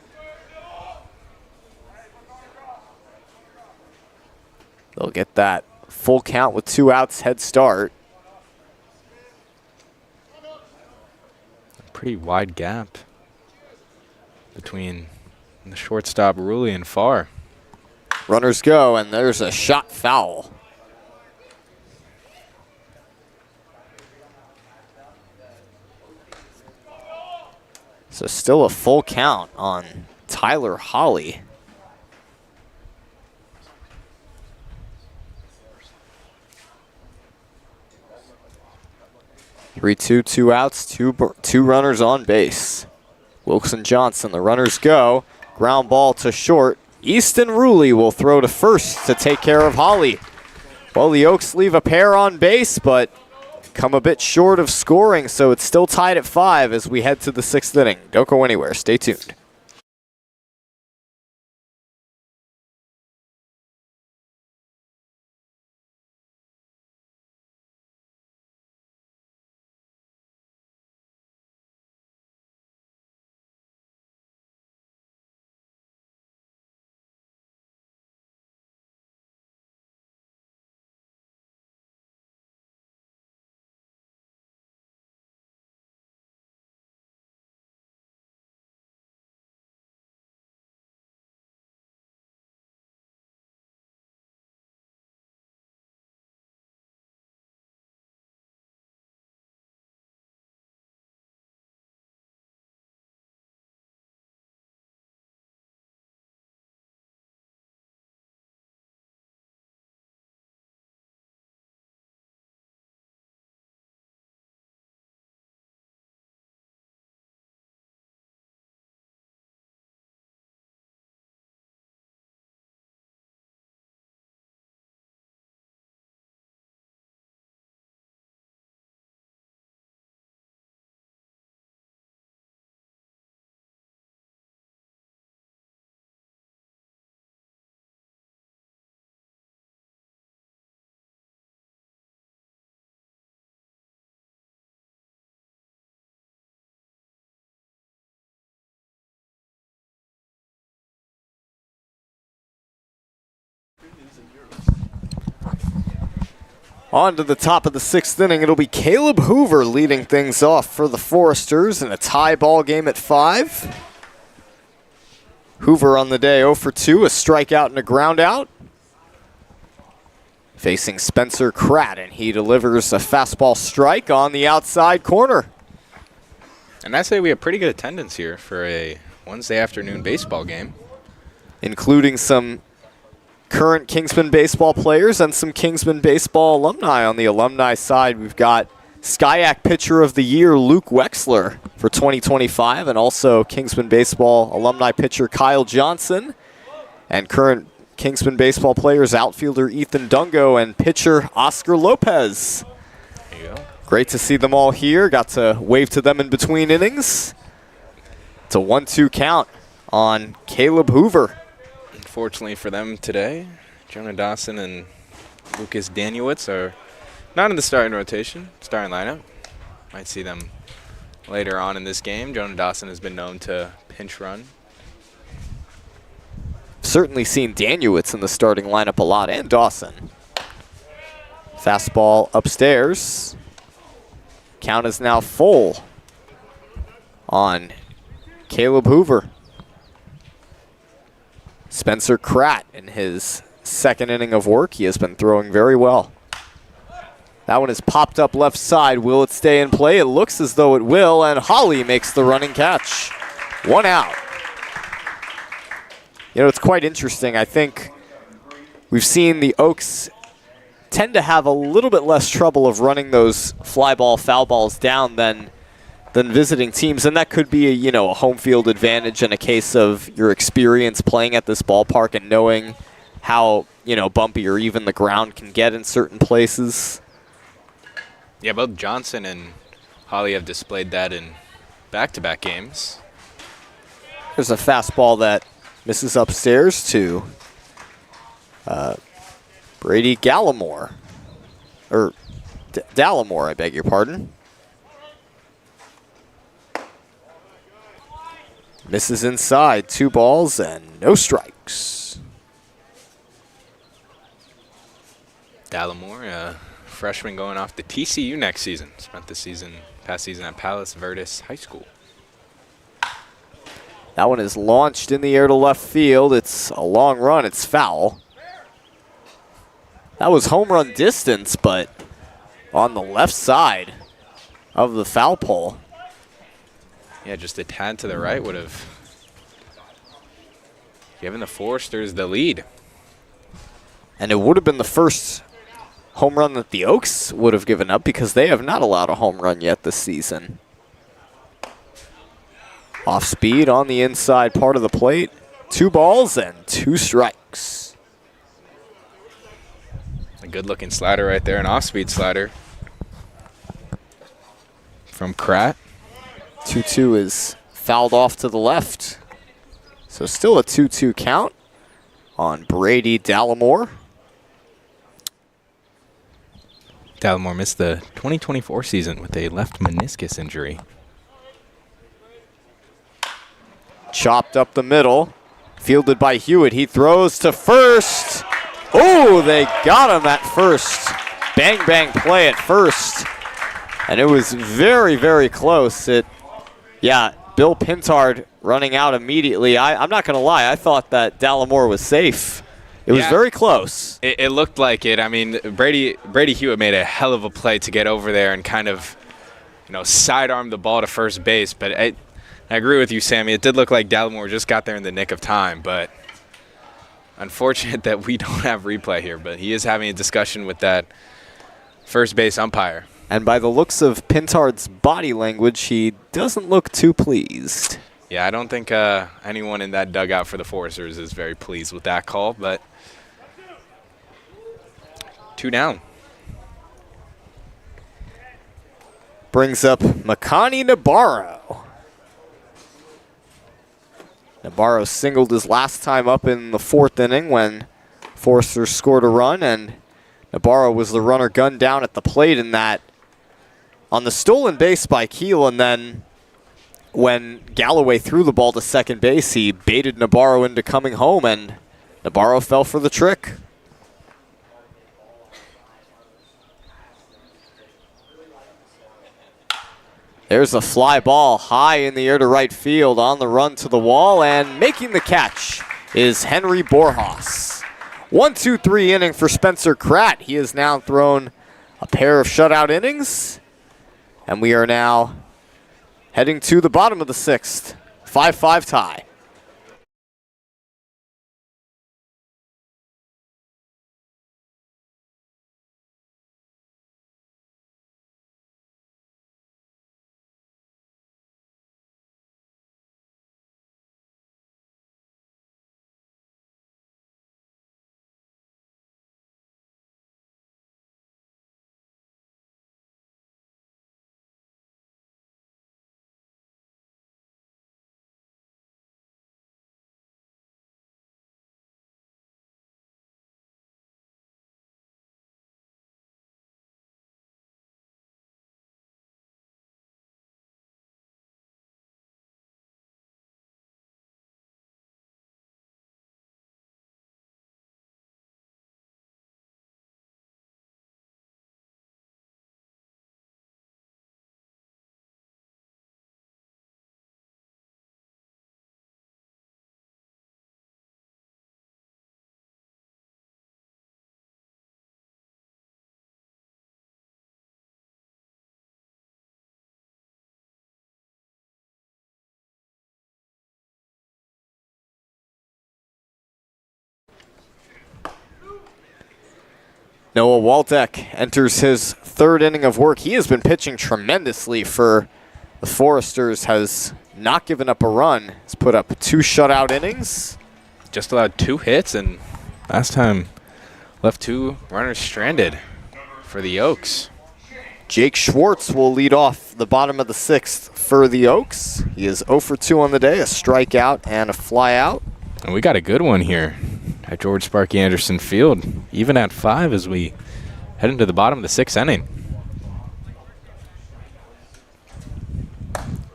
Speaker 1: They'll get that full count with 2 outs head start.
Speaker 3: A pretty wide gap between the shortstop Rulli and Farr.
Speaker 1: Runners go, and there's a shot foul. So still a full count on Tyler Holly. Three-two, 2 outs, two runners on base. Wilson Johnson, the runners go. Ground ball to short. Easton Rulli will throw to first to take care of Holly. Well, the Oaks leave a pair on base, but come a bit short of scoring, so it's still tied at 5 as we head to the 6th inning. Don't go anywhere. Stay tuned. On to the top of the 6th inning. It'll be Caleb Hoover leading things off for the Foresters in a tie ball game at 5. Hoover on the day 0 for 2, a strikeout and a ground out. Facing Spencer Kratt, and he delivers a fastball strike on the outside corner.
Speaker 3: And I say we have pretty good attendance here for a Wednesday afternoon baseball game.
Speaker 1: Including some current Kingsman baseball players and some Kingsman baseball alumni. On the alumni side, we've got SCIAC Pitcher of the Year Luke Wexler for 2025, and also Kingsman baseball alumni pitcher Kyle Johnson, and current Kingsman baseball players outfielder Ethan Dungo and pitcher Oscar Lopez.
Speaker 3: There you go.
Speaker 1: Great to see them all here. Got to wave to them in between innings. It's a 1-2 count on Caleb Hoover.
Speaker 3: Unfortunately for them today, Jonah Dawson and Lucas Daniewicz are not in the starting rotation, starting lineup. Might see them later on in this game. Jonah Dawson has been known to pinch run.
Speaker 1: Certainly seen Daniewicz in the starting lineup a lot, and Dawson. Fastball upstairs. Count is now full on Caleb Hoover. Spencer Kratt in his 2nd inning of work. He has been throwing very well. That one is popped up left side. Will it stay in play? It looks as though it will, and Holly makes the running catch. 1 out. You know, it's quite interesting. I think we've seen the Oaks tend to have a little bit less trouble of running those fly ball, foul balls down than visiting teams, and that could be a home field advantage in a case of your experience playing at this ballpark and knowing how bumpy or even the ground can get in certain places.
Speaker 3: Yeah, both Johnson and Holly have displayed that in back-to-back games.
Speaker 1: There's a fastball that misses upstairs to Brady Gallimore. Or Dallimore, I beg your pardon. Misses inside, 2 balls and no strikes.
Speaker 3: Dallimore, a freshman going off to TCU next season. Spent the past season at Palos Verdes High School.
Speaker 1: That one is launched in the air to left field. It's a long run. It's foul. That was home run distance, but on the left side of the foul pole.
Speaker 3: Yeah, just a tad to the right would have given the Foresters the lead.
Speaker 1: And it would have been the first home run that the Oaks would have given up because they have not allowed a home run yet this season. Off speed on the inside part of the plate. 2 balls and 2 strikes.
Speaker 3: A good-looking slider right there, an off-speed slider from Kratt.
Speaker 1: 2-2 is fouled off to the left. So still a 2-2 count on Brady Dallimore.
Speaker 3: Dallimore missed the 2024 season with a left meniscus injury.
Speaker 1: Chopped up the middle. Fielded by Hewitt. He throws to first. Oh, they got him at first. Bang, bang play at first. And it was very, very close. Bill Pintard running out immediately. I'm not going to lie. I thought that Dallimore was safe. It was very close.
Speaker 3: It looked like it. I mean, Brady Hewitt made a hell of a play to get over there and kind of, sidearm the ball to first base. But I agree with you, Sammy. It did look like Dallimore just got there in the nick of time. But unfortunate that we don't have replay here. But he is having a discussion with that first base umpire.
Speaker 1: And by the looks of Pintard's body language, he doesn't look too pleased.
Speaker 3: Yeah, I don't think anyone in that dugout for the Foresters is very pleased with that call, but 2 down.
Speaker 1: Brings up Makani Nabarro. Nabarro singled his last time up in the 4th inning when Foresters scored a run, and Nabarro was the runner gunned down at the plate in that on the stolen base by Keel, and then when Galloway threw the ball to second base, he baited Nabarro into coming home, and Nabarro fell for the trick. There's a fly ball high in the air to right field on the run to the wall, and making the catch is Henry Borjas. 1-2-3 inning for Spencer Kratt. He has now thrown a pair of shutout innings, and we are now heading to the bottom of the 6th. 5-5 tie. Noah Waldeck enters his third inning of work. He has been pitching tremendously for the Foresters, has not given up a run. He's put up 2 shutout innings.
Speaker 3: Just allowed 2 hits, and last time left 2 runners stranded for the Oaks.
Speaker 1: Jake Schwartz will lead off the bottom of the 6th for the Oaks. He is 0 for 2 on the day, a strikeout and a flyout.
Speaker 3: And we got a good one here at George Sparky Anderson Field, even at 5 as we head into the bottom of the 6th inning.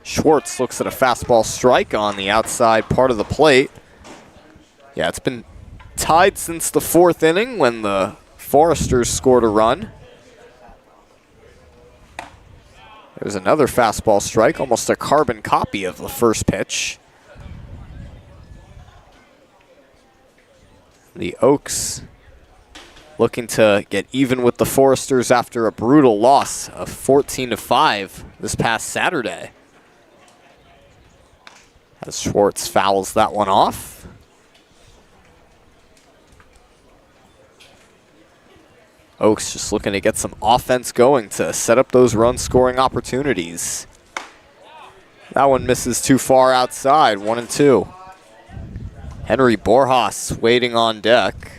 Speaker 1: Schwartz looks at a fastball strike on the outside part of the plate. Yeah, it's been tied since the 4th inning when the Foresters scored a run. There's another fastball strike, almost a carbon copy of the first pitch. The Oaks looking to get even with the Foresters after a brutal loss of 14-5 this past Saturday. As Schwartz fouls that one off. Oaks just looking to get some offense going to set up those run-scoring opportunities. That one misses too far outside, 1-2. Henry Borjas waiting on deck.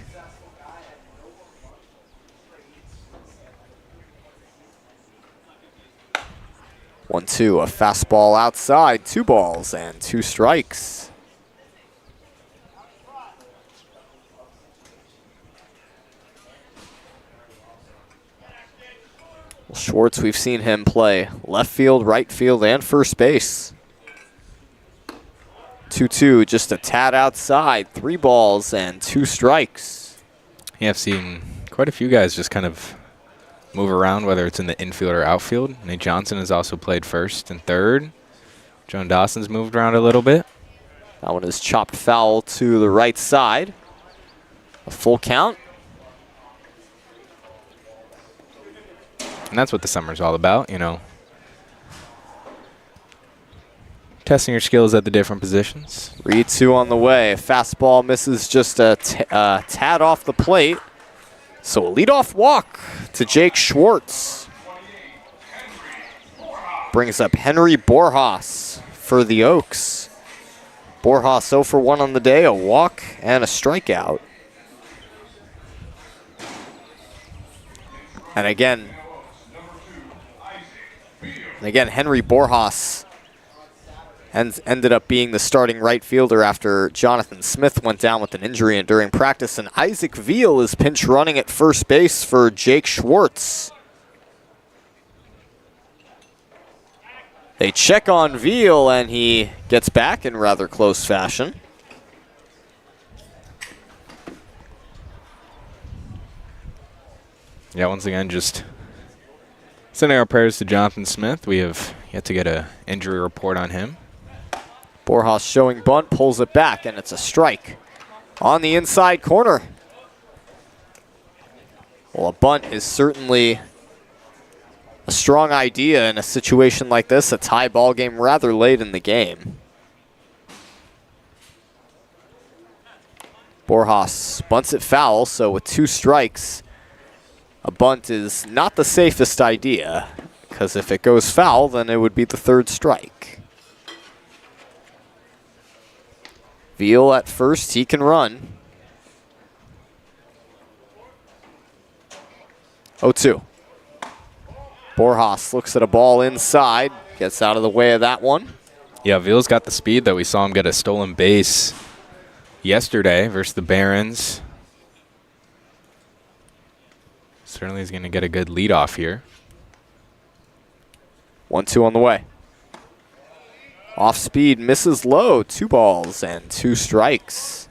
Speaker 1: One, two, a fastball outside, 2 balls and 2 strikes. Well, Schwartz, we've seen him play left field, right field, and first base. 2-2, just a tad outside, 3 balls and 2 strikes.
Speaker 3: Yeah, I've seen quite a few guys just kind of move around, whether it's in the infield or outfield. Nate Johnson has also played first and third. John Dawson's moved around a little bit.
Speaker 1: That one is chopped foul to the right side. A full count.
Speaker 3: And that's what the summer's all about, you know. Testing your skills at the different positions.
Speaker 1: 3-2 on the way. Fastball misses just a tad off the plate. So a leadoff walk to Jake Schwartz. Brings up Henry Borjas for the Oaks. Borjas 0 for 1 on the day, a walk and a strikeout. And again, Henry Borjas ended up being the starting right fielder after Jonathan Smith went down with an injury and during practice. And Isaac Veal is pinch running at first base for Jake Schwartz. They check on Veal, and he gets back in rather close fashion.
Speaker 3: Yeah, once again, just sending our prayers to Jonathan Smith. We have yet to get an injury report on him.
Speaker 1: Borjas showing bunt, pulls it back, and it's a strike on the inside corner. Well, a bunt is certainly a strong idea in a situation like this, a tie ball game rather late in the game. Borjas bunts it foul, so with 2 strikes, a bunt is not the safest idea, because if it goes foul, then it would be the 3rd strike. Veal at first, he can run. 0-2. Borjas looks at a ball inside, gets out of the way of that one.
Speaker 3: Yeah, Veal's got the speed that we saw him get a stolen base yesterday versus the Barons. Certainly is going to get a good leadoff here.
Speaker 1: 1-2 on the way. Off speed, misses low, 2 balls and 2 strikes.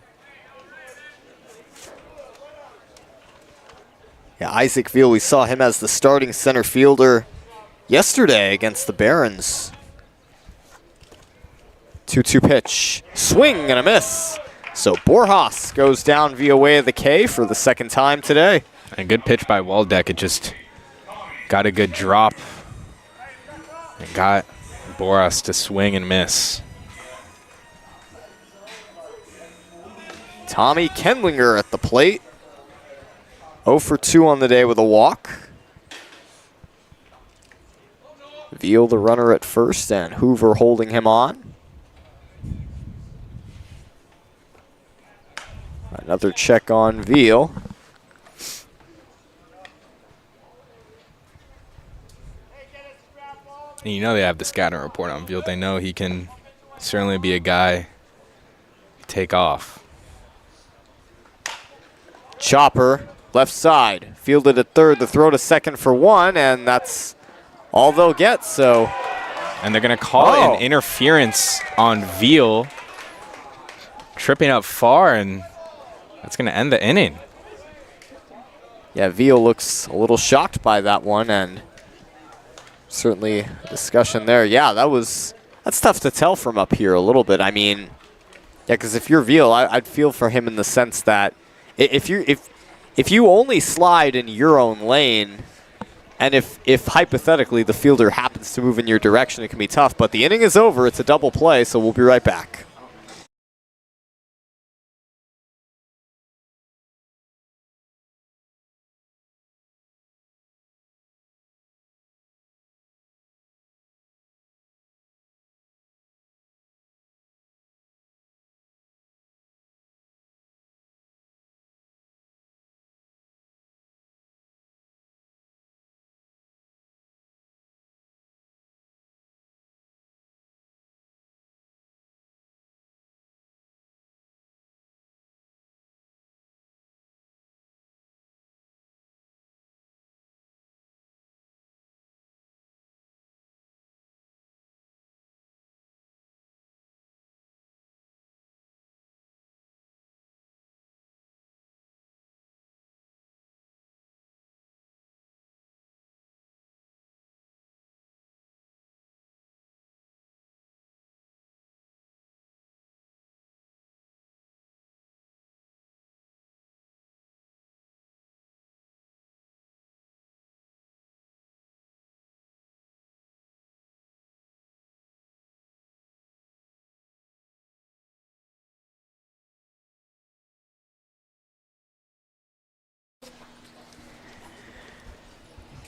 Speaker 1: Yeah, Isaac Veal, we saw him as the starting center fielder yesterday against the Barons. 2-2 pitch, swing and a miss. So Borjas goes down via way of the K for the 2nd time today.
Speaker 3: A good pitch by Waldeck. It just got a good drop and got Borjas to swing and miss.
Speaker 1: Tommy Kendlinger at the plate. 0 for 2 on the day with a walk. Veal, the runner at first, and Hoover holding him on. Another check on Veal.
Speaker 3: And you know they have the scouting report on Veal. They know he can certainly be a guy to take off.
Speaker 1: Chopper, left side, fielded at third, the throw to second for 1, and that's all they'll get, so.
Speaker 3: And they're going to call an interference on Veal, tripping up far, and that's going to end the inning.
Speaker 1: Yeah, Veal looks a little shocked by that one, and certainly a discussion there. Yeah, that's tough to tell from up here a little bit. I mean, yeah, because if you're Veal, I'd feel for him in the sense that if you only slide in your own lane, and if hypothetically the fielder happens to move in your direction, it can be tough. But the inning is over. It's a double play, so we'll be right back.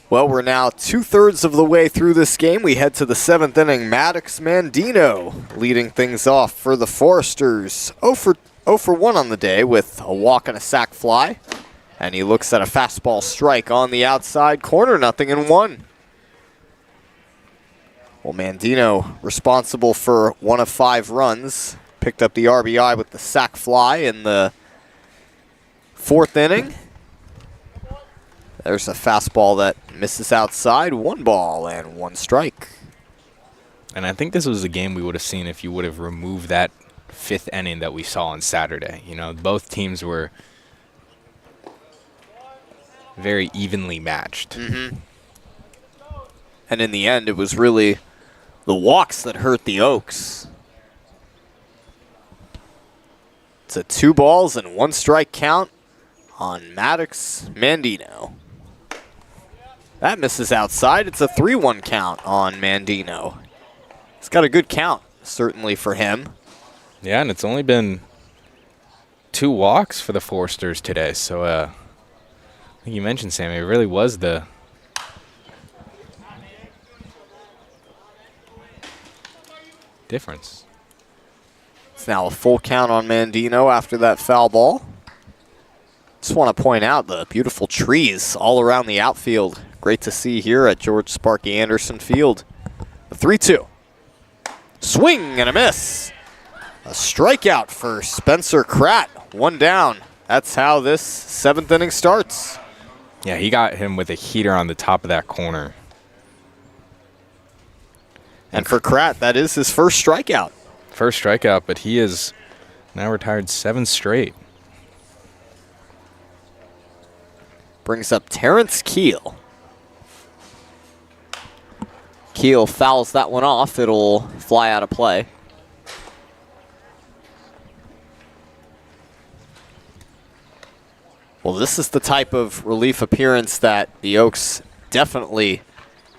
Speaker 1: Well, we're now 2/3 of the way through this game. We head to the 7th inning. Maddox Mandino leading things off for the Foresters. 0 for 1 on the day with a walk and a sac fly. And he looks at a fastball strike on the outside corner, 0-1. Well, Mandino responsible for 1 of 5 runs. Picked up the RBI with the sac fly in the 4th inning. There's a fastball that misses outside. 1 ball and 1 strike.
Speaker 3: And I think this was a game we would have seen if you would have removed that 5th inning that we saw on Saturday. You know, both teams were very evenly matched.
Speaker 1: Mm-hmm. And in the end, it was really the walks that hurt the Oaks. It's a 2 balls and 1 strike count on Maddox Mandino. That misses outside. It's a 3-1 count on Mandino. It's got a good count, certainly, for him.
Speaker 3: Yeah, and it's only been 2 walks for the Foresters today. So, I think you mentioned, Sammy, it really was the difference.
Speaker 1: It's now a full count on Mandino after that foul ball. Just want to point out the beautiful trees all around the outfield. Great to see here at George Sparky Anderson Field. The 3-2. Swing and a miss. A strikeout for Spencer Kratt. 1 down. That's how this 7th inning starts.
Speaker 3: Yeah, he got him with a heater on the top of that corner.
Speaker 1: And for Kratt, that is his first strikeout.
Speaker 3: First strikeout, but he is now retired 7 straight.
Speaker 1: Brings up Terrence Keel. Keel fouls that one off. It'll fly out of play. Well, this is the type of relief appearance that the Oaks definitely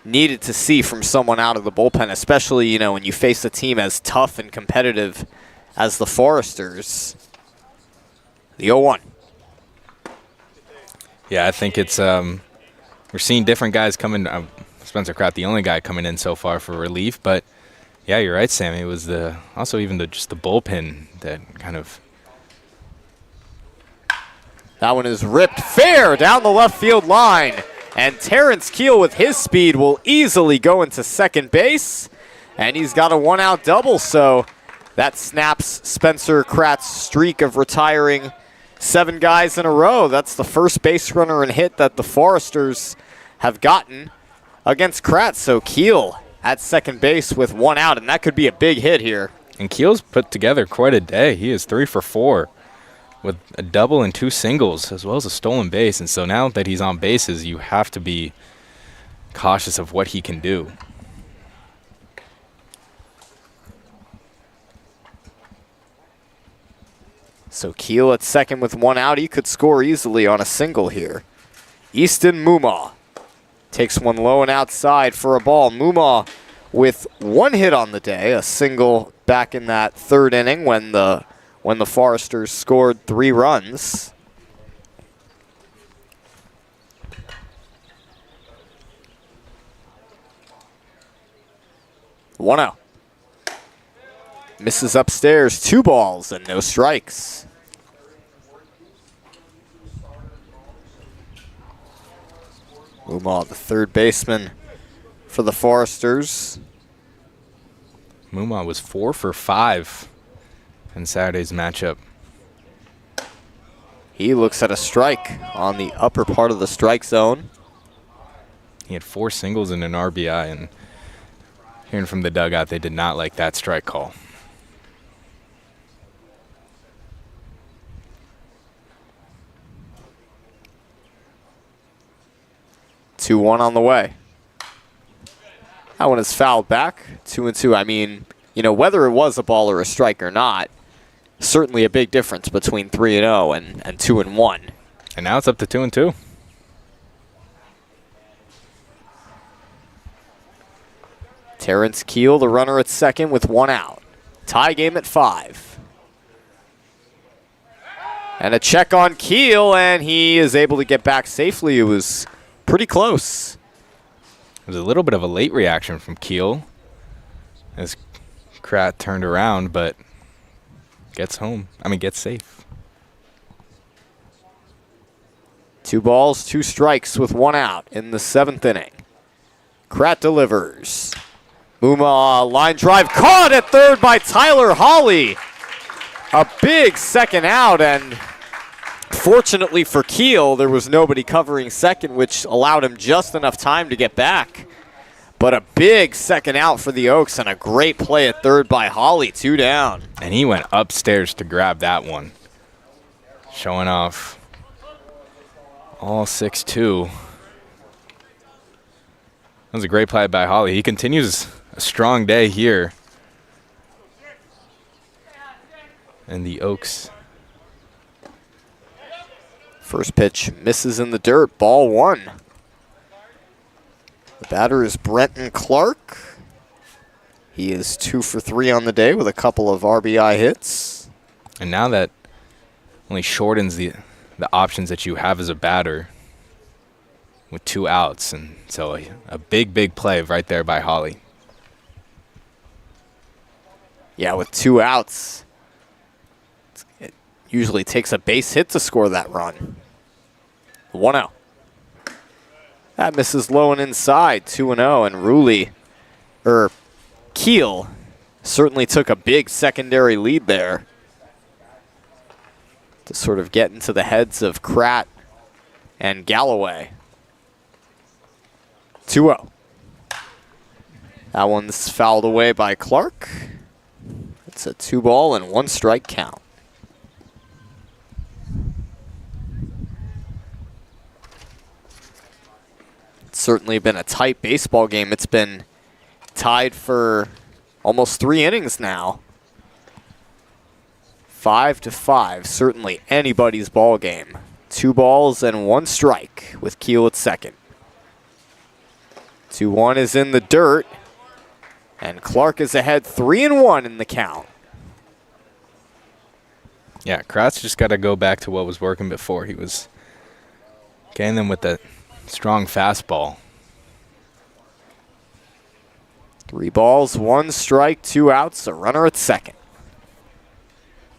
Speaker 1: needed to see from someone out of the bullpen, especially, you know, when you face a team as tough and competitive as the Foresters. The 0-1.
Speaker 3: Yeah, I think it's we're seeing different guys coming. Spencer Kratt, the only guy coming in so far for relief, but yeah, you're right, Sammy. It was also even just the bullpen that kind of.
Speaker 1: That one is ripped fair down the left field line. And Terrence Keel with his speed will easily go into second base. And he's got a one-out double, so that snaps Spencer Kratt's streak of retiring 7 guys in a row. That's the first base runner and hit that the Foresters have gotten against Kratt. So Keel at second base with 1 out, and that could be a big hit here.
Speaker 3: And Keel's put together quite a day. He is 3 for 4 with a double and 2 singles, as well as a stolen base. And so now that he's on bases, you have to be cautious of what he can do.
Speaker 1: So Keel at second with 1 out. He could score easily on a single here. Easton Mumau takes one low and outside for a ball. Mumau with 1 hit on the day, a single back in that 3rd inning when the Foresters scored 3 runs. One out. Misses upstairs, 2 balls and no strikes. Mumau, the third baseman for the Foresters.
Speaker 3: Mumau was 4 for 5 in Saturday's matchup.
Speaker 1: He looks at a strike on the upper part of the strike zone.
Speaker 3: He had 4 singles and an RBI, and hearing from the dugout, they did not like that strike call.
Speaker 1: Two one on the way. That one is fouled back. 2-2. I mean, you know, whether it was a ball or a strike or not, certainly a big difference between 3-0 and 2-1.
Speaker 3: And now it's up to 2-2.
Speaker 1: Terrence Keel, the runner at second with 1 out. Tie game at 5. And a check on Keel, and he is able to get back safely. It was pretty close.
Speaker 3: It was a little bit of a late reaction from Keel as Kratt turned around, but gets safe.
Speaker 1: 2 balls, 2 strikes with 1 out in the 7th inning. Kratt delivers. Mumau, line drive caught at third by Tyler Hawley. A big second out, and fortunately for Keel, there was nobody covering second, which allowed him just enough time to get back. But a big second out for the Oaks and a great play at third by Hawley, 2 down.
Speaker 3: And he went upstairs to grab that one, showing off all 6'2". That was a great play by Hawley. He continues a strong day here. And the Oaks.
Speaker 1: First pitch misses in the dirt, ball 1. The batter is Brenton Clark. He is 2 for 3 on the day with a couple of RBI hits.
Speaker 3: And now that only shortens the options that you have as a batter with 2 outs. And so a big play right there by Hawley.
Speaker 1: Yeah, with 2 outs, it usually takes a base hit to score that run. 1 out. That misses low and inside, 2-0, and Keel certainly took a big secondary lead there to sort of get into the heads of Kratt and Galloway. 2-0. That one's fouled away by Clark. It's a 2-ball and 1 strike count. It's certainly been a tight baseball game. It's been tied for almost 3 innings now. 5-5, certainly anybody's ball game. 2 balls and 1 strike with Keel at second. 2-1 is in the dirt, and Clark is ahead 3-1 in the count.
Speaker 3: Yeah, Kratt's just got to go back to what was working before. He was Getting them with the strong fastball.
Speaker 1: 3 balls, 1 strike, 2 outs, a runner at second.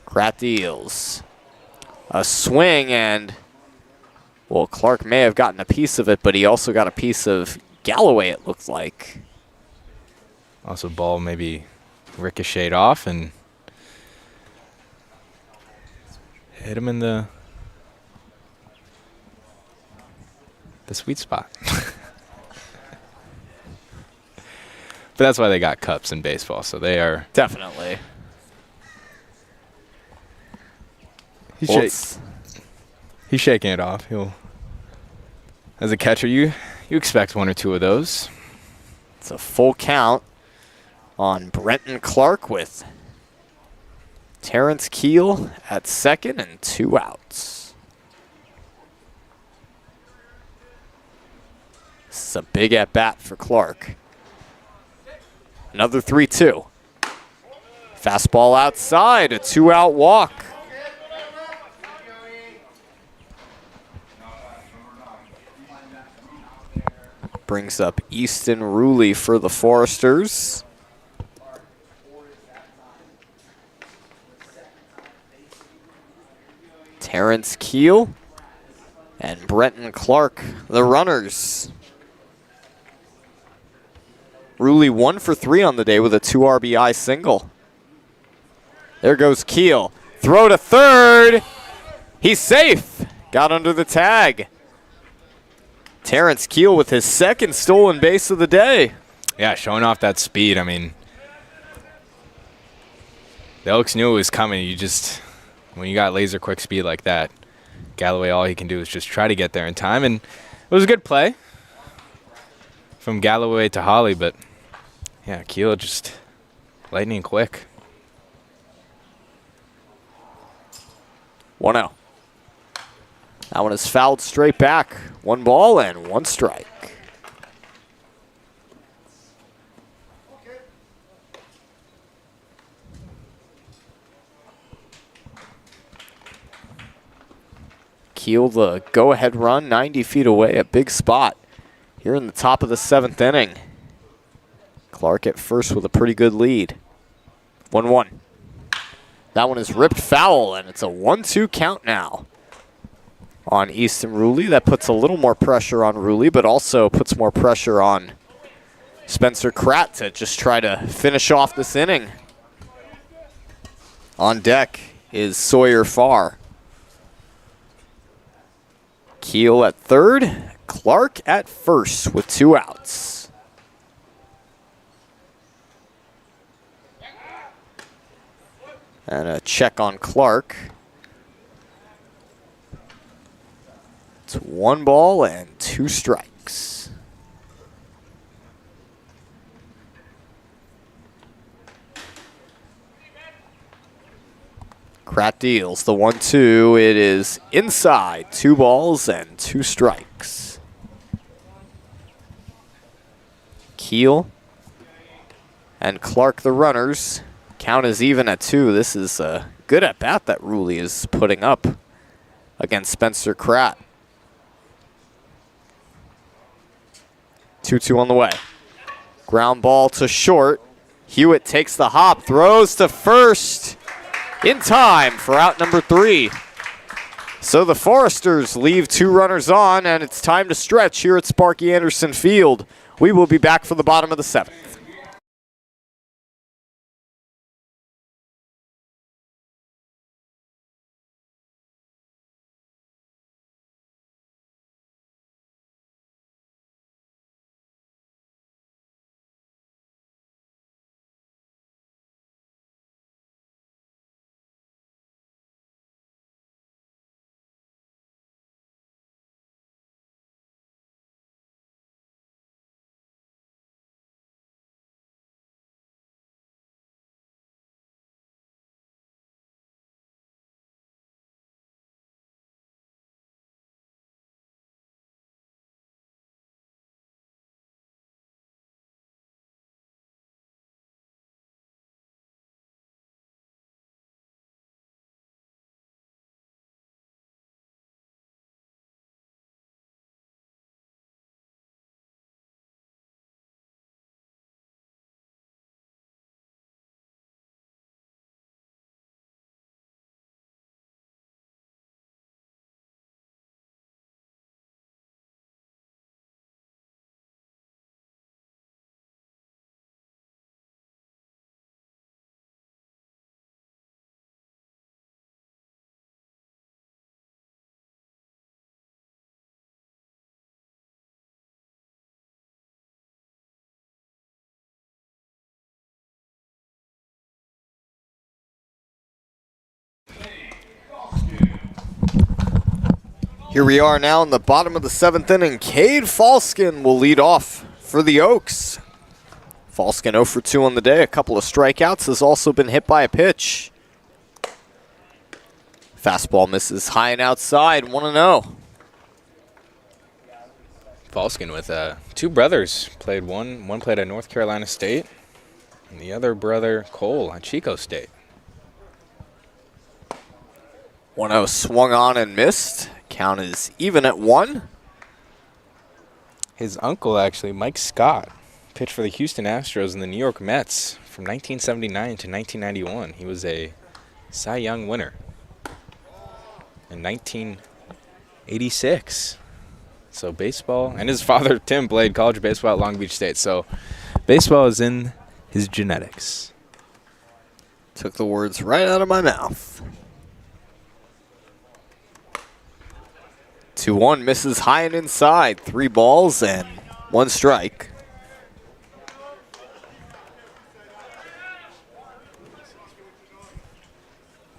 Speaker 1: Pratt deals. A swing, and, well, Clark may have gotten a piece of it, but he also got a piece of Galloway, it looked like.
Speaker 3: Also, ball maybe ricocheted off and hit him in the sweet spot. But that's why they got cups in baseball, so they are...
Speaker 1: Definitely.
Speaker 3: He's shaking it off. As a catcher, you expect 1 or 2 of those.
Speaker 1: It's a full count on Brenton Clark with Terrence Keel at second and 2 outs. This is a big at-bat for Clark. Another 3-2. Fastball outside, a 2-out walk. Brings up Easton Ruley for the Foresters. Terrence Keel and Brenton Clark, the runners. Ruley 1 for 3 on the day with a 2 RBI single. There goes Keel. Throw to third. He's safe. Got under the tag. Terrence Keel with his second stolen base of the day.
Speaker 3: Yeah, showing off that speed. I mean, the Elks knew it was coming. When you got laser quick speed like that, Galloway, all he can do is just try to get there in time. And it was a good play from Galloway to Holly, but yeah, Keel just lightning quick.
Speaker 1: 1-0. That one is fouled straight back. 1 ball and 1 strike. Keel the go-ahead run 90 feet away, a big spot here in the top of the 7th inning. Clark at first with a pretty good lead. 1-1. That one is ripped foul, and it's a 1-2 count now on Easton Ruley. That puts a little more pressure on Ruley, but also puts more pressure on Spencer Pratt to just try to finish off this inning. On deck is Sawyer Farr. Keel at third, Clark at first with 2 outs. And a check on Clark. It's 1 ball and 2 strikes. Pratt deals the 1-2. It is inside. 2 balls and 2 strikes. Keel and Clark the runners. Count is even at 2. This is a good at-bat that Ruley is putting up against Spencer Pratt. 2-2 on the way. Ground ball to short. Hewitt takes the hop, throws to first in time for out number 3. So the Foresters leave 2 runners on, and it's time to stretch here at Sparky Anderson Field. We will be back for the bottom of the 7th. Here we are now in the bottom of the 7th inning. Cade Falskin will lead off for the Oaks. Falskin 0 for 2 on the day. A couple of strikeouts. Has also been hit by a pitch. Fastball misses high and outside. 1-0.
Speaker 3: Falskin with two brothers. One played at North Carolina State, and the other brother, Cole, at Chico State.
Speaker 1: 1-0 swung on and missed. Count is even at 1.
Speaker 3: His uncle, actually, Mike Scott, pitched for the Houston Astros and the New York Mets from 1979 to 1991. He was a Cy Young winner in 1986. So baseball, and his father, Tim, played college baseball at Long Beach State. So baseball is in his genetics.
Speaker 1: Took the words right out of my mouth. 2-1 misses high and inside. 3 balls and 1 strike.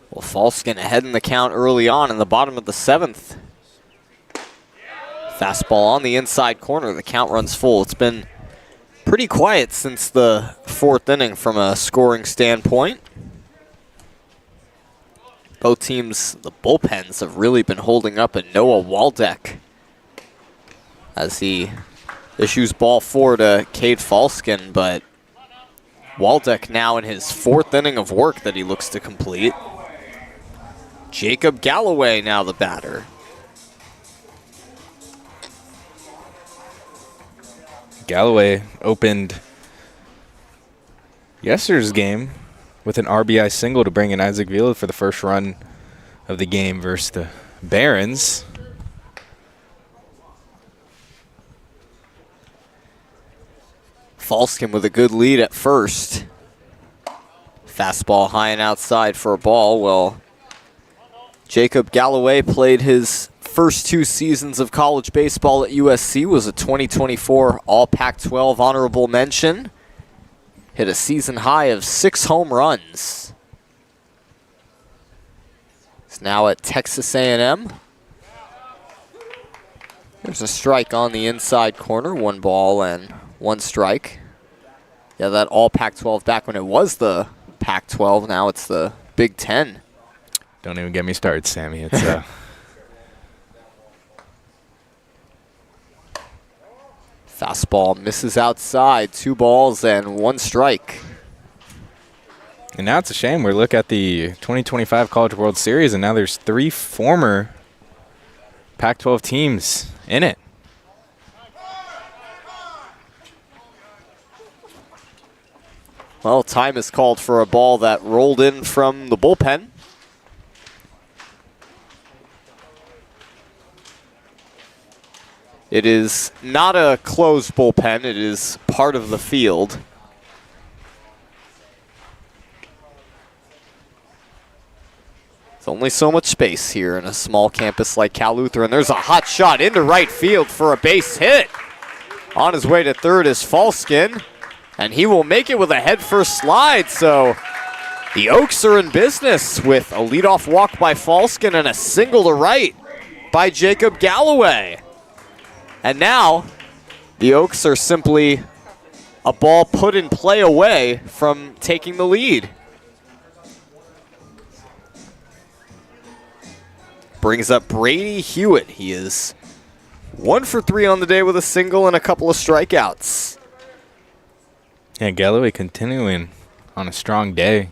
Speaker 1: Well, Falskin ahead in the count early on in the bottom of the 7th. Fastball on the inside corner. The count runs full. It's been pretty quiet since the 4th inning from a scoring standpoint. Both teams, the bullpens have really been holding up, and Noah Waldeck, as he issues ball 4 to Cade Falskin, but Waldeck now in his 4th inning of work that he looks to complete. Jacob Galloway now the batter.
Speaker 3: Galloway opened yesterday's game with an RBI single to bring in Isaac Vila for the first run of the game versus the Barons.
Speaker 1: Falskin with a good lead at first. Fastball high and outside for a ball. Well, Jacob Galloway played his first 2 seasons of college baseball at USC, was a 2024 All Pac-12 honorable mention. Hit a season high of 6 home runs. He's now at Texas A&M. There's a strike on the inside corner. 1 ball and 1 strike. Yeah, that All Pac-12 back when it was the Pac-12. Now it's the Big Ten.
Speaker 3: Don't even get me started, Sammy. It's
Speaker 1: Fastball misses outside. 2 balls and 1 strike.
Speaker 3: And now it's a shame. We look at the 2025 College World Series, and now there's 3 former Pac-12 teams in it.
Speaker 1: Well, time is called for a ball that rolled in from the bullpen. It is not a closed bullpen. It is part of the field. There's only so much space here in a small campus like Cal Lutheran. There's a hot shot into right field for a base hit. On his way to third is Falskin, and he will make it with a head-first slide. So the Oaks are in business with a leadoff walk by Falskin and a single to right by Jacob Galloway. And now, the Oaks are simply a ball put in play away from taking the lead. Brings up Brady Hewitt. He is 1 for 3 on the day with a single and a couple of strikeouts.
Speaker 3: Yeah, Galloway continuing on a strong day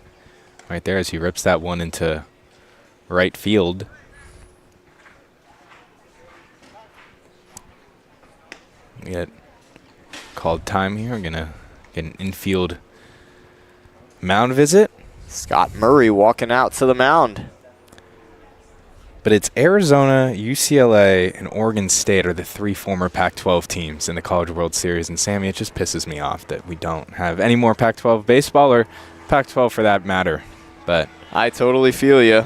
Speaker 3: right there as he rips that one into right field. We get called time here. We're going to get an infield mound visit.
Speaker 1: Scott Murray walking out to the mound.
Speaker 3: But it's Arizona, UCLA, and Oregon State are the 3 former Pac-12 teams in the College World Series. And, Sammy, it just pisses me off that we don't have any more Pac-12 baseball, or Pac-12 for that matter. But
Speaker 1: I totally feel you.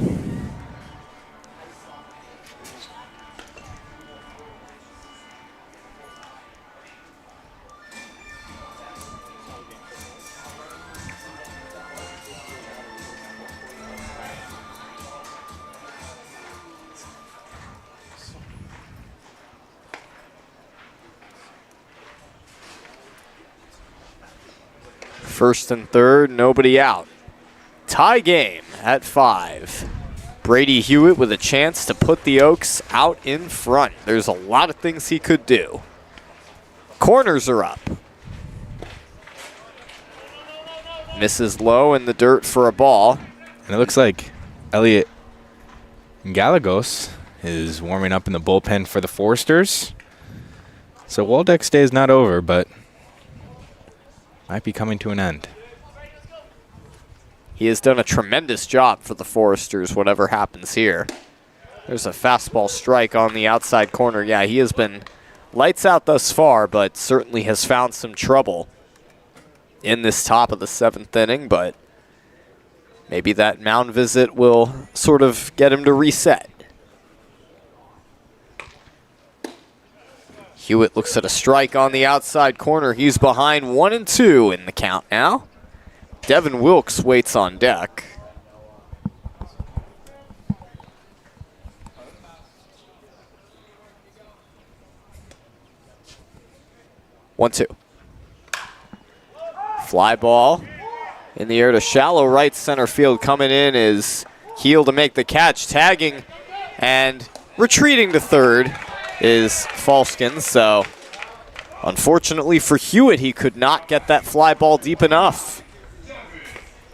Speaker 1: First and third, nobody out. Tie game at 5. Brady Hewitt with a chance to put the Oaks out in front. There's a lot of things he could do. Corners are up. Misses low in the dirt for a ball.
Speaker 3: And it looks like Elliot Gallegos is warming up in the bullpen for the Foresters. So Waldeck's day is not over, but might be coming to an end.
Speaker 1: He has done a tremendous job for the Foresters, whatever happens here. There's a fastball strike on the outside corner. Yeah, he has been lights out thus far, but certainly has found some trouble in this top of the 7th inning, but maybe that mound visit will sort of get him to reset. Hewitt looks at a strike on the outside corner. He's behind 1-2 in the count now. Devin Wilkes waits on deck. One, two. Fly ball in the air to shallow right center field. Coming in is Heel to make the catch. Tagging and retreating to third is Falskin. So unfortunately for Hewitt, he could not get that fly ball deep enough.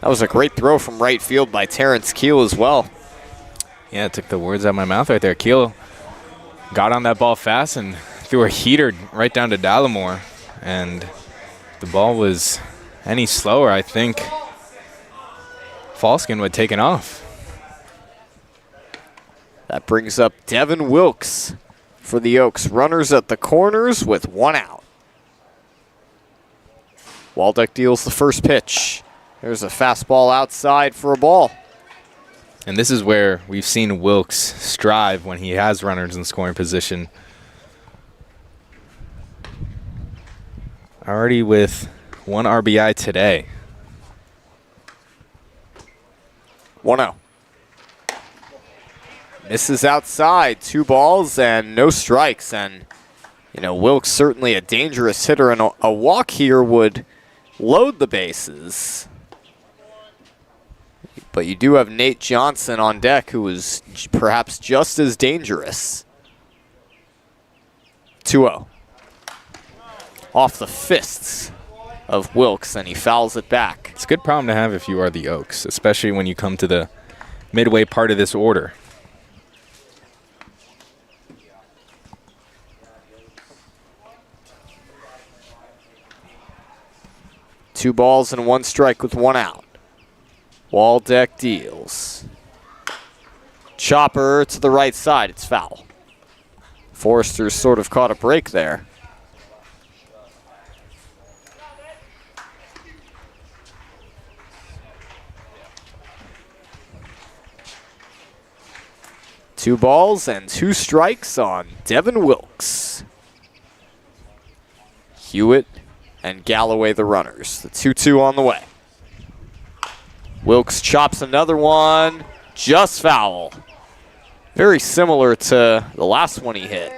Speaker 1: That was a great throw from right field by Terrence Keel as well.
Speaker 3: Yeah, it took the words out of my mouth right there. Keel got on that ball fast and threw a heater right down to Dallimore. And the ball was any slower, I think Falskin would have taken off.
Speaker 1: That brings up Devin Wilkes for the Oaks. Runners at the corners with 1 out. Waldeck deals the first pitch. There's a fastball outside for a ball.
Speaker 3: And this is where we've seen Wilkes strive when he has runners in scoring position. Already with 1 RBI today.
Speaker 1: 1-0. Misses outside, 2 balls and no strikes. And, you know, Wilkes certainly a dangerous hitter, and a walk here would load the bases. But you do have Nate Johnson on deck, who is perhaps just as dangerous. 2-0. Off the fists of Wilkes, and he fouls it back.
Speaker 3: It's a good problem to have if you are the Oaks, especially when you come to the midway part of this order.
Speaker 1: Two balls and 1 strike with 1 out. Waldeck deals. Chopper to the right side. It's foul. Foresters sort of caught a break there. Two balls and 2 strikes on Devin Wilkes. Hewitt and Galloway the runners. The 2-2 on the way. Wilkes chops another one, just foul. Very similar to the last one he hit.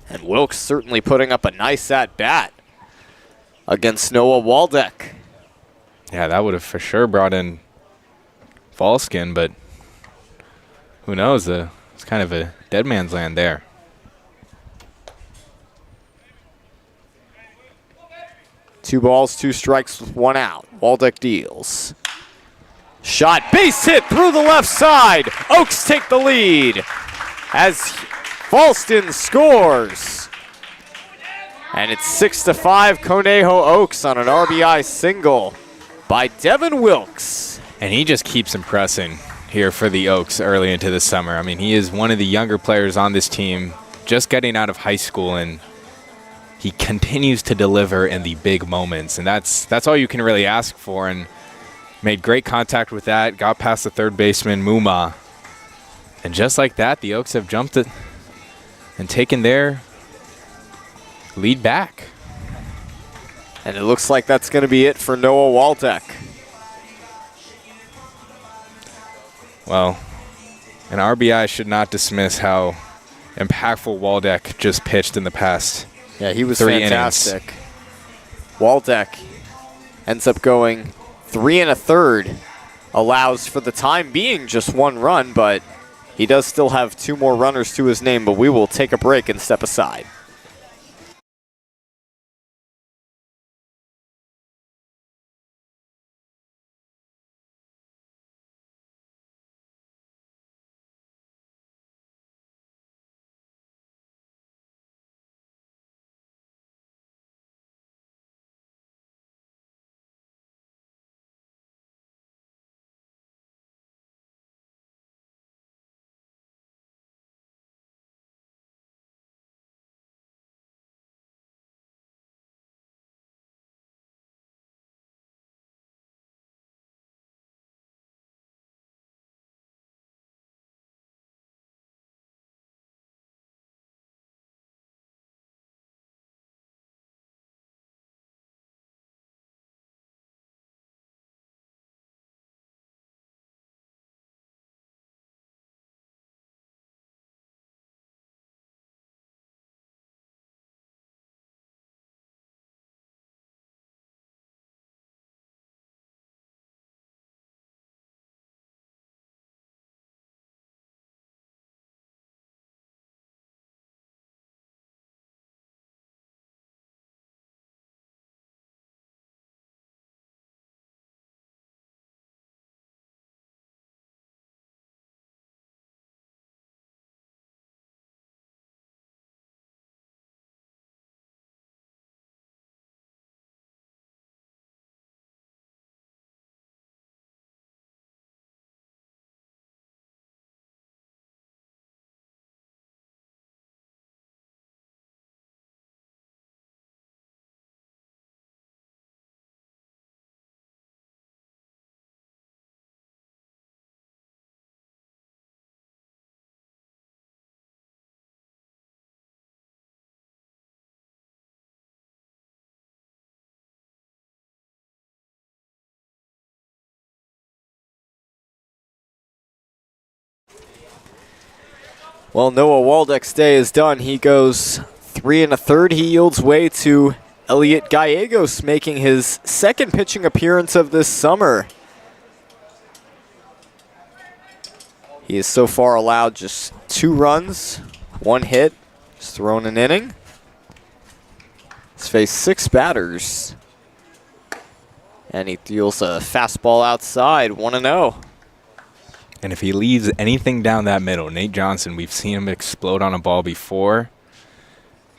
Speaker 1: And Wilkes certainly putting up a nice at-bat against Noah Waldeck.
Speaker 3: Yeah, that would have for sure brought in Falskin, but who knows? It's kind of a dead man's land there.
Speaker 1: Two balls, 2 strikes with 1 out. Waldeck deals. Shot, base hit through the left side. Oaks take the lead as Falston scores. And it's 6-5 Conejo Oaks on an RBI single by Devin Wilkes.
Speaker 3: And he just keeps impressing here for the Oaks early into the summer. I mean, he is one of the younger players on this team, just getting out of high school, and he continues to deliver in the big moments, and that's all you can really ask for. And made great contact with that, got past the third baseman, Muma. And just like that, the Oaks have jumped it and taken their lead back.
Speaker 1: And it looks like that's going to be it for Noah Waldeck.
Speaker 3: Well, an RBI should not dismiss how impactful Waldeck just pitched in the past
Speaker 1: Yeah, he was
Speaker 3: 3
Speaker 1: fantastic.
Speaker 3: innings.
Speaker 1: Waldeck ends up going 3 1/3. Allows for the time being just 1 run, but he does still have 2 more runners to his name, but we will take a break and step aside. Well, Noah Waldeck's day is done. He goes 3 1/3. He yields way to Elliot Gallegos, making his 2nd pitching appearance of this summer. He has so far allowed just 2 runs, 1 hit, just thrown an inning. He's faced 6 batters. And he deals a fastball outside, 1-0.
Speaker 3: And if he leaves anything down that middle, Nate Johnson, we've seen him explode on a ball before.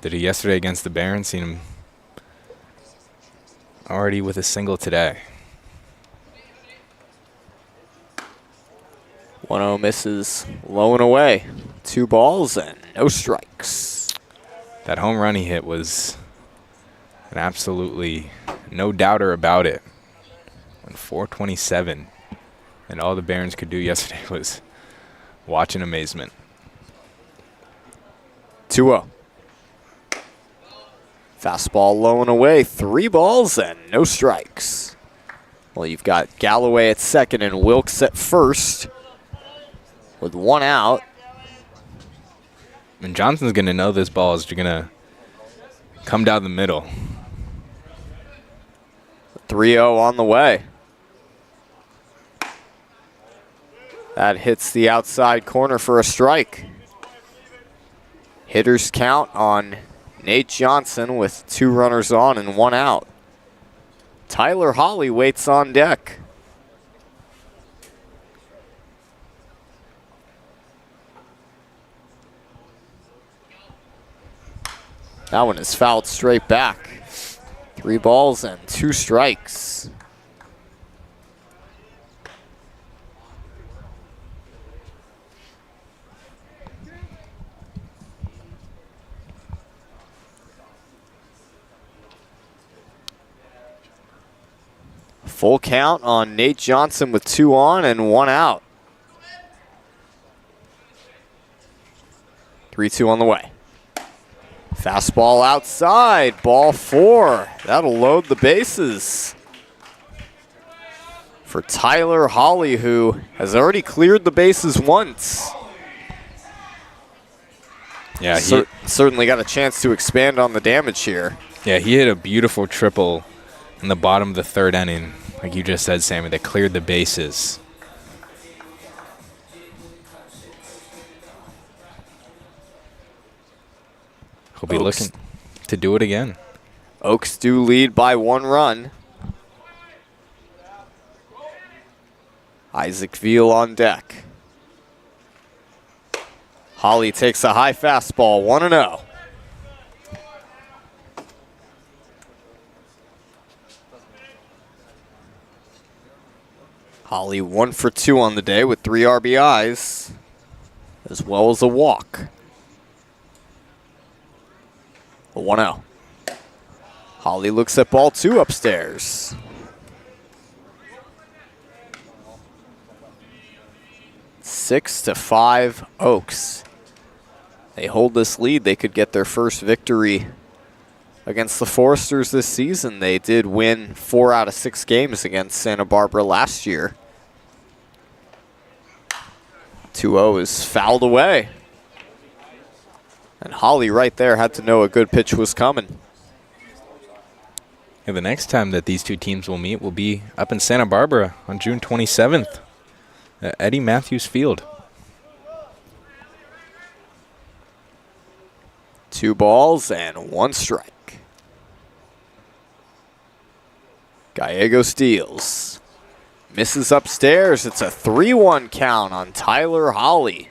Speaker 3: Did it yesterday against the Barons. Seen him already with a single today.
Speaker 1: 1-0 misses low and away. 2 balls and no strikes.
Speaker 3: That home run he hit was an absolutely no doubter about it. On 427. And all the Barons could do yesterday was watch in amazement.
Speaker 1: 2-0. Fastball low and away. 3 balls and no strikes. Well, you've got Galloway at 2nd and Wilkes at 1st with 1 out.
Speaker 3: And Johnson's going to know this ball is going to come down the middle.
Speaker 1: 3-0 on the way. That hits the outside corner for a strike. Hitters count on Nate Johnson with 2 runners on and 1 out. Tyler Holly waits on deck. That one is fouled straight back. 3 balls and 2 strikes. Full count on Nate Johnson with 2 on and 1 out. 3-2 on the way. Fastball outside, ball 4. That'll load the bases for Tyler Holly, who has already cleared the bases once.
Speaker 3: Yeah,
Speaker 1: certainly got a chance to expand on the damage here.
Speaker 3: Yeah, he hit a beautiful triple in the bottom of the third inning. Like you just said, Sammy, they cleared the bases. He'll be looking to do it again.
Speaker 1: Oaks do lead by 1 run. Isaac Veal on deck. Holly takes a high fastball, 1-0. Holly 1 for 2 on the day with 3 RBIs, as well as a walk. A 1-0. Holly looks at ball 2 upstairs. Six to 5 Oaks. They hold this lead. They could get their first victory against the Foresters this season. They did win 4 out of 6 games against Santa Barbara last year. 2-0 is fouled away. And Holly right there had to know a good pitch was coming.
Speaker 3: Yeah, the next time that these two teams will meet will be up in Santa Barbara on June 27th at Eddie Matthews Field.
Speaker 1: 2 balls and 1 strike. Gallego steals. Misses upstairs. It's a 3-1 count on Tyler Holly.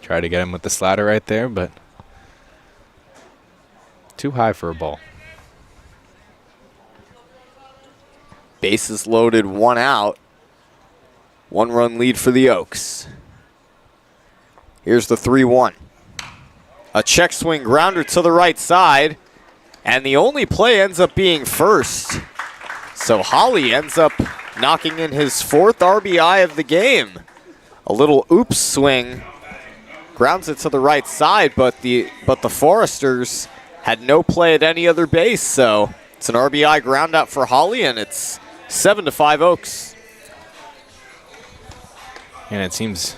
Speaker 3: Try to get him with the slider right there, but too high for a ball.
Speaker 1: Bases loaded, 1 out. 1-run lead for the Oaks. Here's the 3-1. A check swing grounder to the right side. And the only play ends up being first. So Holly ends up knocking in his 4th RBI of the game. A little oops swing. Grounds it to the right side, but the Foresters had no play at any other base. So it's an RBI ground out for Holly, and it's 7-5 Oaks.
Speaker 3: And it seems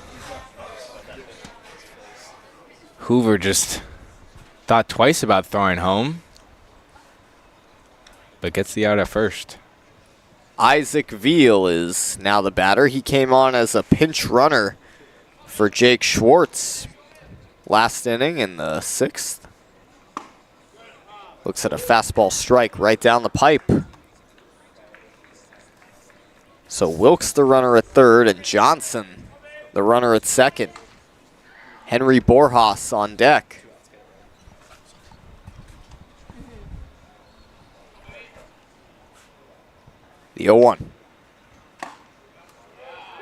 Speaker 3: Hoover just thought twice about throwing home, but gets the out at first.
Speaker 1: Isaac Veal is now the batter. He came on as a pinch runner for Jake Schwartz last inning in the 6th. Looks at a fastball strike right down the pipe. So Wilkes the runner at 3rd and Johnson the runner at 2nd. Henry Borjas on deck. The 0-1.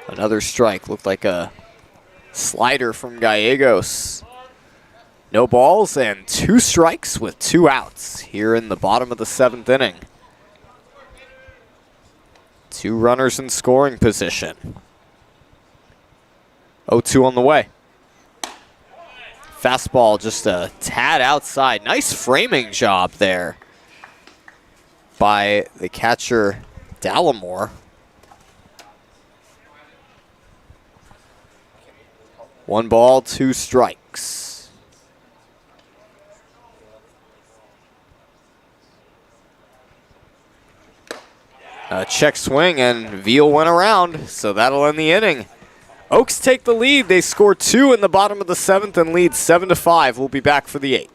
Speaker 1: Another strike. Looked like a slider from Gallegos. No balls and 2 strikes with 2 outs here in the bottom of the 7th inning. 2 runners in scoring position. 0-2 on the way. Fastball just a tad outside. Nice framing job there by the catcher, Dallimore. 1 ball, 2 strikes. A check swing, and Veal went around, so that'll end the inning. Oaks take the lead. They score 2 in the bottom of the 7th and lead 7-5. We'll be back for the 8th.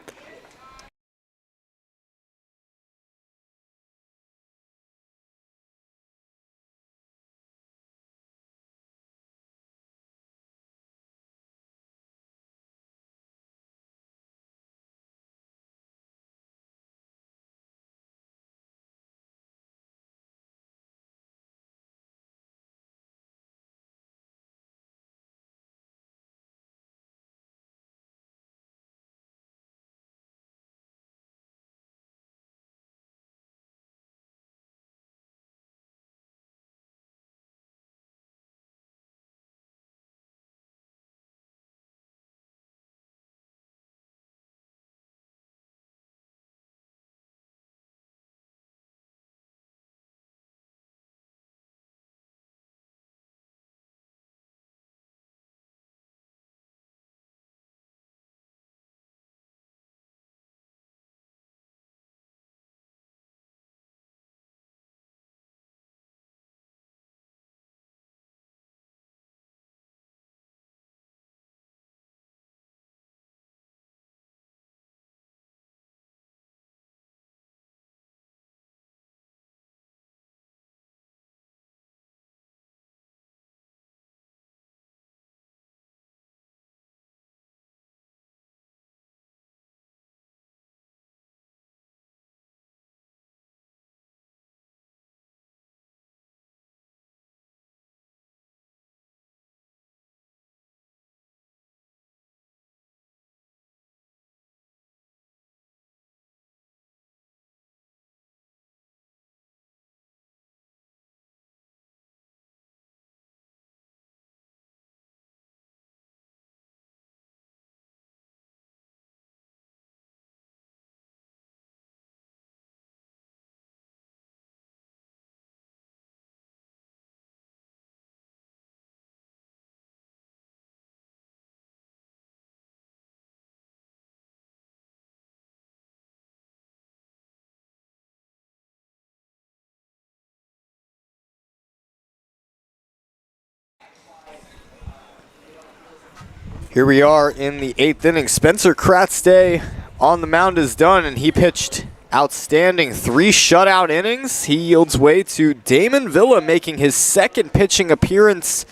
Speaker 1: Here we are in the 8th inning. Spencer Kratz's day on the mound is done, and he pitched outstanding 3 shutout innings. He yields way to Damon Villa making his 2nd pitching appearance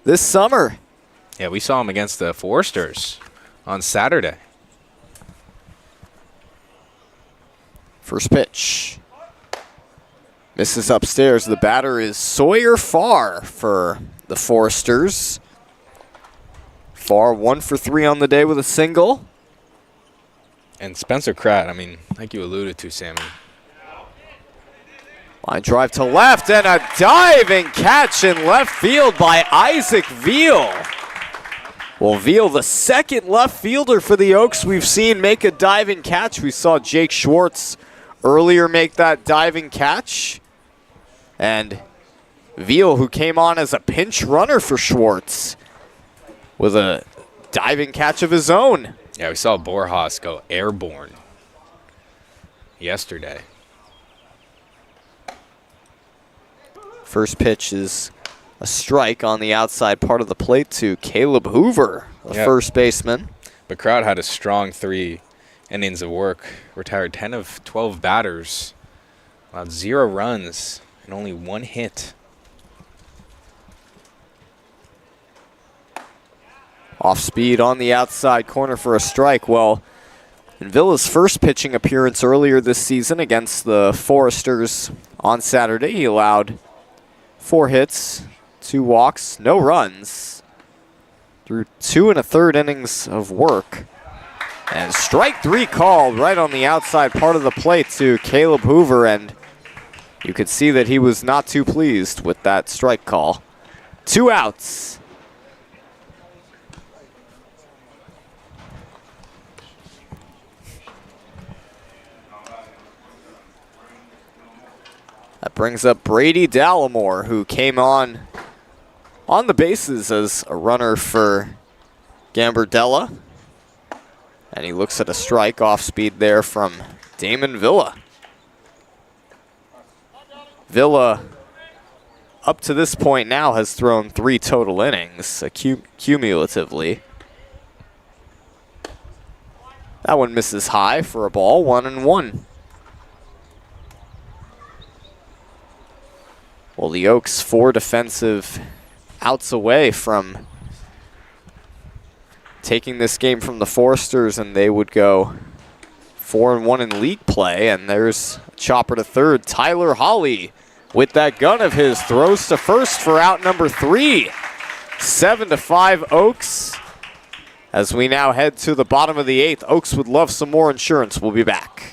Speaker 1: this summer.
Speaker 3: Yeah, we saw him against the Foresters on Saturday.
Speaker 1: First pitch. Misses upstairs. The batter is Sawyer Farr for the Foresters. Farr 1 for 3 on the day with a single.
Speaker 3: And Spencer Krat, I mean, like you alluded to, Sammy.
Speaker 1: Line drive to left and a diving catch in left field by Isaac Veal. Well, Veal, the 2nd left fielder for the Oaks we've seen make a diving catch. We saw Jake Schwartz earlier make that diving catch. And Veal, who came on as a pinch runner for Schwartz, with a diving catch of his own.
Speaker 3: Yeah, we saw Borjas go airborne yesterday.
Speaker 1: First pitch is a strike on the outside part of the plate to Caleb Hoover, the first baseman.
Speaker 3: But Crowd had a strong 3 innings of work, retired 10 of 12 batters, allowed 0 runs, and only 1 hit.
Speaker 1: Off speed on the outside corner for a strike. Well, in Villa's first pitching appearance earlier this season against the Foresters on Saturday, he allowed 4 hits, 2 walks, no runs, through 2 1/3 innings of work. And strike 3 called right on the outside part of the plate to Caleb Hoover, and you could see that he was not too pleased with that strike call. 2 outs. That brings up Brady Dallimore, who came on the bases as a runner for Gambardella. And he looks at a strike off speed there from Damon Villa. Villa, up to this point now, has thrown 3 total innings cumulatively. That one misses high for a ball, 1-1. Well, the Oaks 4 defensive outs away from taking this game from the Foresters, and they would go 4-1 in league play. And there's a chopper to third. Tyler Hawley, with that gun of his, throws to first for out number 3. 7-5 Oaks. As we now head to the bottom of the 8th, Oaks would love some more insurance. We'll be back.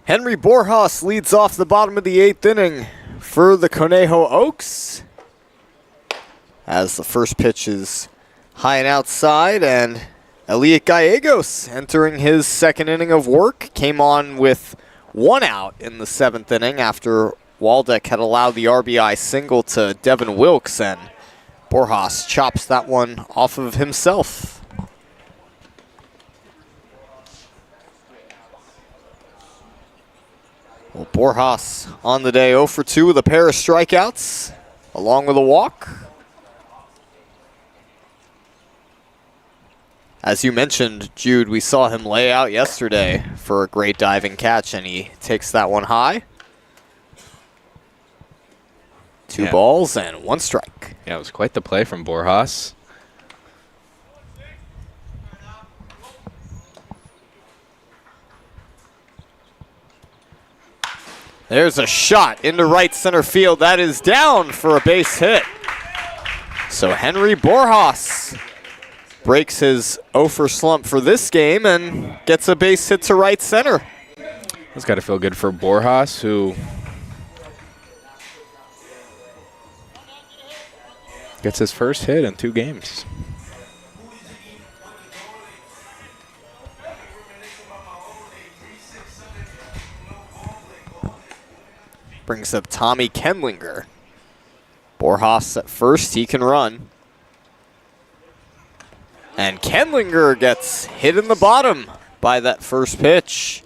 Speaker 1: Henry Borjas leads off the bottom of the 8th inning for the Conejo Oaks, as the first pitch is high and outside, and Elliot Gallegos, entering his 2nd inning of work, came on with 1 out in the 7th inning after Waldeck had allowed the RBI single to Devin Wilkes, and Borjas chops that one off of himself. Well, Borjas on the day 0 for 2 with a pair of strikeouts, along with a walk. As you mentioned, Jude, we saw him lay out yesterday for a great diving catch, and he takes that one high. 2 balls and 1 strike.
Speaker 3: Yeah, it was quite the play from Borjas.
Speaker 1: There's a shot into right center field. That is down for a base hit. So Henry Borjas breaks his 0 for slump for this game and gets a base hit to right center.
Speaker 3: It's got to feel good for Borjas, who gets his first hit in 2 games.
Speaker 1: Brings up Tommy Kendlinger. Borjas at first, he can run. And Kendlinger gets hit in the bottom by that first pitch.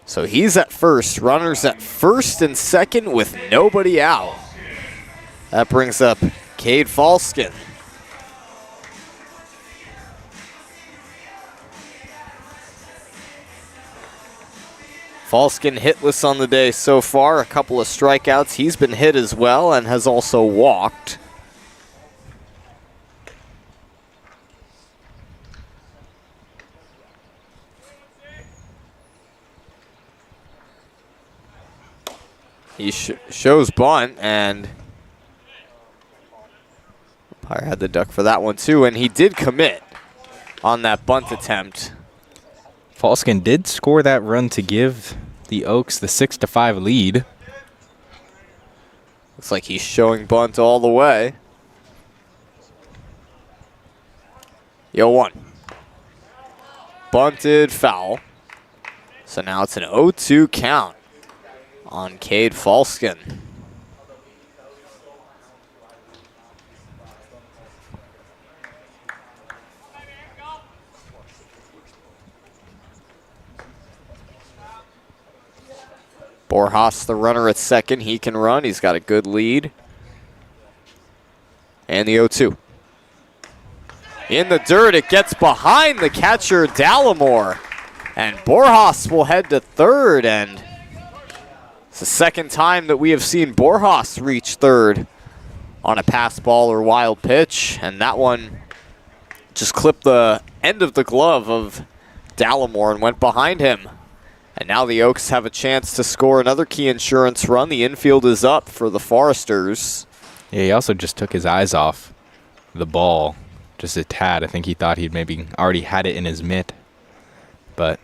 Speaker 1: So he's at first, runners at first and second with nobody out. That brings up Cade Falskin. Falskin hitless on the day so far, a couple of strikeouts. He's been hit as well and has also walked. He shows bunt, and umpire had the duck for that one too, and he did commit on that bunt attempt.
Speaker 3: Falskin did score that run to give the Oaks the 6-5 lead.
Speaker 1: Looks like he's showing bunt all the way. 0-1. Bunted, foul. So now it's an 0-2 count on Cade Falskin. Borjas, the runner at second, he can run. He's got a good lead. And the 0-2. In the dirt, it gets behind the catcher, Dallimore. And Borjas will head to third, and it's the second time that we have seen Borjas reach third on a pass ball or wild pitch, and that one just clipped the end of the glove of Dallimore and went behind him. And now the Oaks have a chance to score another key insurance run. The infield is up for the Foresters.
Speaker 3: Yeah, he also just took his eyes off the ball just a tad. I think he thought he'd maybe already had it in his mitt. But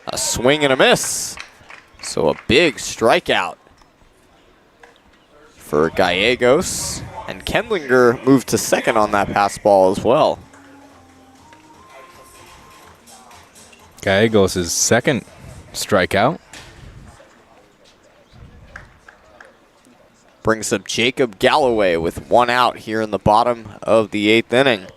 Speaker 1: a swing and a miss. So a big strikeout for Gallegos. And Kendlinger moved to second on that pass ball as well.
Speaker 3: Gallegos' second strikeout.
Speaker 1: Brings up Jacob Galloway with 1 out here in the bottom of the 8th inning.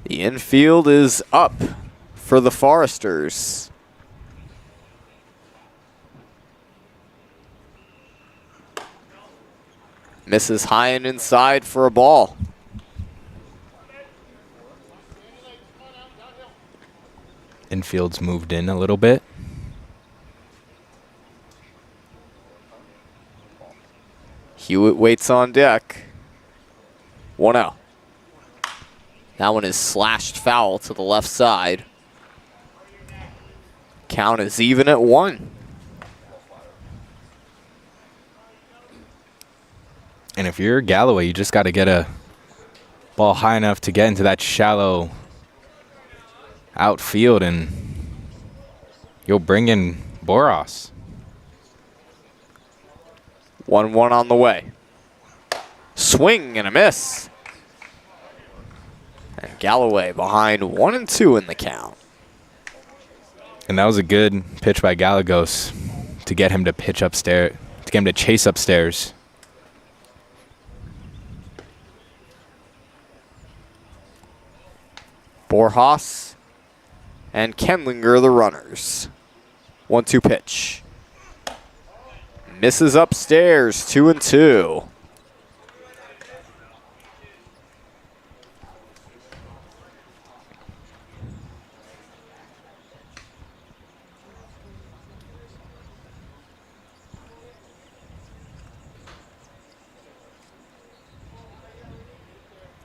Speaker 1: The infield is up for the Foresters. Misses high and inside for a ball.
Speaker 3: Infield's moved in a little bit.
Speaker 1: Hewitt waits on deck. 1-0. That one is slashed foul to the left side. Count is even at 1.
Speaker 3: And if you're Galloway, you just got to get a ball high enough to get into that shallow outfield, and you'll bring in Boros.
Speaker 1: 1-1 on the way. Swing and a miss. And Galloway behind 1-2 in the count.
Speaker 3: And that was a good pitch by Gallegos to get him to pitch upstairs, to get him to chase upstairs.
Speaker 1: Borjas and Kendlinger the runners. 1-2 pitch. Misses upstairs, 2-2.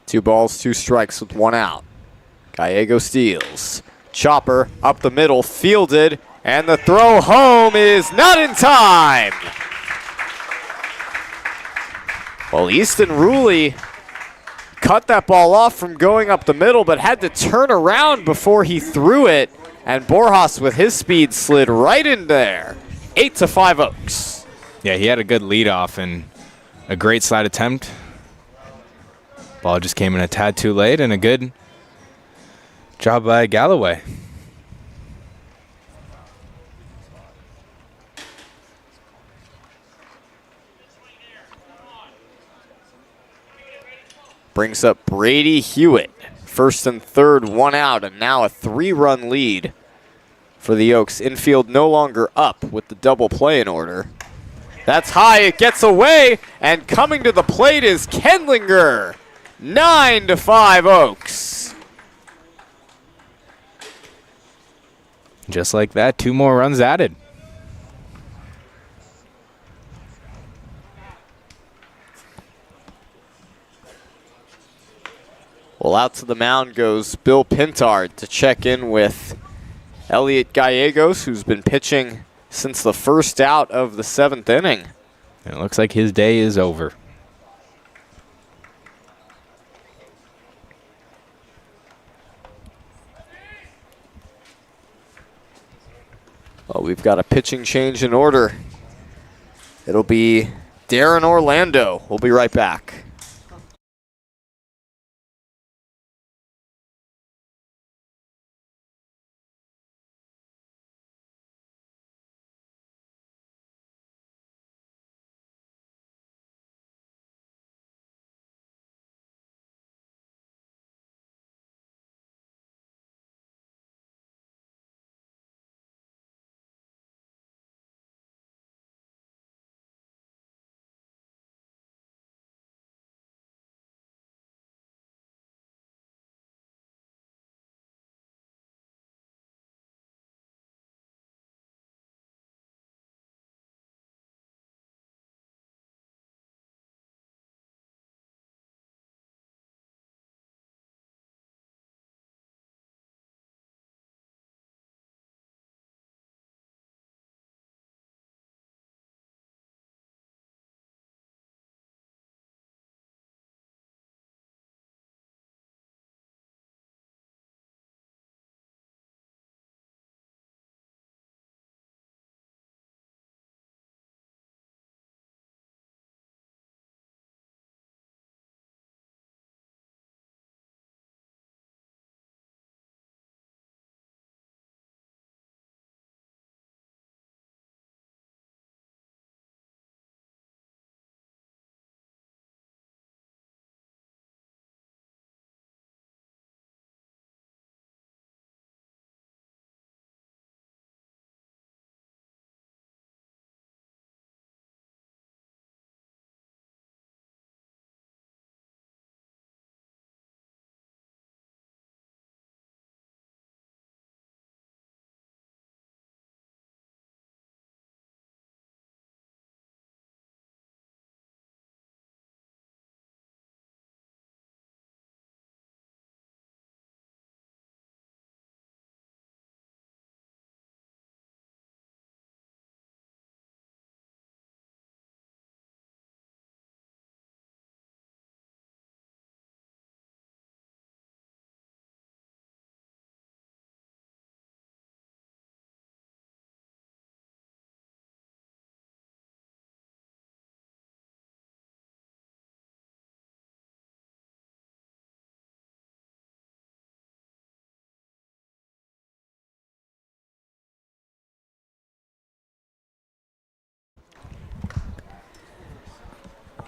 Speaker 1: Two balls, two strikes with one out. Gallego steals. Chopper up the middle, fielded, and the throw home is not in time. Well, Easton Ruley cut that ball off from going up the middle, but had to turn around before he threw it, and Borjas with his speed slid right in there. 8-5 Oaks.
Speaker 3: Yeah, he had a good leadoff and a great slide attempt. Ball just came in a tad too late, and a good job by Galloway.
Speaker 1: Brings up Brady Hewitt. First and third, one out, and now a 3-run lead for the Oaks. Infield no longer up with the double play in order. That's high, it gets away, and coming to the plate is Kendlinger. 9-5 Oaks.
Speaker 3: Just like that, 2 more runs added.
Speaker 1: Well, out to the mound goes Bill Pintard to check in with Elliot Gallegos, who's been pitching since the first out of the 7th inning.
Speaker 3: And it looks like his day is over.
Speaker 1: Well, we've got a pitching change in order. It'll be Darren Orlando. We'll be right back.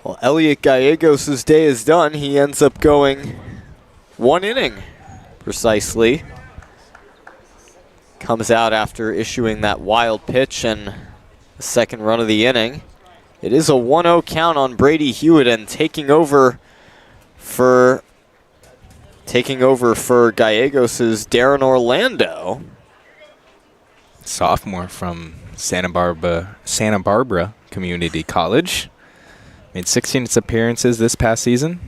Speaker 1: Well, Elliot Gallegos' day is done. He ends up going 1 inning, precisely. Comes out after issuing that wild pitch and the second run of the inning. It is a 1-0 count on Brady Hewitt, and taking over for Gallegos is Darren Orlando.
Speaker 3: Sophomore from Santa Barbara Community College. Made 16 appearances this past season.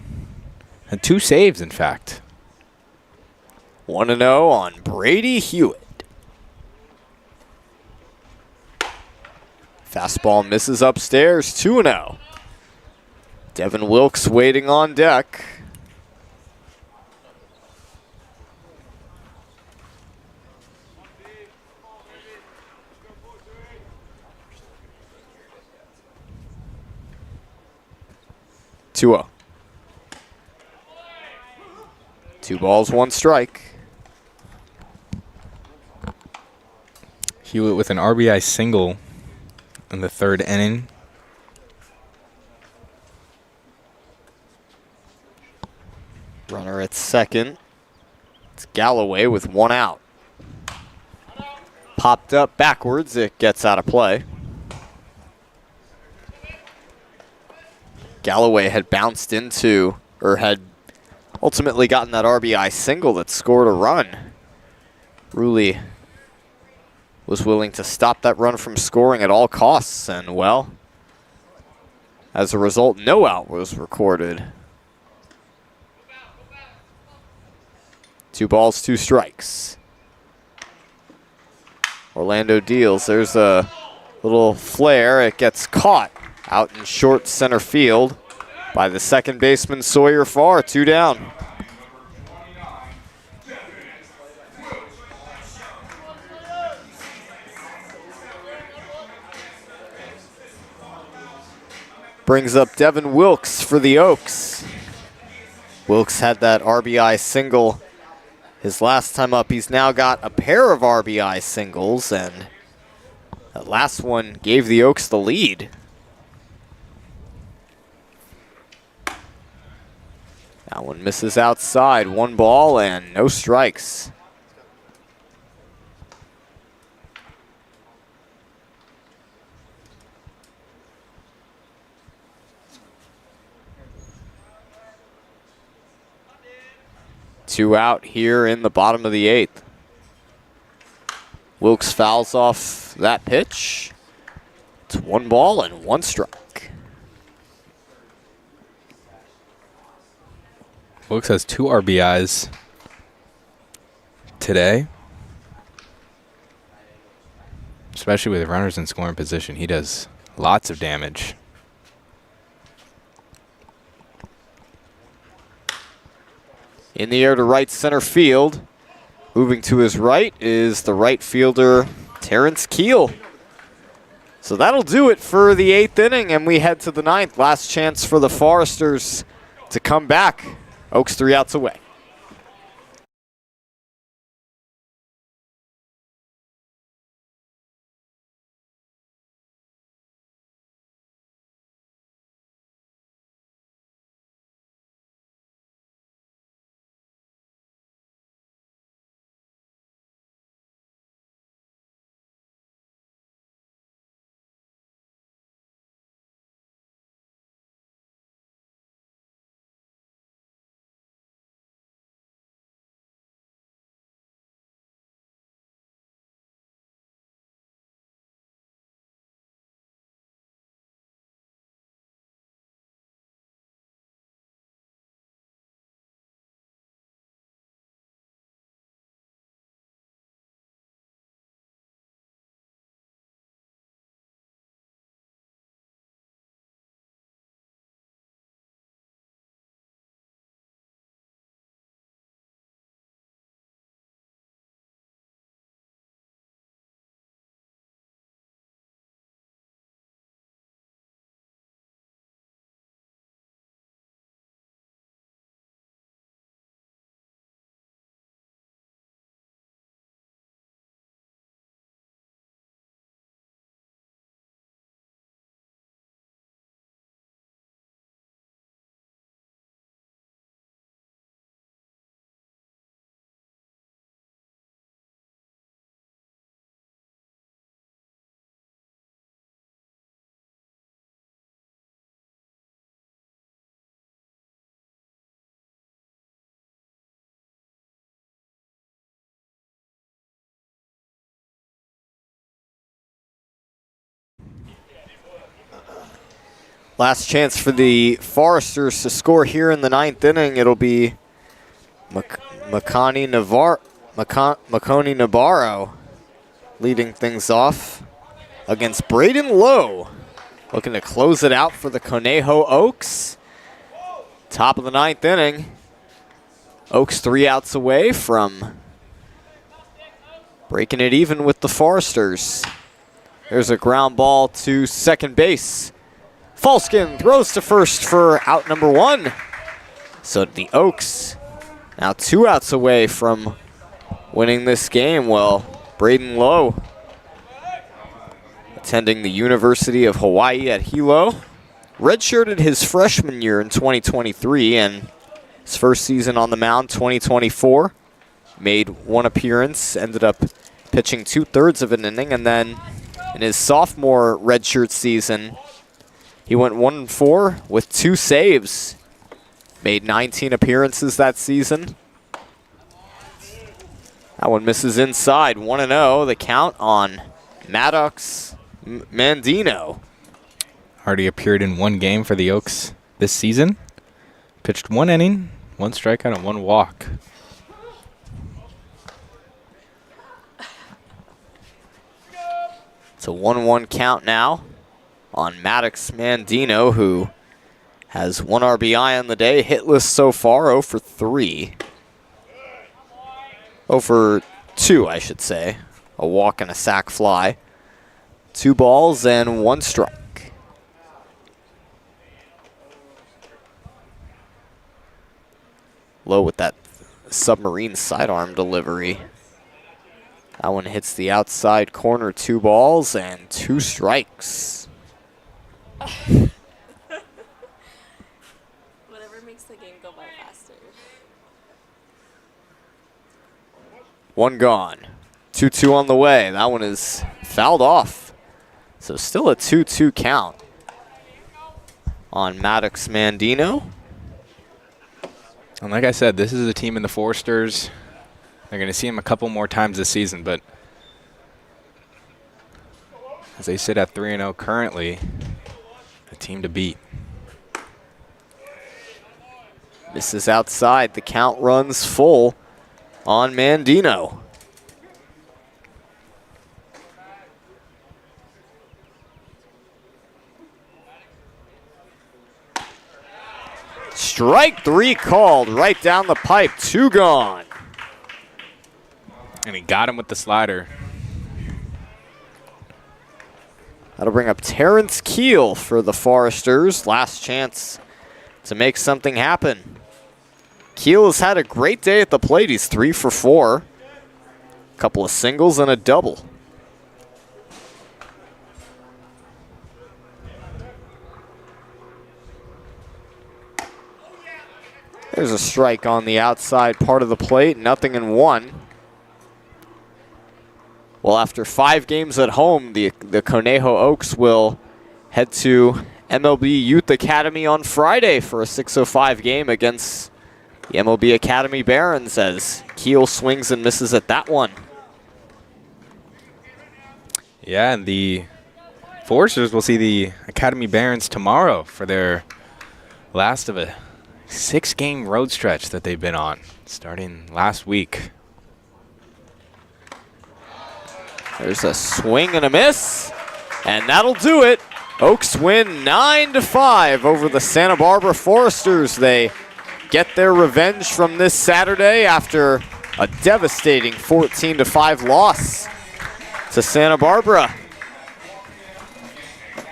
Speaker 3: And 2 saves, in fact.
Speaker 1: 1-0 on Brady Hewitt. Fastball misses upstairs, 2-0. Devin Wilkes waiting on deck. Two 2 balls, 1 strike.
Speaker 3: Hewitt with an RBI single in the 3rd inning.
Speaker 1: Runner at second. It's Galloway with 1 out. Popped up backwards, it gets out of play. Galloway had bounced into, or had ultimately gotten that RBI single that scored a run. Rulli was willing to stop that run from scoring at all costs, and well, as a result, no out was recorded. 2 balls, 2 strikes. Orlando deals. There's a little flare. It gets caught out in short center field by the second baseman Sawyer Farr. 2 down. Brings up Devin Wilkes for the Oaks. Wilkes had that RBI single his last time up. He's now got a pair of RBI singles, and that last one gave the Oaks the lead. That one misses outside. 1 ball and no strikes. Two out here in the bottom of the 8th. Wilkes fouls off that pitch. It's 1 ball and 1 strike.
Speaker 3: Wilkes has 2 RBIs today. Especially with runners in scoring position, he does lots of damage.
Speaker 1: In the air to right center field. Moving to his right is the right fielder, Terrence Keel. So that'll do it for the 8th inning, and we head to the 9th. Last chance for the Foresters to come back. Oaks 3 outs away. Last chance for the Foresters to score here in the 9th inning. It'll be Makoni Navarro leading things off against Braden Lowe. Looking to close it out for the Conejo Oaks. Top of the 9th inning. Oaks 3 outs away from breaking it even with the Foresters. There's a ground ball to second base. Falskin throws to first for out number 1. So the Oaks now 2 outs away from winning this game. Well, Braden Lowe, attending the University of Hawaii at Hilo, redshirted his freshman year in 2023 and his first season on the mound, 2024. Made 1 appearance, ended up pitching 2/3 of an inning, and then in his sophomore redshirt season, he went 1-4 with 2 saves. Made 19 appearances that season. That one misses inside, 1-0. The count on Maddox Mandino.
Speaker 3: Already appeared in 1 game for the Oaks this season. Pitched 1 inning, 1 strikeout, and 1 walk.
Speaker 1: It's a 1-1 count now on Maddox Mandino, who has 1 RBI on the day, hitless so far, 0 for 3. 0 for 2, I should say. A walk and a sac fly. 2 balls and 1 strike. Low with that submarine sidearm delivery. That one hits the outside corner, 2 balls and 2 strikes.
Speaker 4: Whatever makes the game go by faster.
Speaker 1: 1 gone. 2-2 on the way. That one is fouled off. So still a 2-2 count on Maddox Mandino.
Speaker 3: And like I said, this is a team in the Foresters. They're going to see him a couple more times this season, but as they sit at 3-0 currently, a team to beat.
Speaker 1: Misses outside. The count runs full on Mandino. Strike 3 called right down the pipe. 2 gone.
Speaker 3: And he got him with the slider.
Speaker 1: That'll bring up Terrence Keel for the Foresters. Last chance to make something happen. Keel has had a great day at the plate. He's 3 for 4. A couple of singles and a double. There's a strike on the outside part of the plate. 0-1. Well, after 5 games at home, the Conejo Oaks will head to MLB Youth Academy on Friday for a 6:05 game against the MLB Academy Barons as Keel swings and misses at that one.
Speaker 3: Yeah, and the Foresters will see the Academy Barons tomorrow for their last of a 6-game road stretch that they've been on, starting last week.
Speaker 1: There's a swing and a miss, and that'll do it. Oaks win 9-5 over the Santa Barbara Foresters. They get their revenge from this Saturday after a devastating 14-5 loss to Santa Barbara.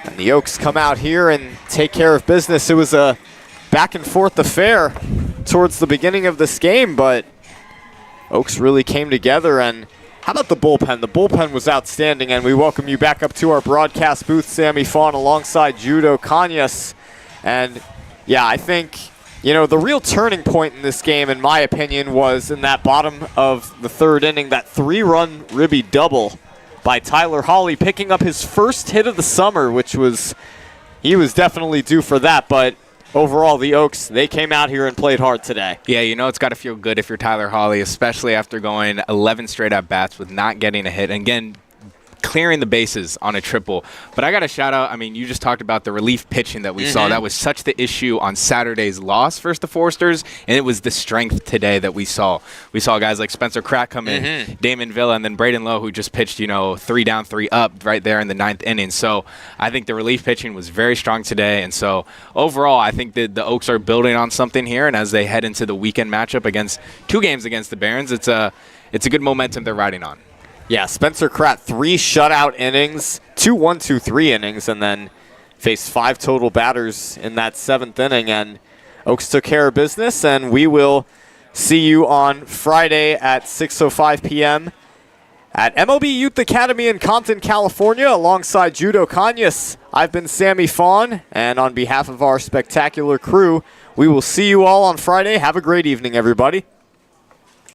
Speaker 1: And the Oaks come out here and take care of business. It was a back-and-forth affair towards the beginning of this game, but Oaks really came together. And how about the bullpen? The bullpen was outstanding, and we welcome you back up to our broadcast booth, Sammy Fawn, alongside Judo Kanyas. And, yeah, I think, you know, the real turning point in this game, in my opinion, was in that bottom of the 3rd inning, that 3-run ribby double by Tyler Hawley, picking up his first hit of the summer, which was, he was definitely due for that, but overall, the Oaks, they came out here and played hard today.
Speaker 3: Yeah, you know it's got to feel good if you're Tyler Hawley, especially after going 11 straight at-bats with not getting a hit. And again, clearing the bases on a triple. But I got to shout out, I mean, you just talked about the relief pitching that we saw. That was such the issue on Saturday's loss versus the Foresters, and it was the strength today that we saw. We saw guys like Spencer Kratt come in, Damon Villa, and then Braden Lowe, who just pitched, 3 down, 3 up right there in the 9th inning. So I think the relief pitching was very strong today. And so overall, I think that the Oaks are building on something here, and as they head into the weekend matchup against 2 games against the Barons, it's a good momentum they're riding on.
Speaker 1: Yeah, Spencer Kratt, 3 shutout innings, 2 1-2-3 innings, and then faced 5 total batters in that 7th inning. And Oaks took care of business, and we will see you on Friday at 6:05 p.m. at MLB Youth Academy in Compton, California, alongside Judo Kanyas. I've been Sammy Fawn, and on behalf of our spectacular crew, we will see you all on Friday. Have a great evening, everybody.